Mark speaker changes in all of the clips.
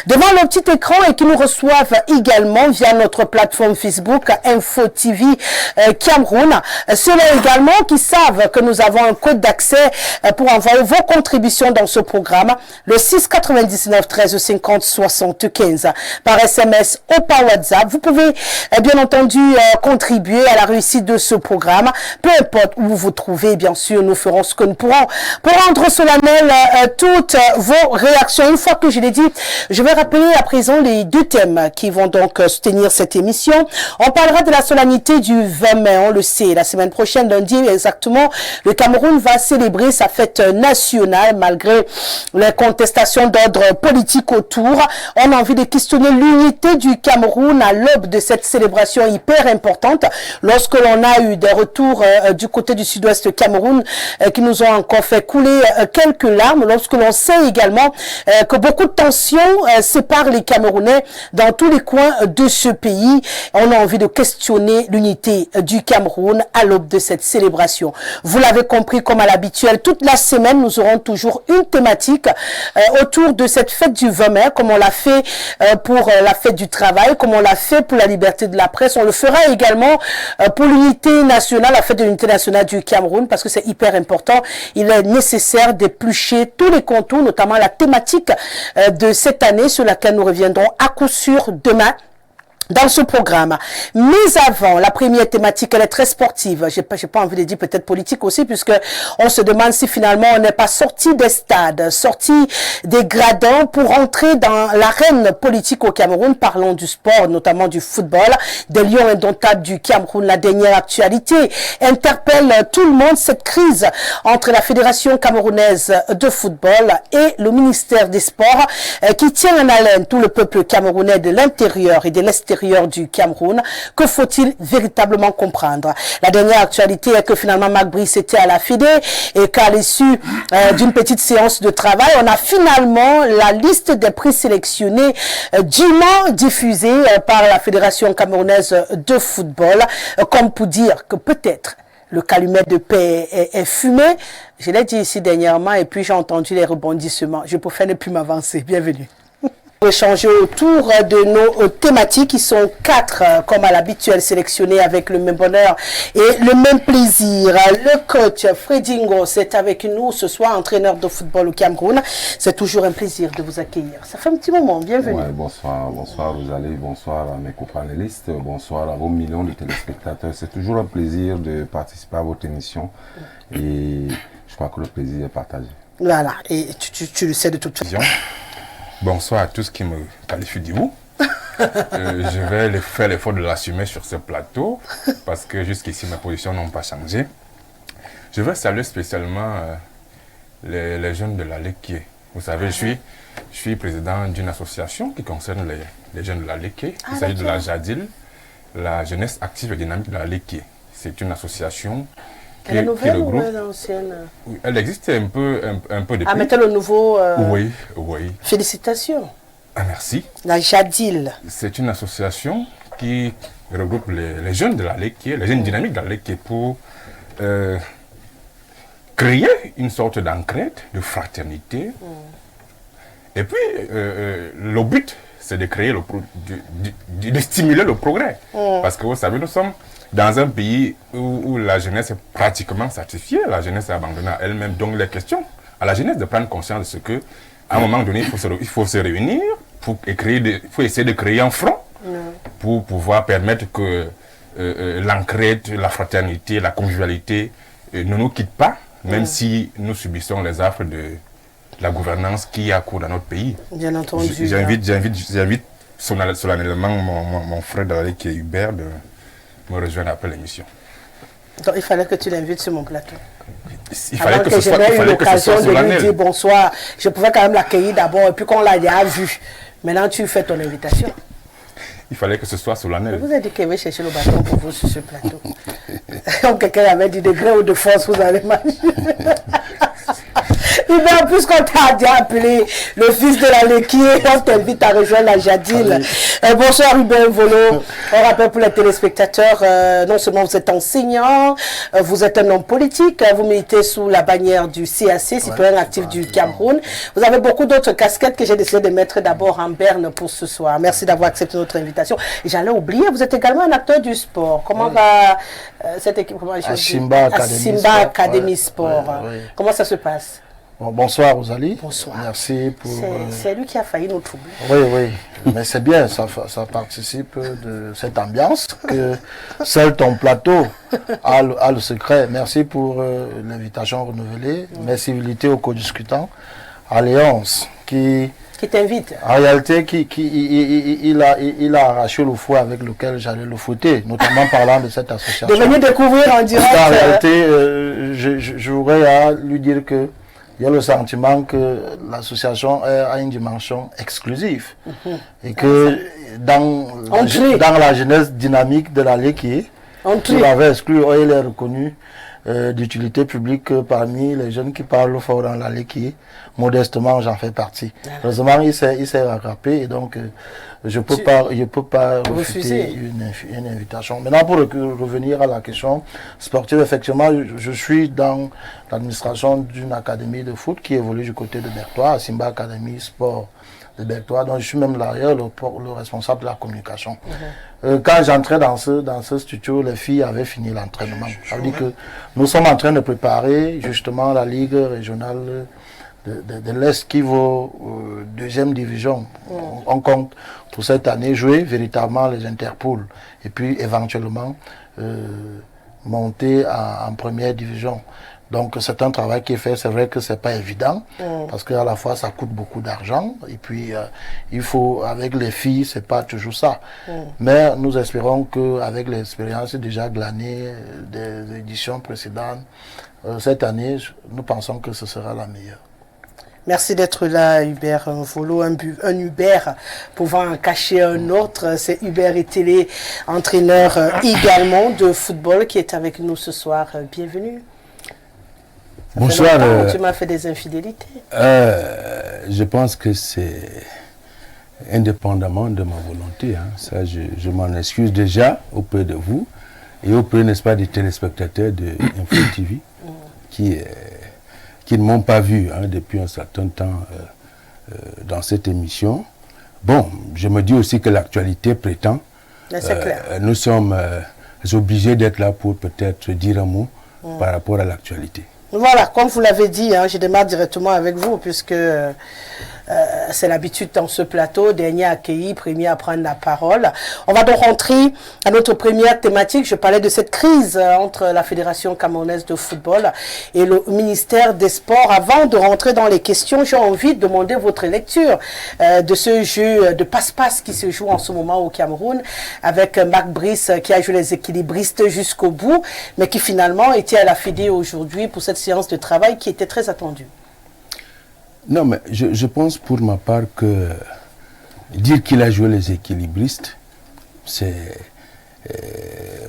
Speaker 1: devant le petit écran et qui nous reçoivent également via notre plateforme Facebook Info TV Cameroun. Ceux-là également qui savent que nous avons un code d'accès pour envoyer vos contributions dans ce programme, le 699 13 50 75 par SMS ou par WhatsApp. Vous pouvez bien entendu contribuer à la réussite de ce programme. Peu importe où vous vous trouvez, bien sûr, nous ferons ce que nous pourrons pour rendre solennel toutes vos réactions. Une fois que je l'ai dit, je vais rappeler à présent les deux thèmes qui vont donc soutenir cette émission. On parlera de la solennité du 20 mai, on le sait. La semaine prochaine, lundi exactement, le Cameroun va célébrer sa fête nationale malgré les contestations d'ordre politique autour. On a envie de questionner l'unité du Cameroun à l'aube de cette célébration hyper importante. Lorsque l'on a eu des retours du côté du sud-ouest Cameroun qui nous ont encore fait couler quelques larmes, lorsque l'on sait également que beaucoup de tensions séparent les Camerounais dans tous les coins de ce pays. On a envie de questionner l'unité du Cameroun à l'aube de cette célébration. Vous l'avez compris, comme à l'habituel, toute la semaine, nous aurons toujours une thématique autour de cette fête du 20 mai, comme on l'a fait pour la fête du travail, comme on l'a fait pour la liberté de la presse. On le fera également pour l'unité nationale, la fête de l'unité nationale du Cameroun, parce que c'est hyper important. Il est nécessaire d'éplucher tous les contours, notamment la thématique de cette année sur laquelle nous reviendrons à coup sûr demain dans ce programme. Mais avant, la première thématique, elle est très sportive. J'ai pas envie de dire peut-être politique aussi, puisque on se demande si finalement on n'est pas sorti des stades, sorti des gradins pour entrer dans l'arène politique au Cameroun. Parlons du sport, notamment du football, des Lions indomptables du Cameroun. La dernière actualité interpelle tout le monde, cette crise entre la Fédération camerounaise de football et le ministère des Sports qui tient en haleine tout le peuple camerounais de l'intérieur et de l'extérieur du Cameroun. Que faut-il véritablement comprendre? La dernière actualité est que finalement Marc Brice était à la Fédé et qu'à l'issue d'une petite séance de travail, on a finalement la liste des prix sélectionnés dûment diffusée par la Fédération camerounaise de football, comme pour dire que peut-être le calumet de paix est fumé. Je l'ai dit ici dernièrement et puis j'ai entendu les rebondissements. Je préfère ne plus m'avancer. Bienvenue. Échanger autour de nos thématiques qui sont 4 comme à l'habituel sélectionnées avec le même bonheur et le même plaisir. Le coach Fredingo c'est avec nous ce soir, entraîneur de football au Cameroun. C'est toujours un plaisir de vous accueillir. Ça fait un petit moment, bienvenue.
Speaker 2: Ouais, bonsoir Rosalie, bonsoir à mes copanélistes, bonsoir à vos millions de téléspectateurs. C'est toujours un plaisir de participer à votre émission et je crois que le plaisir est partagé.
Speaker 1: Voilà, et tu le sais de toute façon.
Speaker 3: Bonsoir à tous qui me qualifient du vous. Je vais faire l'effort de l'assumer sur ce plateau parce que jusqu'ici mes positions n'ont pas changé. Je vais saluer spécialement les jeunes de la Léquié. Vous savez, je suis président d'une association qui concerne les jeunes de la Léquié. Il s'agit de la JADIL, la jeunesse active et dynamique de la Léquié. C'est une association
Speaker 1: Elle est nouvelle ou l'ancienne?
Speaker 3: Elle existe un peu depuis.
Speaker 1: Ah, mettez le nouveau.
Speaker 3: Oui.
Speaker 1: Félicitations.
Speaker 3: Ah, merci.
Speaker 1: La JADIL.
Speaker 3: C'est une association qui regroupe les jeunes de la Léquié, les jeunes dynamiques de la Léquié pour créer une sorte d'entraide, de fraternité. Et puis, le but, c'est de créer de stimuler le progrès. Parce que vous savez, nous sommes dans un pays où la jeunesse est pratiquement satisfiée, la jeunesse est abandonnée à elle-même. Donc, les questions à la jeunesse de prendre conscience de ce que, à un moment donné, il faut se réunir pour essayer de créer un front pour pouvoir permettre que l'entraide, la fraternité, la convivialité ne nous quittent pas, même si nous subissons les affres de la gouvernance qui a cours dans notre pays.
Speaker 1: Bien entendu.
Speaker 3: J'invite solennellement mon frère qui est Hubert de me rejoindre après l'émission.
Speaker 1: Donc il fallait que tu l'invites sur mon plateau.
Speaker 3: Il fallait que ce soit
Speaker 1: de lui dire bonsoir. Je pouvais quand même l'accueillir d'abord et puis qu'on l'a déjà vu. Maintenant tu fais ton invitation.
Speaker 3: Il fallait que ce soit solennel.
Speaker 1: Je vous ai dit qu'il va chercher le bâton pour vous sur ce plateau. Comme quelqu'un avait dit de gré ou de force, vous allez marcher. Hubert, puisqu'on t'a déjà appelé le fils de la Léquier, on t'invite à rejoindre la Jadil. Bonsoir Hubert Mvolo. On rappelle pour les téléspectateurs, non seulement vous êtes enseignant, vous êtes un homme politique, vous militez sous la bannière du CAC, citoyen actif du Cameroun. Vous avez beaucoup d'autres casquettes que j'ai décidé de mettre d'abord en berne pour ce soir. Merci d'avoir accepté notre invitation. Et j'allais oublier, vous êtes également un acteur du sport. Comment va cette équipe?
Speaker 4: Simba
Speaker 1: Academy Sport. Comment ça se passe?
Speaker 4: Bonsoir Rosalie.
Speaker 1: Bonsoir.
Speaker 4: Merci pour...
Speaker 1: C'est lui qui a failli nous troubler.
Speaker 4: Oui. Mais c'est bien, ça participe de cette ambiance que seul ton plateau a le secret. Merci pour l'invitation renouvelée. Mes civilités aux co-discutants. Alliance qui
Speaker 1: t'invite.
Speaker 4: En réalité, il a arraché le fouet avec lequel j'allais le fouetter, notamment parlant de cette association.
Speaker 1: De venir découvrir en direct.
Speaker 4: En réalité, j'aurais à lui dire que il y a le sentiment que l'association a une dimension exclusive et que dans la jeunesse dynamique de la Léquier, il avait exclu, il est reconnu d'utilité publique parmi les jeunes qui parlent fort dans la Léquier. Modestement, j'en fais partie. Heureusement, il s'est rattrapé et donc je peux pas refuser une invitation. Maintenant, pour revenir à la question sportive, effectivement, je suis dans l'administration d'une académie de foot qui évolue du côté de Bertois, à Simba Academy Sport de Bertois, donc je suis même d'ailleurs le responsable de la communication. Quand j'entrais dans ce studio, les filles avaient fini l'entraînement. Ça veut dire que nous sommes en train de préparer justement la Ligue régionale de l'Est qui vaut deuxième division. On compte pour cette année jouer véritablement les Interpools et puis éventuellement monter en première division. Donc c'est un travail qui est fait, c'est vrai que c'est pas évident parce qu'à la fois ça coûte beaucoup d'argent et puis il faut, avec les filles, c'est pas toujours ça. Mais nous espérons qu'avec l'expérience déjà glanée des éditions précédentes, cette année, nous pensons que ce sera la meilleure.
Speaker 1: Merci d'être là, Hubert Mvolo, un Hubert pouvant en cacher un autre. C'est Hubert Etélé, entraîneur également de football, qui est avec nous ce soir. Bienvenue.
Speaker 5: Bonsoir.
Speaker 1: Tu m'as fait des infidélités.
Speaker 5: Je pense que c'est indépendamment de ma volonté. Hein. Ça, je m'en excuse déjà auprès de vous et auprès, n'est-ce pas, des téléspectateurs de Info TV qui ne m'ont pas vu depuis un certain temps dans cette émission. Bon, je me dis aussi que l'actualité prétend. Nous sommes obligés d'être là pour peut-être dire un mot par rapport à l'actualité.
Speaker 1: Voilà, comme vous l'avez dit, je démarre directement avec vous puisque c'est l'habitude dans ce plateau, dernier accueilli, premier à prendre la parole. On va donc rentrer à notre première thématique. Je parlais de cette crise entre la Fédération camerounaise de football et le ministère des Sports. Avant de rentrer dans les questions, j'ai envie de demander votre lecture de ce jeu de passe-passe qui se joue en ce moment au Cameroun avec Marc Brice qui a joué les équilibristes jusqu'au bout, mais qui finalement était à la Fédé aujourd'hui pour cette séance de travail qui était très attendue.
Speaker 5: Non, mais je pense pour ma part que dire qu'il a joué les équilibristes, c'est...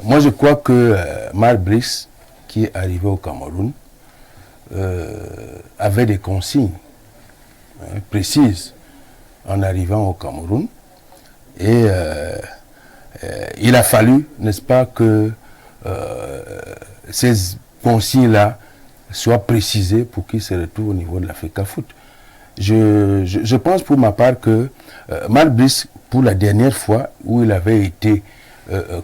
Speaker 5: moi, je crois que Marc Brice, qui est arrivé au Cameroun, avait des consignes précises en arrivant au Cameroun. Et il a fallu, n'est-ce pas, que ces consignes-là soient précisées pour qu'il se retrouve au niveau de la FECAFOOT. Je pense pour ma part que Marc Brice, pour la dernière fois où il avait été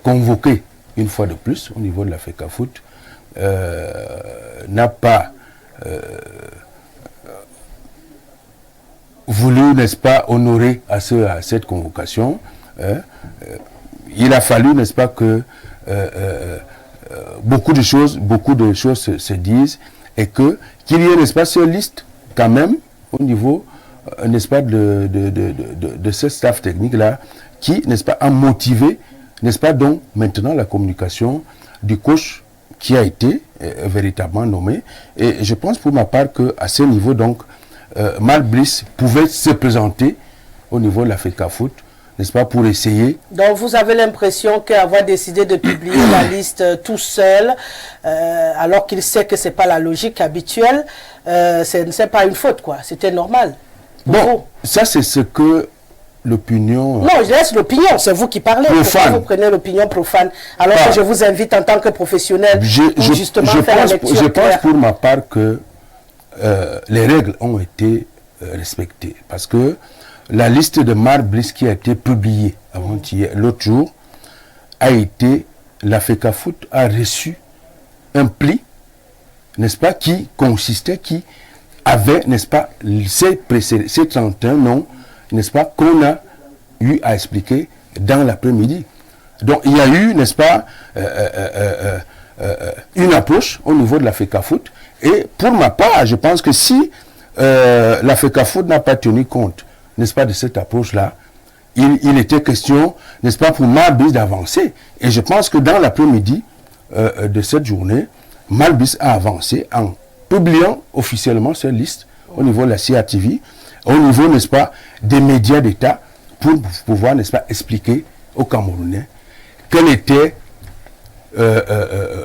Speaker 5: convoqué une fois de plus au niveau de la FECAFOOT, n'a pas voulu, n'est-ce pas, honorer à cette convocation. Il a fallu, n'est-ce pas, que beaucoup de choses se disent et qu'il y ait, n'est-ce pas, sur liste quand même au niveau, n'est-ce pas, de ce staff technique-là, qui, n'est-ce pas, a motivé, n'est-ce pas, donc, maintenant la communication du coach qui a été véritablement nommé. Et je pense pour ma part qu'à ce niveau, donc, Marc Brice pouvait se présenter au niveau de la FECAFOOT, n'est-ce pas, pour essayer.
Speaker 1: Donc vous avez l'impression qu'avoir décidé de publier la liste tout seul, alors qu'il sait que ce n'est pas la logique habituelle, ce n'est pas une faute, quoi. C'était normal.
Speaker 5: Bon, ça c'est ce que l'opinion...
Speaker 1: Non, je laisse l'opinion, c'est vous qui parlez.
Speaker 5: Profane.
Speaker 1: Vous prenez l'opinion profane, alors que je vous invite en tant que professionnel pour justement faire la lecture.
Speaker 5: Je pense pour ma part que les règles ont été respectées. Parce que la liste de Mar Brice qui a été publiée avant-hier, l'autre jour, a été, la FECAFOOT a reçu un pli, n'est-ce pas, qui consistait, qui avait, n'est-ce pas, ces 31 noms, n'est-ce pas, qu'on a eu à expliquer dans l'après-midi. Donc il y a eu, n'est-ce pas, une approche au niveau de la FECAFOOT. Et pour ma part, je pense que si la FECAFOOT n'a pas tenu compte, n'est-ce pas, de cette approche-là, il était question, n'est-ce pas, pour Malbis d'avancer. Et je pense que dans l'après-midi de cette journée, Malbis a avancé en publiant officiellement cette liste au niveau de la CRTV, au niveau, n'est-ce pas, des médias d'État, pour pouvoir, n'est-ce pas, expliquer aux Camerounais quel était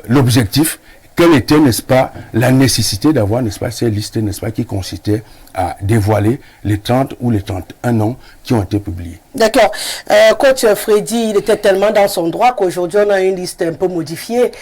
Speaker 5: l'objectif, quelle était, n'est-ce pas, la nécessité d'avoir, n'est-ce pas, ces listes, n'est-ce pas, qui consistaient à dévoiler les 30 ou les 31 noms qui ont été publiés.
Speaker 1: D'accord. Coach Freddy, il était tellement dans son droit qu'aujourd'hui, on a une liste un peu modifiée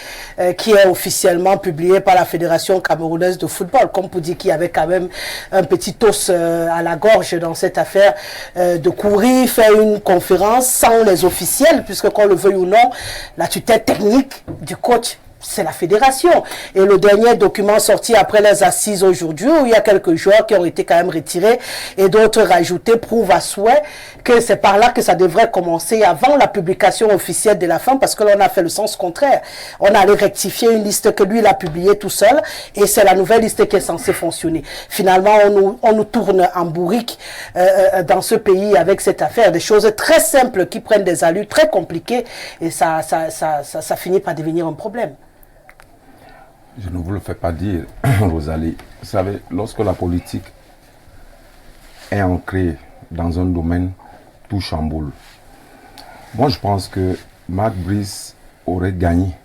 Speaker 1: qui est officiellement publiée par la Fédération camerounaise de football. Comme pour dire qu'il y avait quand même un petit os à la gorge dans cette affaire de courir, faire une conférence sans les officiels, puisque qu'on le veuille ou non, la tutelle technique du coach, c'est la fédération. Et le dernier document sorti après les assises aujourd'hui, où il y a quelques joueurs qui ont été quand même retirés et d'autres rajoutés, prouve à souhait que c'est par là que ça devrait commencer avant la publication officielle de la fin, parce que l'on a fait le sens contraire. On allait rectifier une liste que lui, il a publiée tout seul, et c'est la nouvelle liste qui est censée fonctionner. Finalement, on nous tourne en bourrique dans ce pays avec cette affaire, des choses très simples qui prennent des allures très compliquées, et ça finit par devenir un problème.
Speaker 2: Je ne vous le fais pas dire, Rosalie. Vous savez, lorsque la politique est ancrée dans un domaine, tout chamboule. Moi, je pense que Marc Brice aurait gagné,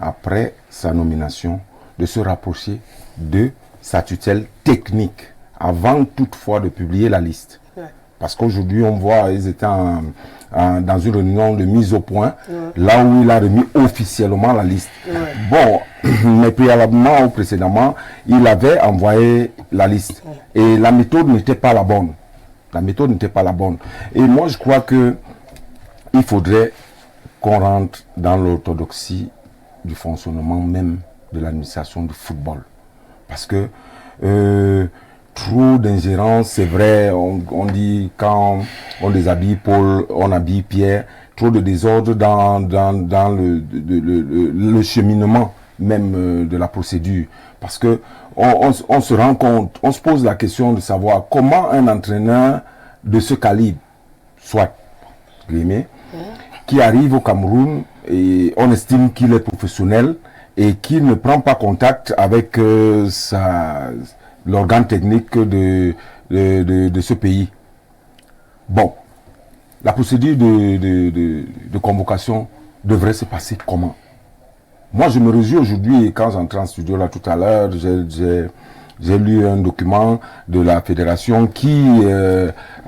Speaker 2: après sa nomination, de se rapprocher de sa tutelle technique, avant toutefois de publier la liste. Ouais. Parce qu'aujourd'hui, on voit, ils étaient dans une réunion de mise au point, là où il a remis officiellement la liste. Bon, mais préalablement ou précédemment, il avait envoyé la liste. Et la méthode n'était pas la bonne. La méthode n'était pas la bonne. Et moi, je crois que il faudrait qu'on rentre dans l'orthodoxie du fonctionnement même de l'administration du football. Parce que trop d'ingérence, c'est vrai, on dit quand on déshabille Paul, on habille Pierre, trop de désordre dans le cheminement même de la procédure. Parce que on se rend compte, on se pose la question de savoir comment un entraîneur de ce calibre, soit qui arrive au Cameroun et on estime qu'il est professionnel et qu'il ne prend pas contact avec l'organe technique de ce pays. Bon, la procédure de convocation devrait se passer comment? Moi, je me réjouis aujourd'hui, quand j'entre en studio là tout à l'heure, j'ai lu un document de la fédération qui,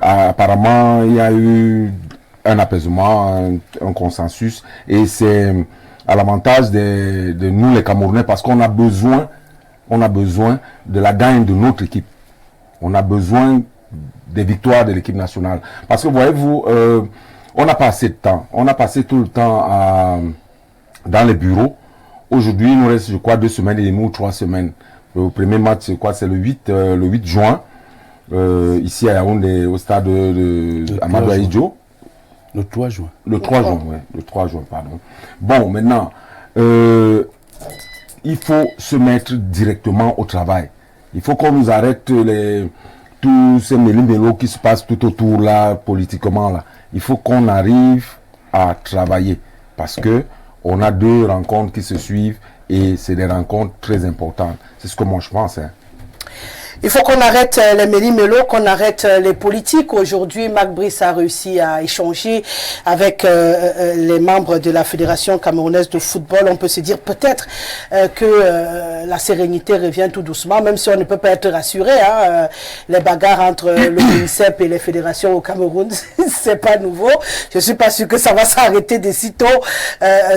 Speaker 2: apparemment, il y a eu un apaisement, un consensus, et c'est à l'avantage de nous les Camerounais, parce qu'on a besoin de la gagne de notre équipe. On a besoin des victoires de l'équipe nationale. Parce que voyez-vous, on n'a pas assez de temps. On a passé tout le temps dans les bureaux. Aujourd'hui, il nous reste, je crois, 2 semaines et demie ou 3 semaines. Le premier match, c'est quoi? C'est le 8 juin, ici à Yaoundé, au stade de Amadou Ahidjo.
Speaker 5: Le 3 juin.
Speaker 2: Le 3 juin, oui. Le 3 juin, pardon. Bon, maintenant, il faut se mettre directement au travail. Il faut qu'on nous arrête tous ces méli-mélos qui se passent tout autour là, politiquement là. Il faut qu'on arrive à travailler. Parce que on a 2 rencontres qui se suivent et c'est des rencontres très importantes. C'est ce que moi je pense. Hein.
Speaker 1: Il faut qu'on arrête les méli-mélos, qu'on arrête les politiques. Aujourd'hui, Marc Brice a réussi à échanger avec les membres de la Fédération camerounaise de football. On peut se dire peut-être que la sérénité revient tout doucement, même si on ne peut pas être rassuré. Hein, les bagarres entre le MINSEP et les fédérations au Cameroun, c'est pas nouveau. Je suis pas sûr que ça va s'arrêter de sitôt.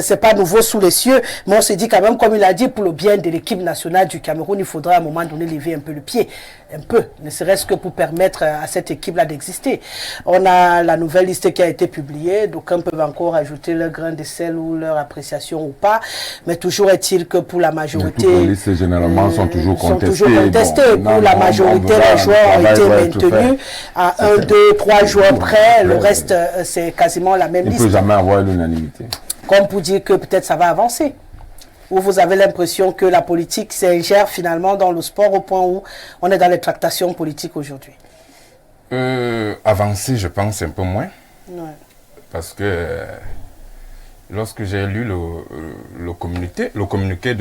Speaker 1: C'est pas nouveau sous les cieux. Mais on s'est dit quand même, comme il a dit, pour le bien de l'équipe nationale du Cameroun, il faudra à un moment donné lever un peu le pied. Un peu, ne serait-ce que pour permettre à cette équipe-là d'exister. On a la nouvelle liste qui a été publiée, d'aucuns peuvent encore ajouter leur grain de sel ou leur appréciation ou pas, mais toujours est-il que pour la majorité...
Speaker 2: Les listes généralement sont toujours contestées.
Speaker 1: Bon, pour la majorité, les joueurs ont été maintenus à 1, 2, 3 joueurs près, le reste c'est quasiment la même liste.
Speaker 2: Il ne peut jamais avoir l'unanimité.
Speaker 1: Comme pour dire que peut-être ça va avancer. Ou vous avez l'impression que la politique s'ingère finalement dans le sport au point où on est dans les tractations politiques aujourd'hui?
Speaker 3: Avancer, je pense un peu moins.
Speaker 1: Ouais.
Speaker 3: Parce que lorsque j'ai lu le communiqué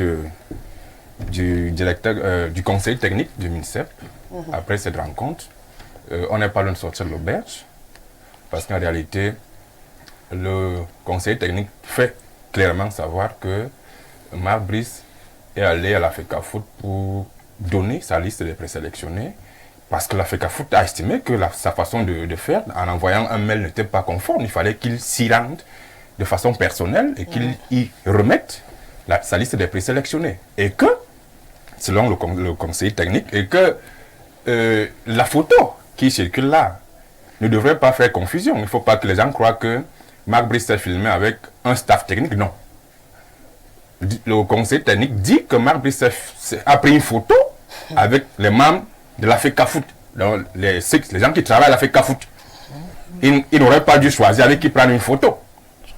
Speaker 3: du directeur, du conseil technique du MINSEP, après cette rencontre, on n'est pas loin de sortir de l'auberge. Parce qu'en réalité, le conseil technique fait clairement savoir que Marc Brice est allé à la FECAFOOT pour donner sa liste des présélectionnés parce que la FECAFOOT a estimé que sa façon de faire en envoyant un mail n'était pas conforme. Il fallait qu'il s'y rende de façon personnelle et qu'il y remette sa liste des présélectionnés. Et que, selon le conseiller technique, et que la photo qui circule là ne devrait pas faire confusion. Il ne faut pas que les gens croient que Marc Brice s'est filmé avec un staff technique. Non. Le conseil technique dit que Marc Brice a pris une photo avec les membres de la FECAFOOT, les gens qui travaillent à la FECAFOOT. Il n'aurait pas dû choisir avec qui prendre une photo.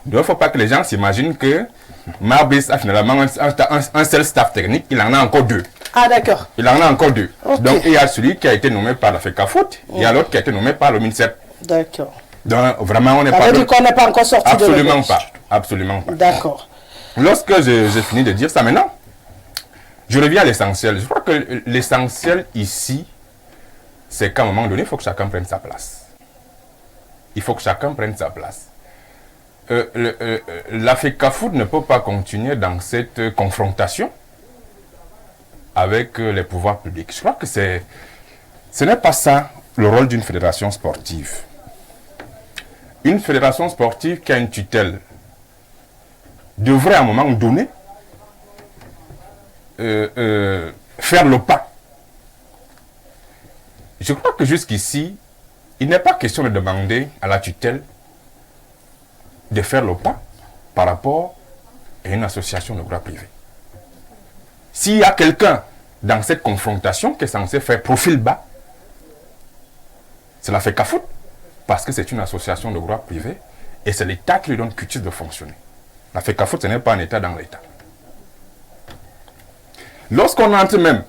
Speaker 3: Donc il ne faut pas que les gens s'imaginent que Marc Brice a finalement un seul staff technique, il en a encore deux.
Speaker 1: Ah d'accord.
Speaker 3: Il en a encore deux.
Speaker 1: Okay.
Speaker 3: Donc il y a celui qui a été nommé par la FECAFOOT, il y a l'autre qui a été nommé par le MINSEP.
Speaker 1: D'accord.
Speaker 3: Donc vraiment on n'est
Speaker 1: pas... Ça veut dire qu'on n'est pas encore sorti de l'auberge.
Speaker 3: Absolument pas. Absolument pas.
Speaker 1: D'accord.
Speaker 3: Lorsque j'ai fini de dire ça maintenant, je reviens à l'essentiel. Je crois que l'essentiel ici, c'est qu'à un moment donné, il faut que chacun prenne sa place. Il faut que chacun prenne sa place. La FECAFOOT ne peut pas continuer dans cette confrontation avec les pouvoirs publics. Je crois que ce n'est pas ça le rôle d'une fédération sportive. Une fédération sportive qui a une tutelle devrait à un moment donné faire le pas. Je crois que jusqu'ici, il n'est pas question de demander à la tutelle de faire le pas par rapport à une association de droit privé. S'il y a quelqu'un dans cette confrontation qui est censé faire profil bas, c'est la FECAFOOT, parce que c'est une association de droit privé et c'est l'État qui lui donne quitus de fonctionner. La FECAFOOT, ce n'est pas un État dans l'État. Lorsqu'on entre même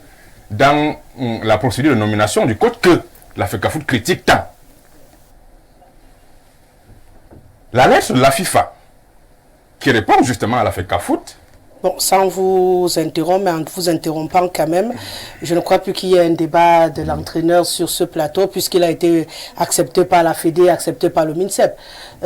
Speaker 3: dans la procédure de nomination du code que la FECAFOOT critique tant, la lettre de la FIFA qui répond justement à la FECAFOOT.
Speaker 1: Bon, sans vous interrompre, mais en vous interrompant quand même, je ne crois plus qu'il y ait un débat de l'entraîneur sur ce plateau, puisqu'il a été accepté par la Fédé, accepté par le MINSEP.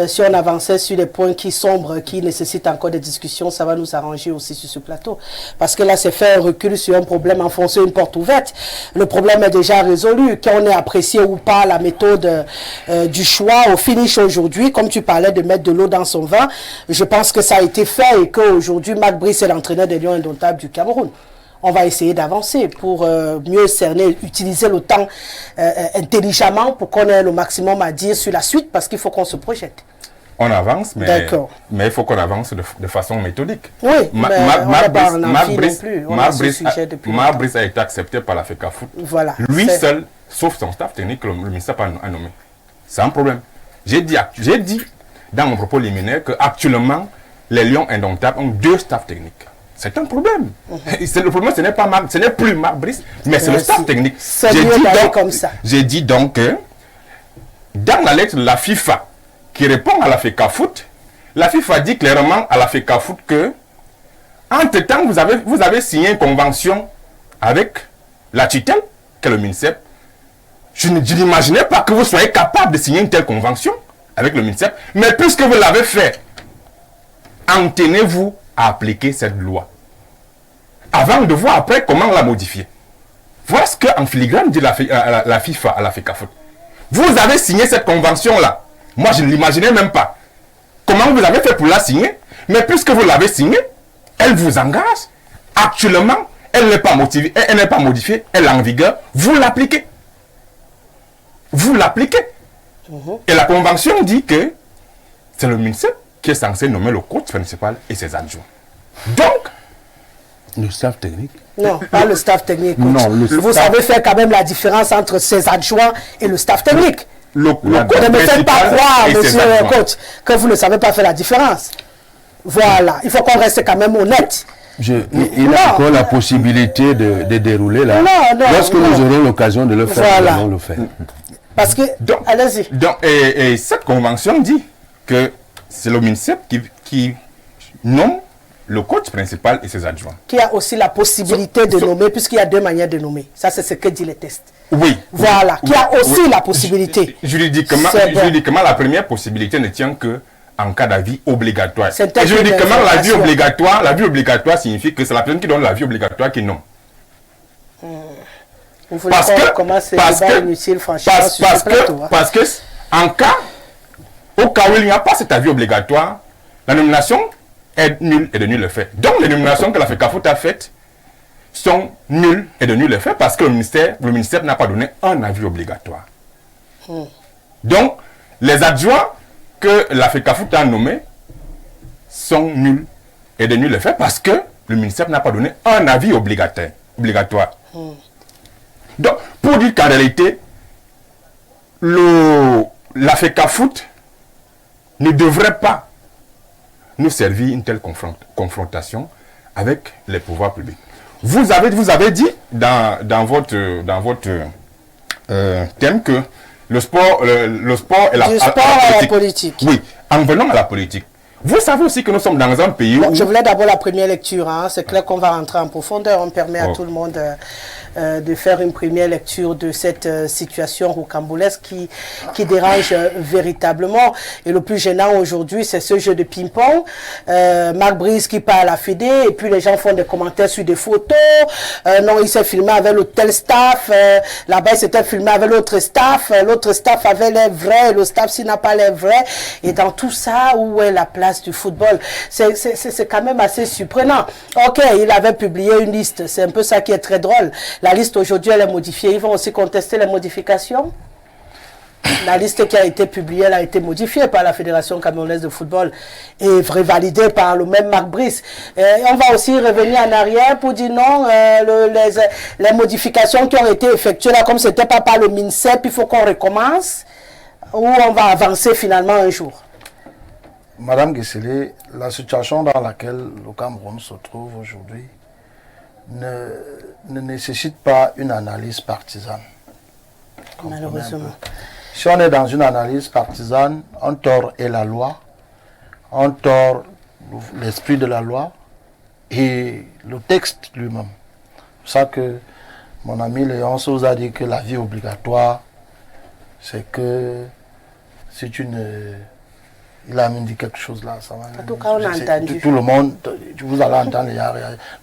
Speaker 1: Si on avançait sur des points qui sombrent, qui nécessitent encore des discussions, ça va nous arranger aussi sur ce plateau. Parce que là, c'est faire un recul sur un problème, enfoncer une porte ouverte. Le problème est déjà résolu. Qu'on ait apprécié ou pas la méthode du choix au finish aujourd'hui, comme tu parlais de mettre de l'eau dans son vin, je pense que ça a été fait et qu'aujourd'hui, Marc Brice est l'entraîneur des Lions indomptables du Cameroun. On va essayer d'avancer pour mieux cerner, utiliser le temps intelligemment pour qu'on ait le maximum à dire sur la suite parce qu'il faut qu'on se projette.
Speaker 3: On avance, mais il faut qu'on avance de façon méthodique.
Speaker 1: Oui,
Speaker 3: Marc Brice a été accepté par la FECAFOOT.
Speaker 1: Voilà,
Speaker 3: lui seul, sauf son staff technique, le ministère a nommé. C'est un problème. J'ai dit dans mon propos liminaire qu'actuellement, les Lions indomptables ont 2 staffs techniques. C'est un problème. Le problème, ce n'est plus Marc Brice, mais c'est le staff technique. J'ai dit donc que dans la lettre de la FIFA qui répond à la FECAFOOT, la FIFA dit clairement à la FECAFOOT que entre-temps, vous avez signé une convention avec la tutelle qu'est le MINSEP, je n'imaginais pas que vous soyez capable de signer une telle convention avec le MINSEP, mais puisque vous l'avez fait, en tenez-vous à appliquer cette loi avant de voir après comment la modifier. Voilà ce qu'en filigrane dit la FIFA à la FECAFOOT. Vous avez signé cette convention-là. Moi, je ne l'imaginais même pas. Comment vous avez fait pour la signer? Mais puisque vous l'avez signée, elle vous engage. Actuellement, elle n'est pas motivée, elle n'est pas modifiée, elle est en vigueur. Vous l'appliquez. Vous l'appliquez. Et la convention dit que c'est le MINSEP qui est censé nommer le coach principal et ses adjoints. Donc,
Speaker 5: le staff technique.
Speaker 1: Non, pas le staff technique. Coach.
Speaker 2: Non,
Speaker 1: vous savez faire quand même la différence entre ses adjoints et le staff technique.
Speaker 3: le
Speaker 1: ne me faites pas croire, monsieur le coach, que vous ne savez pas faire la différence. Voilà, il faut qu'on reste quand même honnête.
Speaker 5: Il a encore la possibilité de dérouler là. Lorsque nous aurons l'occasion de le faire, nous allons le faire.
Speaker 1: Parce que, allez-y.
Speaker 3: Et cette convention dit que c'est le MINSEP qui nomme le coach principal et ses adjoints.
Speaker 1: Qui a aussi la possibilité de nommer, puisqu'il y a deux manières de nommer. Ça, c'est ce que dit le test.
Speaker 3: Oui.
Speaker 1: Voilà, qui a aussi la possibilité.
Speaker 3: Juridiquement, la première possibilité ne tient que en cas d'avis obligatoire.
Speaker 1: Et
Speaker 3: juridiquement, la vie obligatoire signifie que c'est la personne qui donne l'avis obligatoire qui nomme.
Speaker 1: Vous voulez qu'on commence le débat inutile, franchement, sur ce plateau.
Speaker 3: Parce que, au cas où il n'y a pas cet avis obligatoire, la nomination est nulle et de nul effet. Donc, les nominations que la FECAFOOT a faites sont nulles et de nul effet parce que le ministère n'a pas donné un avis obligatoire. Donc, les adjoints que la FECAFOOT a nommés sont nuls et de nul effet parce que le ministère n'a pas donné un avis obligatoire. Donc, pour dire qu'en réalité, la FECAFOOT ne devrait pas nous servir une telle confrontation avec les pouvoirs publics. Vous avez dit dans votre thème que le sport et la politique. Oui, en venant à la politique. Vous savez aussi que nous sommes dans un pays où...
Speaker 1: Je voulais d'abord la première lecture. C'est clair qu'on va rentrer en profondeur. On permet à tout le monde de faire une première lecture de cette situation rocambolesque qui dérange véritablement. Et le plus gênant aujourd'hui, c'est ce jeu de ping-pong. Marc Brice qui parle à la Fédé, et puis les gens font des commentaires sur des photos. Non, il s'est filmé avec le tel staff. Là-bas, il s'était filmé avec l'autre staff. L'autre staff avait l'air vrai, le staff s'il n'a pas l'air vrai. Et dans tout ça, où est la place du football? C'est quand même assez surprenant. Ok, il avait publié une liste. C'est un peu ça qui est très drôle. La liste aujourd'hui, elle est modifiée. Ils vont aussi contester les modifications. La liste qui a été publiée, elle a été modifiée par la Fédération camerounaise de football et revalidée par le même Marc Brice. On va aussi revenir en arrière pour dire non, les modifications qui ont été effectuées là, comme ce n'était pas par le MINSEP, il faut qu'on recommence ou on va avancer finalement un jour.
Speaker 4: Madame Guessele, la situation dans laquelle le Cameroun se trouve aujourd'hui ne nécessite pas une analyse partisane.
Speaker 1: Malheureusement.
Speaker 4: Si on est dans une analyse partisane, on tord et la loi, on tord l'esprit de la loi et le texte lui-même. C'est ça que mon ami Léon vous a dit que la vie obligatoire, c'est que si tu ne... Il a même dit quelque chose là. Ça
Speaker 1: en tout cas, on a entendu.
Speaker 4: Tout le monde, vous allez entendre.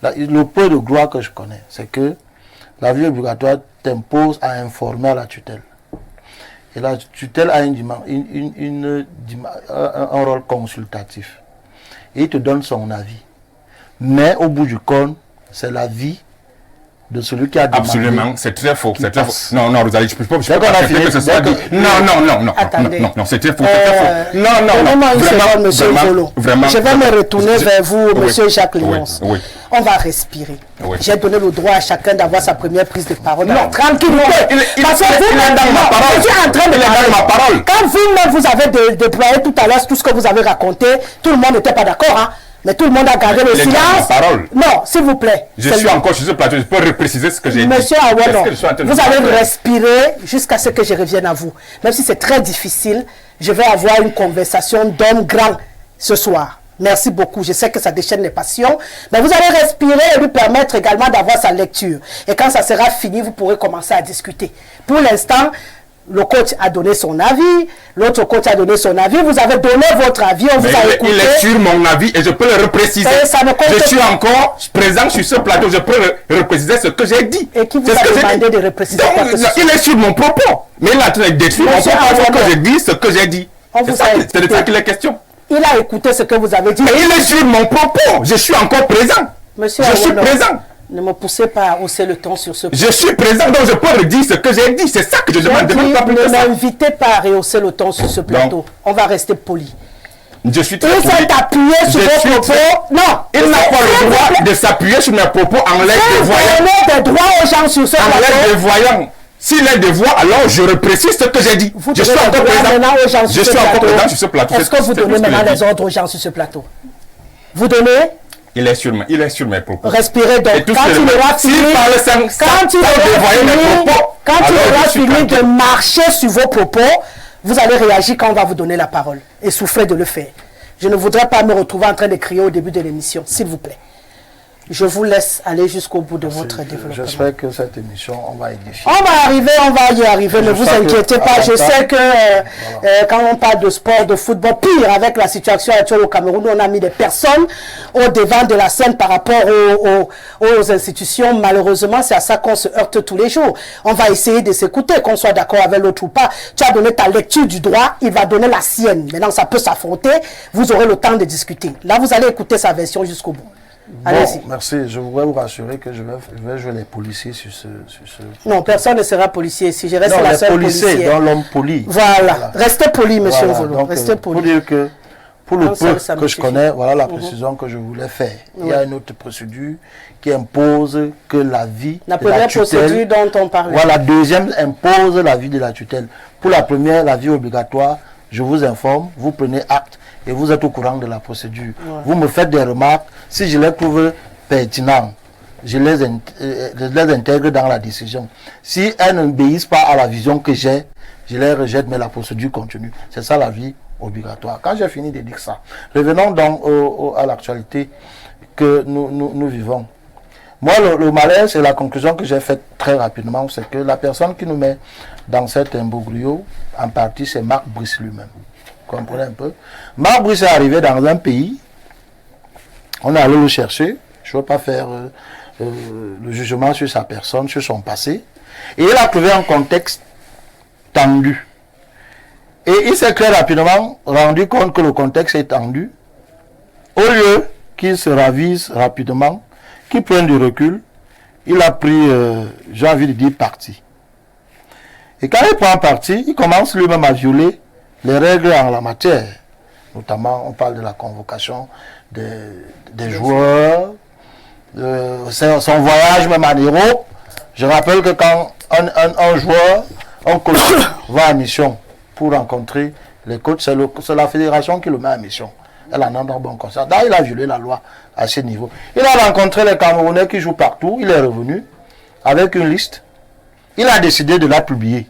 Speaker 4: Le peu de gloire que je connais, c'est que la vie obligatoire t'impose à informer la tutelle. Et la tutelle a un rôle consultatif. Et il te donne son avis. Mais au bout du compte, c'est la vie de celui qui a demandé.
Speaker 3: Absolument, c'est très faux. C'est très faux. Non, Rosalie, je ne peux pas accepter que ce soit dit. Non, c'est très faux.
Speaker 1: Non, monsieur Volo. Je vais me retourner vers vous, monsieur Jacques Léonce. On va respirer. J'ai donné le droit à chacun d'avoir sa première prise de parole. Non, tranquillement. Parce que vous-même, je suis en train de parler. Quand vous-même, vous avez déployé tout à l'heure tout ce que vous avez raconté, tout le monde n'était pas d'accord, hein. Mais tout le monde a gardé le silence. Non, s'il vous plaît.
Speaker 3: Je suis encore sur ce plateau, je peux repréciser ce que j'ai dit.
Speaker 1: Monsieur Aouano, vous allez respirer jusqu'à ce que je revienne à vous. Même si c'est très difficile, je vais avoir une conversation d'homme grand ce soir. Merci beaucoup. Je sais que ça déchaîne les passions. Mais vous allez respirer et lui permettre également d'avoir sa lecture. Et quand ça sera fini, vous pourrez commencer à discuter. Pour l'instant, le coach a donné son avis. L'autre coach a donné son avis. Vous avez donné votre avis. On vous a écouté.
Speaker 3: Il est sur mon avis et je peux le repréciser. Je suis encore présent sur ce plateau. Je peux repréciser ce que j'ai dit.
Speaker 1: Et qui vous a demandé de repréciser quoi que ce soit?
Speaker 3: Il est sur mon propos. Mais il a train de détruire mon propos que j'ai dit, ce que j'ai dit. C'est de ça qu'il est question.
Speaker 1: Il a écouté ce que vous avez dit.
Speaker 3: Et il est sur mon propos. Je suis encore présent.
Speaker 1: Monsieur
Speaker 3: je suis présent.
Speaker 1: Ne me poussez pas à hausser le ton sur ce point.
Speaker 3: Je suis présent, donc je peux redire ce que j'ai dit. C'est ça que je demande.
Speaker 1: Ne m'invitez pas à rehausser le ton sur ce plateau. Donc, on va rester poli.
Speaker 3: Je suis très
Speaker 1: poli. Il s'est appuyé sur vos propos. Non.
Speaker 3: Il n'a pas le droit de s'appuyer sur mes propos en l'aide des voyants.
Speaker 1: Il des droits aux gens sur ce plateau.
Speaker 3: En l'aide des voyants. S'il est des voix, alors je reprécise ce que j'ai dit.
Speaker 1: Je suis encore présent.
Speaker 3: Je suis encore présent sur ce plateau.
Speaker 1: Est-ce que vous donnez maintenant les ordres aux gens sur ce plateau? Vous donnez?
Speaker 3: Il est sur mes propos.
Speaker 1: Respirez donc. Quand il aura fini de marcher sur vos propos, vous allez réagir quand on va vous donner la parole. Et souffrez de le faire. Je ne voudrais pas me retrouver en train de crier au début de l'émission, s'il vous plaît. Je vous laisse aller jusqu'au bout de votre développement.
Speaker 4: J'espère que cette émission, on va édifier.
Speaker 1: On va y arriver, ne vous inquiétez pas. Je sais que quand on parle de sport, de football, pire avec la situation actuelle au Cameroun, on a mis des personnes au devant de la scène par rapport aux institutions. Malheureusement, c'est à ça qu'on se heurte tous les jours. On va essayer de s'écouter, qu'on soit d'accord avec l'autre ou pas. Tu as donné ta lecture du droit, il va donner la sienne. Maintenant, ça peut s'affronter. Vous aurez le temps de discuter. Là, vous allez écouter sa version jusqu'au bout.
Speaker 4: Bon, merci. Je voudrais vous rassurer que je vais jouer les policiers sur ce...
Speaker 1: Non, personne ne sera policier ici. Je reste la seule policière.
Speaker 4: Dans l'homme poli.
Speaker 1: Voilà. Restez poli, monsieur Volo. Restez poli.
Speaker 4: Pour dire que, pour le peu que je connais, voilà la précision que je voulais faire. Il y a une autre procédure qui impose que la vie
Speaker 1: de la tutelle... La première procédure dont on parlait.
Speaker 4: Voilà, la deuxième impose la vie de la tutelle. Pour la première, la vie obligatoire, je vous informe, vous prenez acte et vous êtes au courant de la procédure. Ouais. Vous me faites des remarques. Si je les trouve pertinentes, je les intègre dans la décision. Si elles n'obéissent pas à la vision que j'ai, je les rejette, mais la procédure continue. C'est ça la vie obligatoire. Quand j'ai fini de dire ça, revenons donc à l'actualité que nous vivons. Moi, le malaise et la conclusion que j'ai faite très rapidement, c'est que la personne qui nous met dans cet imbroglio, en partie, c'est Marc Brice lui-même. Vous comprenez un peu? Marc Brice est arrivé dans un pays, on est allé le chercher, je ne veux pas faire le jugement sur sa personne, sur son passé, et il a trouvé un contexte tendu. Et il s'est très rapidement rendu compte que le contexte est tendu. Au lieu qu'il se ravise rapidement, qu'il prenne du recul, il a pris, j'ai envie de dire, parti. Et quand il prend parti, il commence lui-même à violer les règles en la matière. Notamment, on parle de la convocation des joueurs, son voyage même en Europe. Je rappelle que quand un joueur, un coach va en mission pour rencontrer les coachs, c'est la fédération qui le met en mission. Elle en a un bon conscience. Là, il a violé la loi à ce niveau. Il a rencontré les Camerounais qui jouent partout. Il est revenu avec une liste. Il a décidé de la publier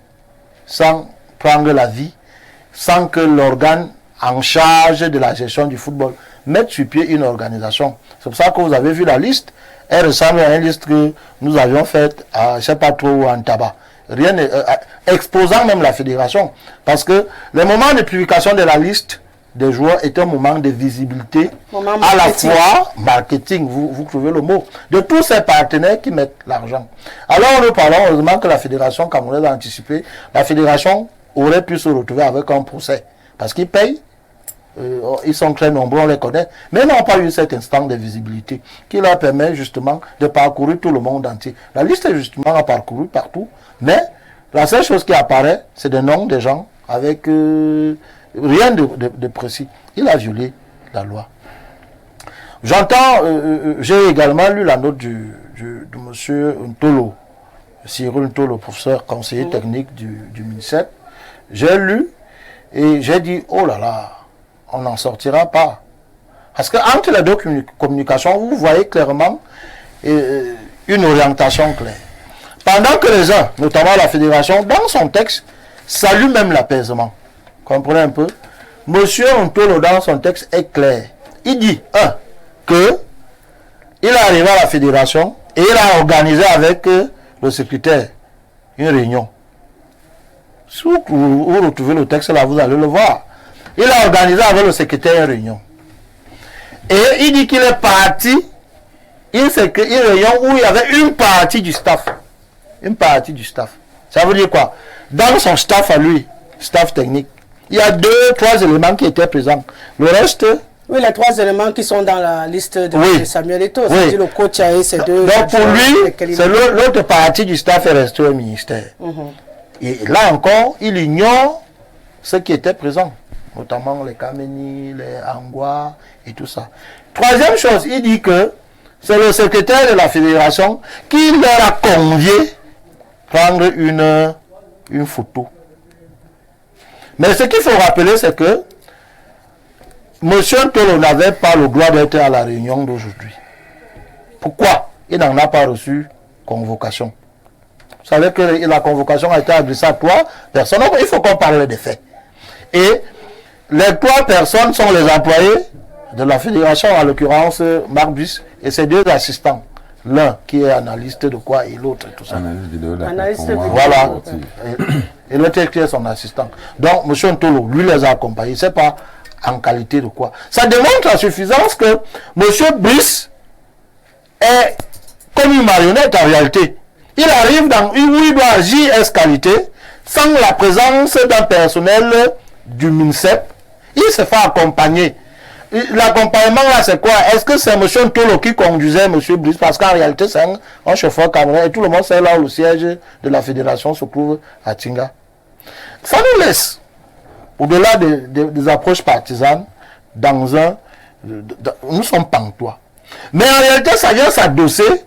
Speaker 4: sans prendre l'avis, sans que l'organe en charge de la gestion du football mette sur pied une organisation. C'est pour ça que vous avez vu la liste. Elle ressemble à une liste que nous avions faite à, je ne sais pas trop, en tabac. Rien exposant même la fédération. Parce que le moment de publication de la liste des joueurs est un moment de visibilité, à la fois marketing, vous trouvez le mot, de tous ces partenaires qui mettent l'argent. Alors nous parlons, heureusement que la fédération camerounaise a anticipé, la fédération aurait pu se retrouver avec un procès, parce qu'ils payent, ils sont très nombreux, on les connaît, mais ils n'ont pas eu cet instant de visibilité qui leur permet justement de parcourir tout le monde entier. La liste est justement à parcourir partout, mais la seule chose qui apparaît, c'est des noms des gens avec... rien de précis. Il a violé la loi. J'entends, j'ai également lu la note de monsieur Ntolo, Cyril Ntolo, professeur conseiller technique du ministère. J'ai lu et j'ai dit, oh là là, on n'en sortira pas. Parce que entre les deux communications, vous voyez clairement une orientation claire. Pendant que les uns, notamment la fédération, dans son texte, saluent même l'apaisement. Comprenez un peu. Monsieur Ntolo, dans son texte, est clair. il dit, que il est arrivé à la fédération et il a organisé avec le secrétaire une réunion. Si vous retrouvez le texte là, vous allez le voir. Il a organisé avec le secrétaire une réunion. Et il dit qu'il est parti, une réunion où il y avait une partie du staff. Une partie du staff. Ça veut dire quoi? Dans son staff à lui, staff technique, il y a 2, 3 éléments qui étaient présents. Le reste...
Speaker 1: Oui, les 3 éléments qui sont dans la liste de Samuel Eto'o.
Speaker 4: Oui.
Speaker 1: C'est-à-dire le coach et ces 2...
Speaker 4: Donc pour lui, c'est l'autre partie du staff est restée au ministère. Et là encore, il ignore ce qui était présent. Notamment les Kameni, les Angwa et tout ça. Troisième chose, il dit que c'est le secrétaire de la fédération qui leur a convié prendre une photo. Mais ce qu'il faut rappeler, c'est que M. Ntolo n'avait pas le droit d'être à la réunion d'aujourd'hui. Pourquoi? Il n'en a pas reçu convocation. Vous savez que la convocation a été adressée à 3 personnes. Donc, il faut qu'on parle des faits. Et les 3 personnes sont les employés de la fédération, en l'occurrence Marc Bus et ses 2 assistants. L'un qui est analyste de quoi et l'autre tout ça.
Speaker 1: Analyste vidéo.
Speaker 4: Voilà. Et l'autre qui est son assistant. Donc, M. Ntolo, lui les a accompagnés. C'est pas en qualité de quoi. Ça démontre à suffisance que M. Brice est comme une marionnette en réalité. Il arrive où il doit agir qualité sans la présence d'un personnel du MINSEP. Il se fait accompagner. L'accompagnement là c'est quoi? Est-ce que c'est M. Ntolo qui conduisait M. Brice? Parce qu'en réalité c'est un chauffeur camerounais et tout le monde sait là où le siège de la fédération se trouve à Tinga. Ça nous laisse, au-delà des approches partisanes, nous sommes pantois. Mais en réalité ça vient s'adosser.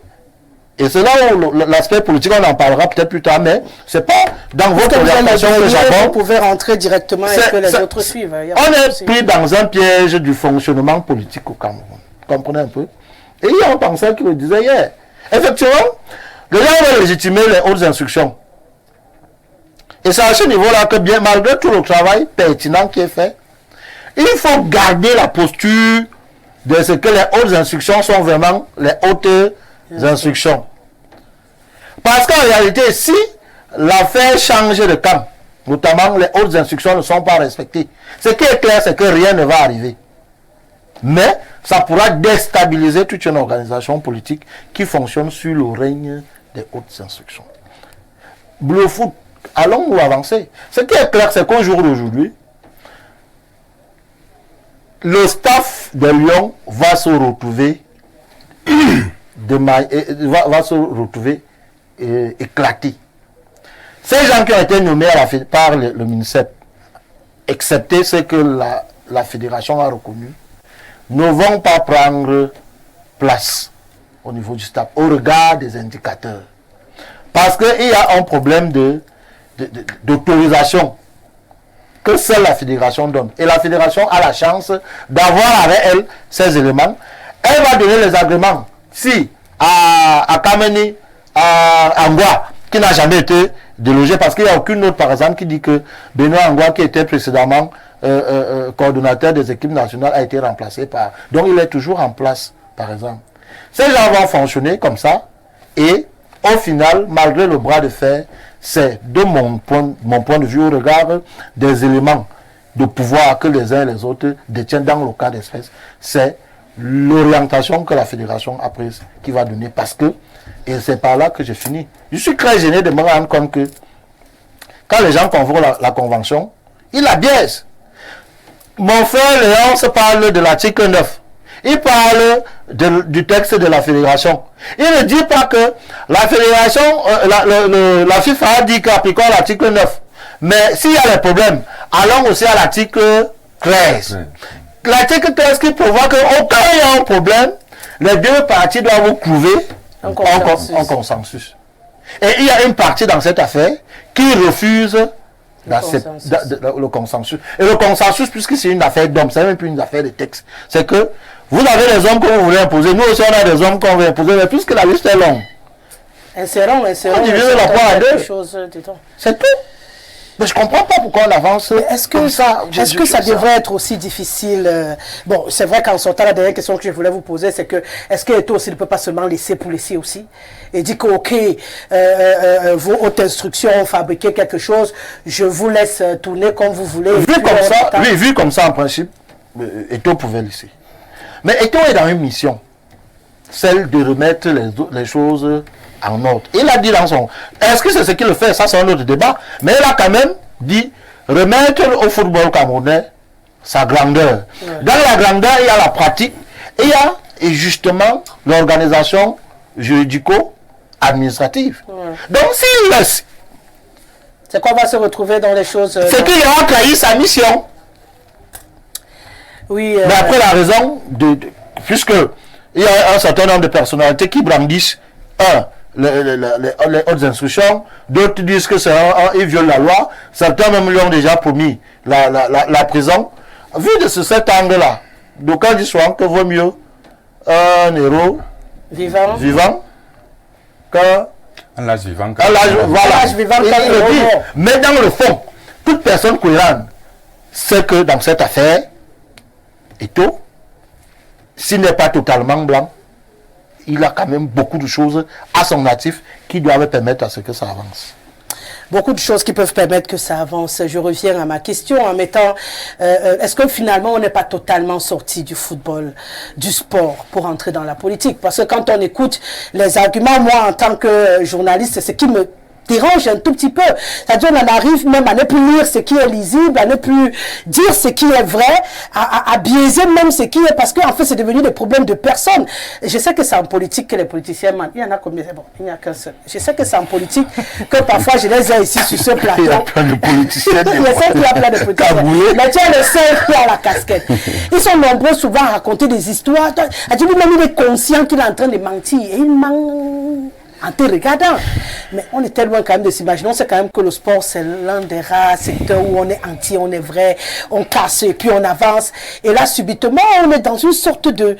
Speaker 4: Et c'est là où l'aspect politique, on en parlera peut-être plus tard, mais c'est pas dans votre orientation que j'aborde.
Speaker 1: Vous pouvez rentrer directement et que les autres suivent.
Speaker 4: On est pris dans un piège du fonctionnement politique au Cameroun. Vous comprenez un peu? Et il y a un penseur qui le disait hier. Effectivement, les gens veulent légitimer les hautes instructions. Et c'est à ce niveau-là que, bien malgré tout le travail pertinent qui est fait, il faut garder la posture de ce que les hautes instructions sont vraiment les hautes instructions. Parce qu'en réalité, si l'affaire change de camp, notamment les hautes instructions ne sont pas respectées, ce qui est clair, c'est que rien ne va arriver. Mais ça pourra déstabiliser toute une organisation politique qui fonctionne sur le règne des hautes instructions. Bleu Foot, allons-nous avancer? Ce qui est clair, c'est qu'au jour d'aujourd'hui, le staff de Lyon va se retrouver éclaté. Ces gens qui ont été nommés par le MINSEP, excepté ce que la fédération a reconnu, ne vont pas prendre place au niveau du staff, au regard des indicateurs. Parce qu'il y a un problème d'autorisation que seule la fédération donne. Et la fédération a la chance d'avoir avec elle ces éléments. Elle va donner les agréments. Si à Kameni, à Angwa, qui n'a jamais été délogé, parce qu'il n'y a aucune autre, par exemple, qui dit que Benoît Angwa, qui était précédemment coordonnateur des équipes nationales, a été remplacé par... Donc il est toujours en place, par exemple. Ces gens vont fonctionner comme ça, et au final, malgré le bras de fer, c'est de mon point de vue au regard des éléments de pouvoir que les uns et les autres détiennent dans le cas d'espèce, c'est l'orientation que la fédération a prise qui va donner, parce que, et c'est par là que j'ai fini, je suis très gêné de me rendre compte que quand les gens convoquent la convention, ils la biaisent. Mon frère Léonce parle de l'article 9. Il parle du texte de la fédération. Il ne dit pas que la fédération, la FIFA a dit qu'appliquons l'article 9. Mais s'il y a des problèmes, allons aussi à l'article 13. L'article 13 qui prévoit qu'au cas où il y a un problème, les deux parties doivent trouver un consensus. Et il y a une partie dans cette affaire qui refuse le consensus. Et le consensus, puisque c'est une affaire d'hommes, c'est même plus une affaire de texte, c'est que vous avez des hommes que vous voulez imposer, nous aussi on a des hommes qu'on veut imposer, mais puisque la liste est longue,
Speaker 1: insérons
Speaker 4: on divise la poire en deux. C'est tout. Mais je comprends pas pourquoi on avance.
Speaker 1: Est-ce que ça devrait être aussi difficile Bon, c'est vrai qu'en sortant, la dernière question que je voulais vous poser, c'est que est-ce que Eto'o aussi ne peut pas seulement laisser pour laisser aussi et dire que ok, vos hautes instructions ont fabriqué quelque chose, je vous laisse tourner comme vous voulez.
Speaker 4: Vu comme ça, en principe, Eto'o pouvait laisser. Mais Eto'o est dans une mission, celle de remettre les choses en ordre. Il a dit dans son... Est-ce que c'est ce qu'il le fait? Ça, c'est un autre débat. Mais il a quand même dit remettre au football camerounais sa grandeur. Ouais. Dans la grandeur, il y a la pratique et il y a justement l'organisation juridico-administrative. Ouais. Donc, s'il laisse...
Speaker 1: C'est qu'on va se retrouver dans les choses...
Speaker 4: c'est qu'il aura trahi sa mission.
Speaker 1: Oui.
Speaker 4: Mais après, la raison puisque il y a un certain nombre de personnalités qui brandissent les hautes instructions, d'autres disent que ils violent la loi, certains même lui ont déjà promis la prison. Vu de cet angle-là, d'aucuns disent souvent que vaut mieux un héros vivant qu'un
Speaker 3: l'âge vivant.
Speaker 4: Mais dans le fond, toute personne cohérente sait que dans cette affaire, Eto'o, s'il n'est pas totalement blanc, il a quand même beaucoup de choses à son actif qui doivent permettre à ce que ça avance.
Speaker 1: Beaucoup de choses qui peuvent permettre que ça avance. Je reviens à ma question en mettant, est-ce que finalement on n'est pas totalement sorti du football, du sport pour entrer dans la politique? Parce que quand on écoute les arguments, moi en tant que journaliste, c'est ce qui me dérange un tout petit peu. C'est-à-dire on en arrive même à ne plus lire ce qui est lisible, à ne plus dire ce qui est vrai, à biaiser même ce qui est, parce qu'en fait c'est devenu des problèmes de personnes. Je sais que c'est en politique que les politiciens mentent. Il y en a combien? Bon, il n'y a qu'un seul. Je sais que c'est en politique que parfois je les ai ici sur ce plateau.
Speaker 4: Il y a plein de politiciens.
Speaker 1: Je sais qu'il y a plein de politiciens. Mais tu as le seul qui a la casquette. Ils sont nombreux souvent à raconter des histoires. Même il est conscient qu'il est en train de mentir. Et il ment en te regardant. Mais on est tellement quand même de s'imaginer, on sait quand même que le sport c'est l'un des rares secteurs où on est entier, on est vrai, on casse et puis on avance. Et là subitement on est dans une sorte de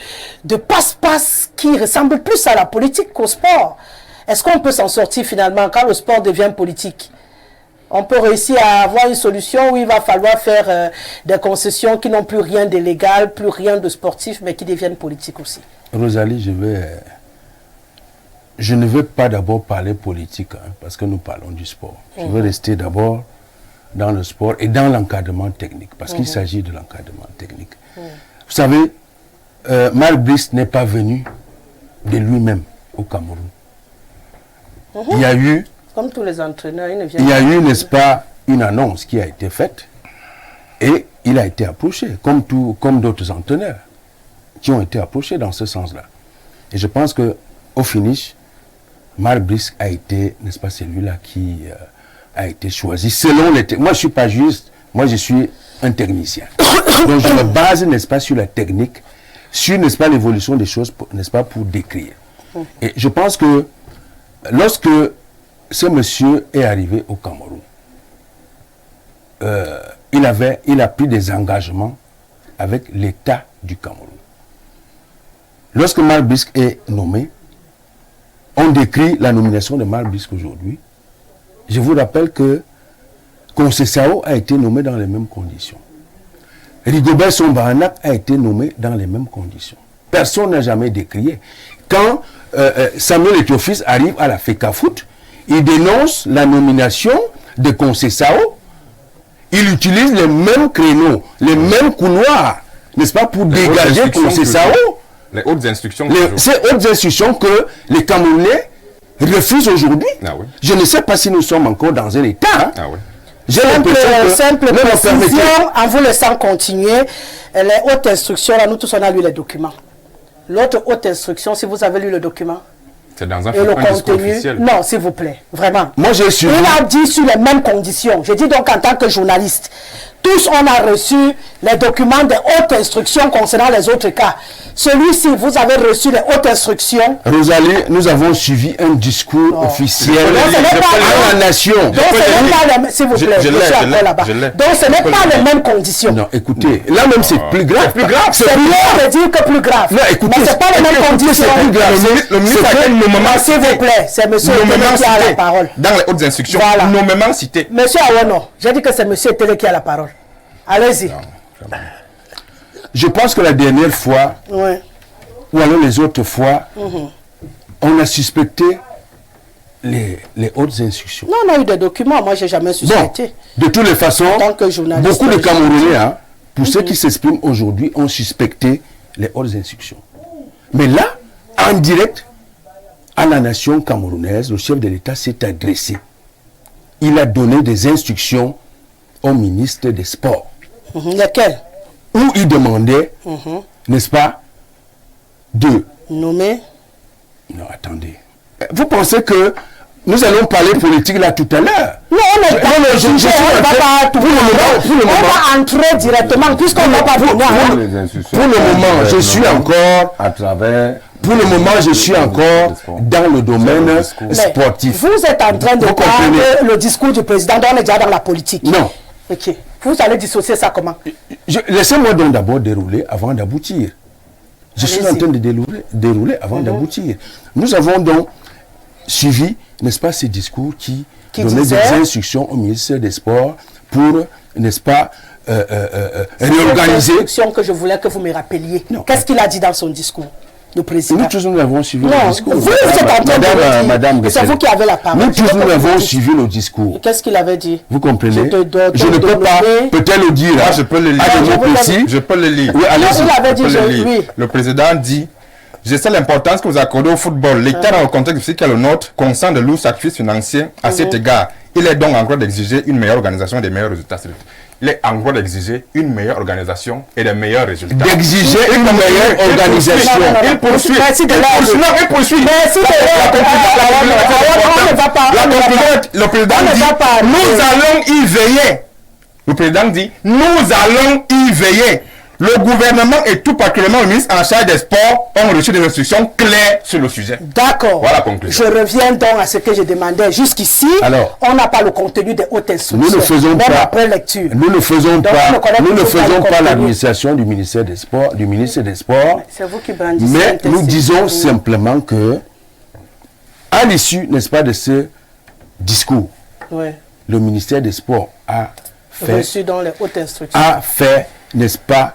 Speaker 1: passe-passe qui ressemble plus à la politique qu'au sport. Est-ce qu'on peut s'en sortir finalement quand le sport devient politique? On peut réussir à avoir une solution où il va falloir faire des concessions qui n'ont plus rien de légal, plus rien de sportif, mais qui deviennent politiques aussi.
Speaker 5: Rosalie, je ne veux pas d'abord parler politique, parce que nous parlons du sport. Je veux rester d'abord dans le sport et dans l'encadrement technique, parce qu'il s'agit de l'encadrement technique. Vous savez, Marc Brice n'est pas venu de lui-même au Cameroun. Il y a eu...
Speaker 1: Comme tous les entraîneurs,
Speaker 5: il y a eu, n'est-ce pas, une annonce qui a été faite et il a été approché, comme d'autres entraîneurs qui ont été approchés dans ce sens-là. Et je pense qu'au finish, Marc Brice a été, n'est-ce pas, celui-là qui a été choisi selon les... Moi, je ne suis pas juste, moi, je suis un technicien. Donc, je me base, n'est-ce pas, sur la technique, sur, n'est-ce pas, l'évolution des choses, n'est-ce pas, pour décrire. Et je pense que lorsque ce monsieur est arrivé au Cameroun, il a pris des engagements avec l'État du Cameroun. Lorsque Marc Brice est nommé, on décrit la nomination de Marc Brice aujourd'hui. Je vous rappelle que Conceição a été nommé dans les mêmes conditions. Rigobert Song-Baranak a été nommé dans les mêmes conditions. Personne n'a jamais décrié. Quand Samuel Eto'o arrive à la FECAFOOT, il dénonce la nomination de Conceição. Il utilise les mêmes créneaux, les mêmes couloirs, n'est-ce pas, pour dégager Conceição.
Speaker 3: Les hautes instructions.
Speaker 5: Ces hautes instructions que les Camerounais refusent aujourd'hui.
Speaker 3: Ah oui.
Speaker 5: Je ne sais pas si nous sommes encore dans un état. Hein.
Speaker 3: Ah oui.
Speaker 1: Simple précision, en vous laissant continuer, les hautes instructions, là, nous tous on a lu les documents. L'autre haute instruction, si vous avez lu le document,
Speaker 3: c'est dans un
Speaker 1: contenu officiel. Non, s'il vous plaît, vraiment.
Speaker 5: Moi, j'ai suivi.
Speaker 1: Il a dit sur les mêmes conditions. Je dis donc en tant que journaliste, Tous, on a reçu les documents de haute instruction concernant les autres cas. Celui-ci, vous avez reçu les hautes instructions.
Speaker 5: Rosalie, nous avons suivi un discours officiel à la nation.
Speaker 1: Donc ce n'est pas les... S'il vous plaît, je suis encore là-bas. Donc ce n'est pas les mêmes conditions.
Speaker 5: Non, écoutez, là même c'est plus grave.
Speaker 1: C'est mieux de dire que plus grave.
Speaker 5: Non, écoutez,
Speaker 1: mais ce n'est pas les mêmes conditions.
Speaker 5: C'est plus grave.
Speaker 3: Le ministre a quel nommément
Speaker 1: s'il vous plaît, c'est monsieur Télé qui a la parole.
Speaker 3: Dans les hautes instructions, nommément cité.
Speaker 1: Monsieur Awono, j'ai dit que c'est monsieur Télé qui a la parole. Allez-y.
Speaker 5: Je pense que la dernière fois, ou alors les autres fois, on a suspecté les hautes instructions.
Speaker 1: Non, on a eu des documents, moi je n'ai jamais suspecté.
Speaker 5: Bon, de toutes les façons, beaucoup de Camerounais, pour ceux qui s'expriment aujourd'hui, ont suspecté les hautes instructions. Mais là, en direct, à la nation camerounaise, le chef de l'État s'est adressé. Il a donné des instructions au ministre des Sports.
Speaker 1: Lesquels?
Speaker 5: Où il demandait, n'est-ce pas, de
Speaker 1: nommer.
Speaker 5: Non, attendez. Vous pensez que nous allons parler politique là tout à l'heure?
Speaker 1: Non, on n'est pas le sujet, on va entrer directement, puisqu'on n'a pas vu.
Speaker 5: Pour le moment, je suis encore
Speaker 2: à travers.
Speaker 5: Pour le moment, je suis encore dans le domaine sportif.
Speaker 1: Vous êtes en train de parler le discours du président, donc on est déjà dans la politique.
Speaker 5: Non.
Speaker 1: Ok. Vous allez dissocier ça comment?
Speaker 5: Laissez-moi donc d'abord dérouler avant d'aboutir. Je suis en train de dérouler avant d'aboutir. Nous avons donc suivi, n'est-ce pas, ces discours qui donnaient des instructions au ministère des Sports pour, n'est-ce pas, réorganiser.
Speaker 1: C'est l'instruction que je voulais que vous me rappeliez. Qu'est-ce qu'il a dit dans son discours, le président?
Speaker 5: Nous tous nous avons suivi le discours.
Speaker 1: Vous êtes en train de
Speaker 5: Madame,
Speaker 1: c'est vous qui avez la parole.
Speaker 5: Nous tous nous avons suivi le discours.
Speaker 1: Qu'est-ce qu'il avait dit?
Speaker 5: Vous comprenez? Je
Speaker 1: ne
Speaker 5: peux pas peut-être le dire.
Speaker 3: Moi, je peux le lire. Je peux le lire.
Speaker 1: Oui, allez-y.
Speaker 3: Le président dit: je sais l'importance que vous accordez au football. L'État, dans le contexte qui est le nôtre, consent de lourds sacrifices financiers à cet égard. Il est donc en droit d'exiger une meilleure organisation et des meilleurs résultats. Il est en droit d'exiger une meilleure organisation et des meilleurs résultats.
Speaker 5: D'exiger une meilleure organisation.
Speaker 3: Il poursuit.
Speaker 1: Merci de l'aide.
Speaker 3: Il poursuit.
Speaker 1: Merci de l'aide.
Speaker 3: Le président dit: nous allons y veiller. Le président dit: nous allons y veiller. Le gouvernement et tout particulièrement le ministre en charge des sports ont reçu des instructions claires sur le sujet.
Speaker 1: D'accord.
Speaker 3: Voilà la conclusion.
Speaker 1: Je reviens donc à ce que je demandais jusqu'ici.
Speaker 5: Alors,
Speaker 1: on n'a pas le contenu des hautes instructions.
Speaker 5: Nous ne faisons
Speaker 1: même
Speaker 5: pas.
Speaker 1: Après lecture.
Speaker 5: Nous ne faisons
Speaker 1: donc,
Speaker 5: pas. Nous ne faisons pas l'administration du ministère des Sports, du ministre des Sports.
Speaker 1: C'est vous qui brandissez.
Speaker 5: Mais nous disons simplement que, à l'issue, n'est-ce pas, de ce discours, le ministère des Sports a fait.
Speaker 1: Reçu dans les hautes instructions.
Speaker 5: A fait, n'est-ce pas,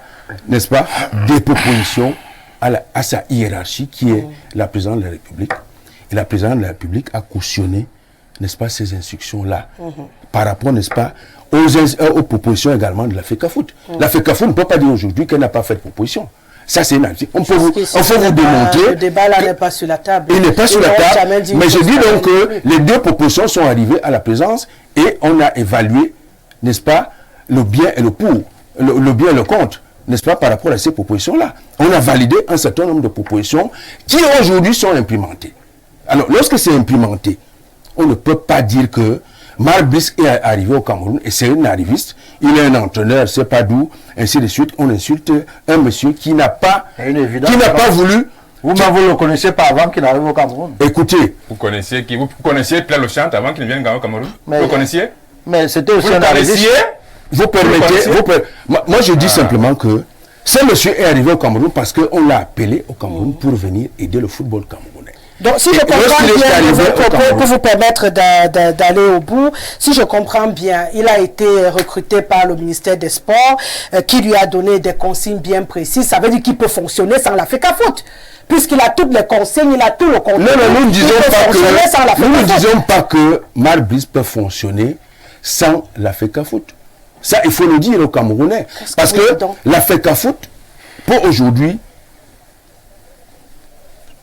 Speaker 5: des propositions à sa hiérarchie qui est la présidente de la République. Et la présidente de la République a cautionné, n'est-ce pas, ces instructions-là. Par rapport, n'est-ce pas, aux propositions également de la FECAFOOT. La FECAFOOT ne peut pas dire aujourd'hui qu'elle n'a pas fait de proposition. Ça, c'est une activité. On peut vous démontrer.
Speaker 1: Le débat là n'est pas sur la table.
Speaker 5: Il n'est pas sur la table. Mais je dis donc que les deux propositions sont arrivées à la présence et on a évalué, n'est-ce pas, le bien et le pour, le bien et le contre, n'est-ce pas, par rapport à ces propositions-là. On a validé un certain nombre de propositions qui aujourd'hui sont implémentées. Alors, lorsque c'est implémenté, on ne peut pas dire que Marc Brisk est arrivé au Cameroun et c'est un arriviste, il est un entraîneur, c'est pas d'où, ainsi de suite. On insulte un monsieur qui n'a pas voulu.
Speaker 4: Vous le connaissez pas avant qu'il arrive au Cameroun.
Speaker 5: Écoutez.
Speaker 3: Vous connaissiez Pierre Lechante avant qu'il vienne au Cameroun? Vous le connaissiez?
Speaker 4: Mais c'était aussi un arriviste.
Speaker 5: Vous permettez, moi je dis simplement que ce monsieur est arrivé au Cameroun parce qu'on l'a appelé au Cameroun pour venir aider le football camerounais.
Speaker 1: Donc si je comprends bien vos propos, pour vous permettre d'aller au bout, si je comprends bien, il a été recruté par le ministère des Sports qui lui a donné des consignes bien précises. Ça veut dire qu'il peut fonctionner sans la FECAFOOT. Puisqu'il a toutes les consignes, il a tout le contenu.
Speaker 5: Non, nous ne disons pas que Marc Brisk peut fonctionner sans la FECAFOOT. Ça, il faut le dire aux Camerounais. Parce que la FECAFOOT peut aujourd'hui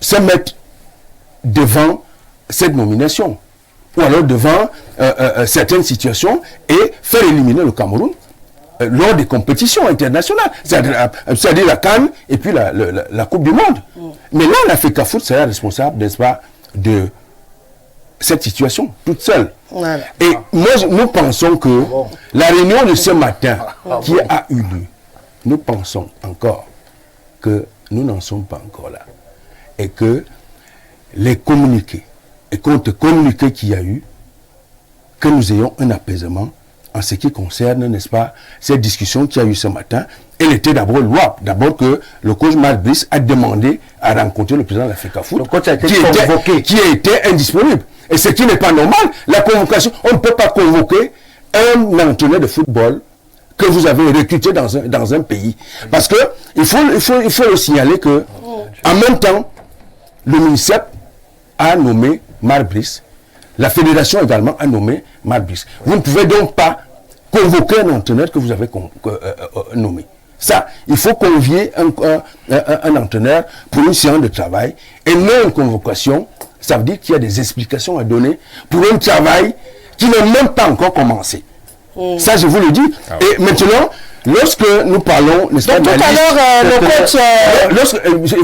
Speaker 5: se mettre devant cette nomination. Ou alors devant certaines situations et faire éliminer le Cameroun lors des compétitions internationales. C'est-à-dire la CAN et puis la Coupe du Monde. Mais là, la FECAFOOT sera responsable, n'est-ce pas, de cette situation toute seule.
Speaker 1: Voilà.
Speaker 5: Et nous pensons que la réunion de ce matin qui a eu lieu, nous pensons encore que nous n'en sommes pas encore là. Et que les communiqués et contre-communiqués qu'il y a eu, que nous ayons un apaisement en ce qui concerne, n'est-ce pas, cette discussion qu'il y a eu ce matin. Elle était d'abord louable. D'abord que le coach Marc Brice a demandé à rencontrer le président de l'Africa Foot, qui était indisponible. Et ce qui n'est pas normal, la convocation, on ne peut pas convoquer un entraîneur de football que vous avez recruté dans un pays. Parce que il faut le signaler que, en même temps, le MINICEP a nommé Marc Brice. La fédération également a nommé Marc Brice. Vous ne pouvez donc pas convoquer un entraîneur que vous avez nommé. Ça, il faut convier un entraîneur pour une séance de travail et non une convocation. Ça veut dire qu'il y a des explications à donner pour un travail qui n'est même pas encore commencé. Ça, je vous le dis. Et maintenant, lorsque nous parlons, n'est-ce pas,
Speaker 1: tout à l'heure, le coach...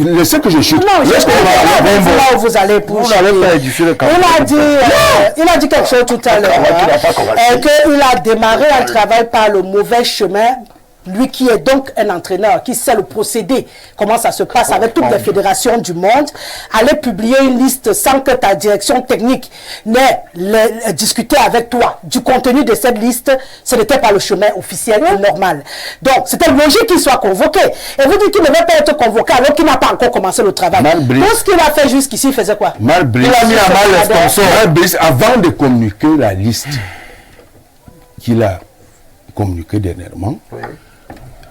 Speaker 5: le seul que je chute.
Speaker 1: Non, je sais là où vous allez pour il a dit quelque chose tout à l'heure, qu'il a démarré un travail par le mauvais chemin. Lui qui est donc un entraîneur, qui sait le procédé, comment ça se passe avec toutes les fédérations du monde, aller publier une liste sans que ta direction technique n'ait discuté avec toi du contenu de cette liste, ce n'était pas le chemin officiel et normal. Donc, c'était logique qu'il soit convoqué. Et vous dites qu'il ne va pas être convoqué alors qu'il n'a pas encore commencé le travail. Tout ce qu'il a fait jusqu'ici, il faisait quoi?
Speaker 5: Il a mis à mal les sponsors. Avant de communiquer la liste qu'il a communiquée dernièrement,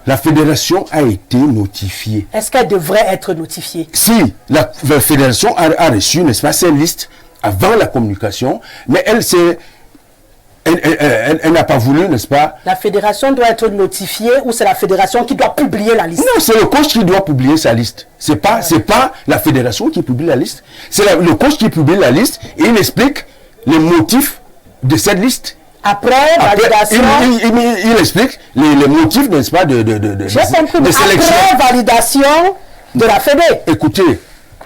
Speaker 5: la fédération a été notifiée.
Speaker 1: Est-ce qu'elle devrait être notifiée?
Speaker 5: Si, la fédération a reçu, n'est-ce pas, cette liste avant la communication, mais elle n'a pas voulu, n'est-ce pas?
Speaker 1: La fédération doit être notifiée ou c'est la fédération qui doit publier la liste?
Speaker 5: Non, c'est le coach qui doit publier sa liste. C'est pas la fédération qui publie la liste. C'est le coach qui publie la liste et il explique les motifs de cette liste.
Speaker 1: Après validation...
Speaker 5: Il explique les motifs, n'est-ce pas, de sélection.
Speaker 1: Après validation de la Fédé.
Speaker 5: Écoutez,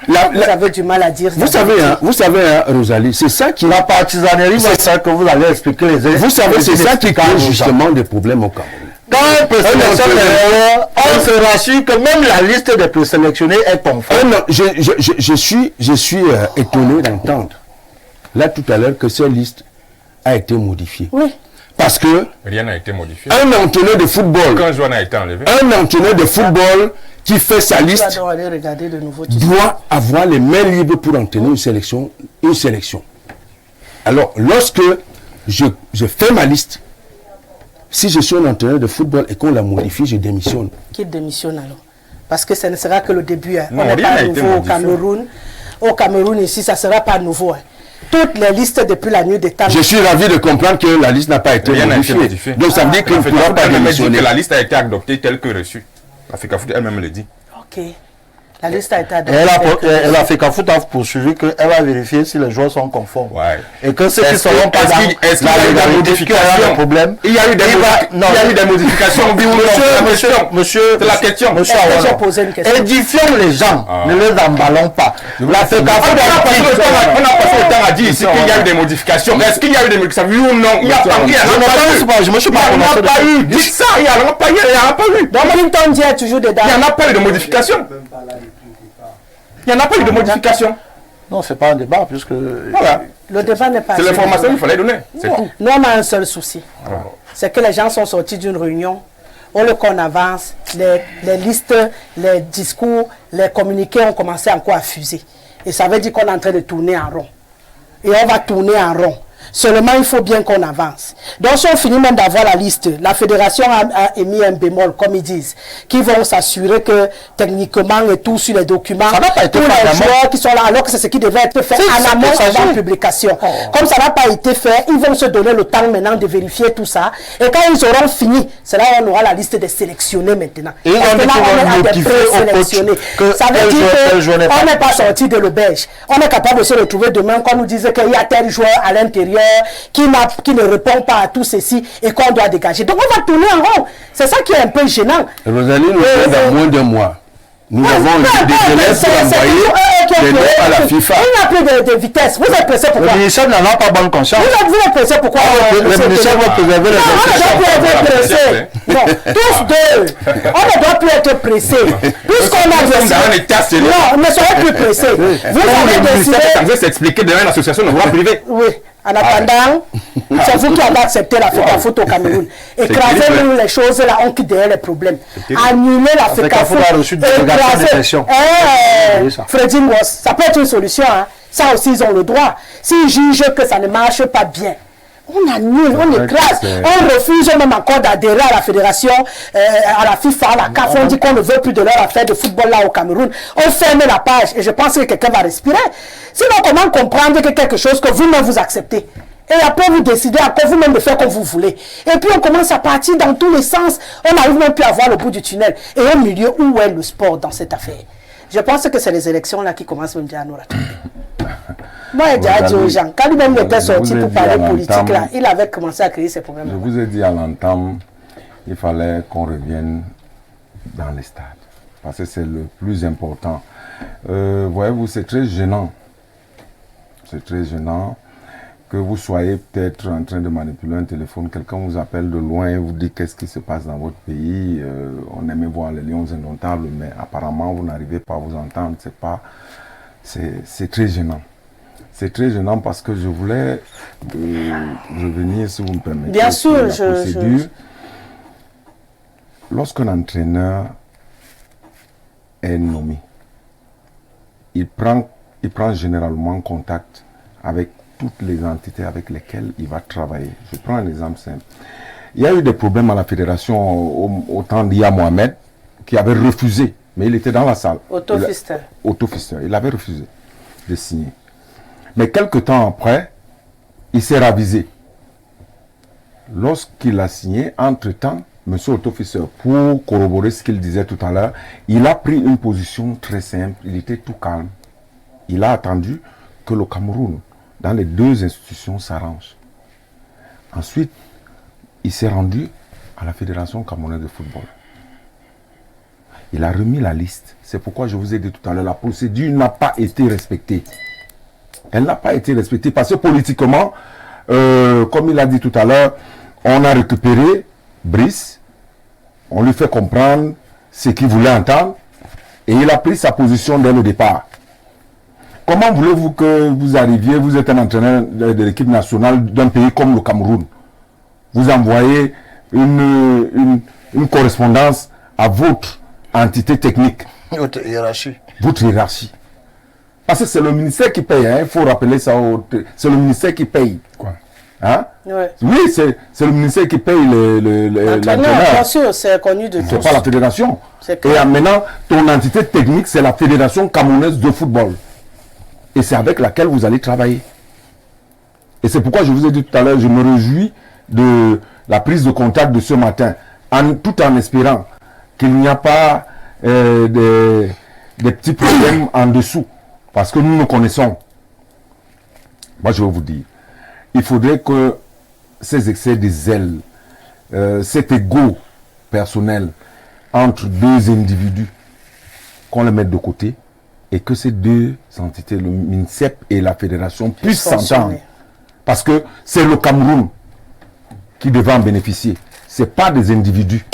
Speaker 1: vous avez du mal à dire ça.
Speaker 5: Vous savez, Rosalie, c'est ça qui...
Speaker 4: La partisanerie, c'est ça que vous allez expliquer les autres.
Speaker 5: Vous savez, c'est ça qui crée justement des problèmes au Cameroun.
Speaker 4: Quand un présélectionneur, on se rassure que même la liste des présélectionnés est conforme.
Speaker 5: Je suis étonné d'entendre, là tout à l'heure, que cette liste a été modifié.
Speaker 1: Oui.
Speaker 5: Parce que
Speaker 3: rien n'a été modifié.
Speaker 5: Un entraîneur de football,
Speaker 3: aucun joueur n'a été enlevé.
Speaker 5: Un entraîneur de football qui fait sa liste
Speaker 1: doit
Speaker 5: avoir les mains libres pour entraîner une sélection. Alors, lorsque je fais ma liste, si je suis un entraîneur de football et qu'on la modifie, je démissionne.
Speaker 1: Qui démissionne alors? Parce que ce ne sera que le début. Hein.
Speaker 3: Non,
Speaker 1: on n'est pas nouveau au Cameroun. Au Cameroun, ici, ça ne sera pas nouveau. Hein. Toutes les listes depuis la nuit des temps.
Speaker 5: Je suis ravi de comprendre que la liste n'a pas été modifiée. Donc ça veut dire qu'il ne pourra pas démissionner.
Speaker 3: Que la liste a été adoptée telle que reçue. L'Africa Foot elle-même le dit.
Speaker 1: Ok. La liste a été adoptée.
Speaker 4: Et l'Africa Foot a poursuivi qu'elle va vérifier si les joueurs sont conformes.
Speaker 3: Ouais.
Speaker 4: Et que ceux qui ne seront pas dans
Speaker 3: la modification,
Speaker 4: problème.
Speaker 3: Il y a eu des modifications.
Speaker 4: Monsieur,
Speaker 3: c'est la question.
Speaker 4: Monsieur,
Speaker 1: j'ai posé une question.
Speaker 4: Édifions les gens, ne les emballons pas.
Speaker 3: L'Africa Foot, on a passé le temps à dire ici qu'il y a eu des modifications. Est-ce qu'il y a eu des modifications? Oui ou non? Il n'y a pas eu.
Speaker 4: Je me suis pas
Speaker 3: prononcé. Dites ça, il n'y en a pas eu.
Speaker 1: Donc Clinton dit toujours dedans.
Speaker 3: Il n'y en a pas eu de modification. Il n'y en a pas eu de modification.
Speaker 4: Non, ce n'est pas un débat, puisque...
Speaker 3: Voilà.
Speaker 1: Le débat n'est pas...
Speaker 3: C'est l'information qu'il fallait donner, c'est tout.
Speaker 1: Nous, on a un seul souci. Voilà. C'est que les gens sont sortis d'une réunion. Au lieu qu'on avance, les listes, les discours, les communiqués ont commencé encore à fuser. Et ça veut dire qu'on est en train de tourner en rond. Et on va tourner en rond. Seulement, il faut bien qu'on avance. Donc, si on finit même d'avoir la liste, la fédération a émis un bémol, comme ils disent, qui vont s'assurer que techniquement et tout sur les documents,
Speaker 4: ça n'a pas été
Speaker 1: tous
Speaker 4: fait
Speaker 1: les joueurs qui sont là, alors que c'est ce qui devait être fait en amont avant la publication. Comme ça n'a pas été fait, ils vont se donner le temps maintenant de vérifier tout ça. Et quand ils auront fini, c'est là où on aura la liste des sélectionnés maintenant.
Speaker 4: Et
Speaker 1: parce que là, on est à des présélectionnés. Ça veut dire qu'on n'est pas sorti de l'auberge. On est capable de se retrouver demain quand on nous disait qu'il y a tel joueur à l'intérieur qui ne répond pas à tout ceci et qu'on doit dégager. Donc on va tourner en rond. C'est ça qui est un peu gênant.
Speaker 5: Rosalie nous fait dans moins d'un mois. Nous avons des élèves pour envoyer
Speaker 1: qui ont
Speaker 5: donné à la FIFA.
Speaker 1: Il n'y a plus de vitesse. Vous êtes pressé pourquoi?
Speaker 4: Le ministère n'en a pas bonne conscience.
Speaker 1: Vous êtes pressé pourquoi?
Speaker 4: Le ministère va préserver les
Speaker 1: on ne doit plus être pressé. Non, tous deux. On ne doit plus être pressé. Puisqu'on a décidé. Non, ne soyez plus pressé. Vous avez décidé.
Speaker 3: Ça s'expliquer devant l'association de droit privé.
Speaker 1: Oui. En attendant, c'est vous qui avez accepté la FECAFOOT au Cameroun. Écrasez-nous les choses là, on quitte derrière les problèmes. Annulez la FECAFOOT. Freddy Ngoz, ça peut être une solution. Hein. Ça aussi, ils ont le droit. S'ils jugent que ça ne marche pas bien, on annule, on écrase, on refuse même encore d'adhérer à la fédération, à la FIFA, à la CAF. On dit qu'on ne veut plus de leur affaire de football là au Cameroun. On ferme la page et je pense que quelqu'un va respirer. Sinon, comment comprendre que quelque chose que vous-même vous acceptez? Et après, vous décidez encore vous-même de faire comme vous voulez. Et puis, on commence à partir dans tous les sens. On n'arrive même plus à voir le bout du tunnel. Et au milieu, où est le sport dans cette affaire? Je pense que c'est les élections là qui commencent même déjà à nous rattraper. Moi, j'ai déjà dit aux gens, quand lui-même était sorti pour parler politique là, il avait commencé à créer ces problèmes.
Speaker 2: Je vous ai dit à l'entame, il fallait qu'on revienne dans les stades. Parce que c'est le plus important. Voyez-vous, c'est très gênant. C'est très gênant que vous soyez peut-être en train de manipuler un téléphone, quelqu'un vous appelle de loin et vous dit qu'est-ce qui se passe dans votre pays. On aimait voir les lions indomptables, mais apparemment vous n'arrivez pas à vous entendre. C'est très gênant. C'est très gênant parce que je voulais revenir, si vous me permettez,
Speaker 1: bien sûr,
Speaker 2: la procédure. Lorsqu'un entraîneur est nommé, il prend généralement contact avec toutes les entités avec lesquelles il va travailler. Je prends un exemple simple. Il y a eu des problèmes à la fédération au temps d'Ia Mohamed, qui avait refusé, mais il était dans la salle.
Speaker 1: Otto Pfister.
Speaker 2: Il avait refusé de signer. Mais quelques temps après, il s'est ravisé. Lorsqu'il a signé, entre-temps, M. Otto Pfister, pour corroborer ce qu'il disait tout à l'heure, il a pris une position très simple, il était tout calme. Il a attendu que le Cameroun, dans les deux institutions, s'arrange. Ensuite, il s'est rendu à la Fédération camerounaise de football. Il a remis la liste. C'est pourquoi je vous ai dit tout à l'heure, la procédure n'a pas été respectée. Elle n'a pas été respectée parce que politiquement, comme il a dit tout à l'heure, on a récupéré Brice, on lui fait comprendre ce qu'il voulait entendre et il a pris sa position dès le départ. Comment voulez-vous que vous arriviez, vous êtes un entraîneur de l'équipe nationale d'un pays comme le Cameroun, vous envoyez une correspondance à votre entité technique,
Speaker 4: Votre hiérarchie.
Speaker 2: Votre hiérarchie. Parce que c'est le ministère qui paye, il faut rappeler ça, c'est le ministère qui paye.
Speaker 3: Quoi?
Speaker 2: Hein?
Speaker 1: Ouais.
Speaker 2: Oui, c'est le ministère qui paye l'entraîneur.
Speaker 1: Bien sûr, c'est connu de tous.
Speaker 2: C'est pas la fédération.
Speaker 1: C'est
Speaker 2: Et maintenant, ton entité technique, c'est la Fédération camerounaise de football. Et c'est avec laquelle vous allez travailler. Et c'est pourquoi je vous ai dit tout à l'heure, je me réjouis de la prise de contact de ce matin, tout en espérant qu'il n'y a pas des petits problèmes en dessous. Parce que nous nous connaissons. Moi, je vais vous dire, il faudrait que ces excès de zèle, cet ego personnel entre deux individus, qu'on les mette de côté et que ces deux entités, le MINSEP et la fédération, puissent s'entendre. Parce que c'est le Cameroun qui devait en bénéficier. Ce n'est pas des individus.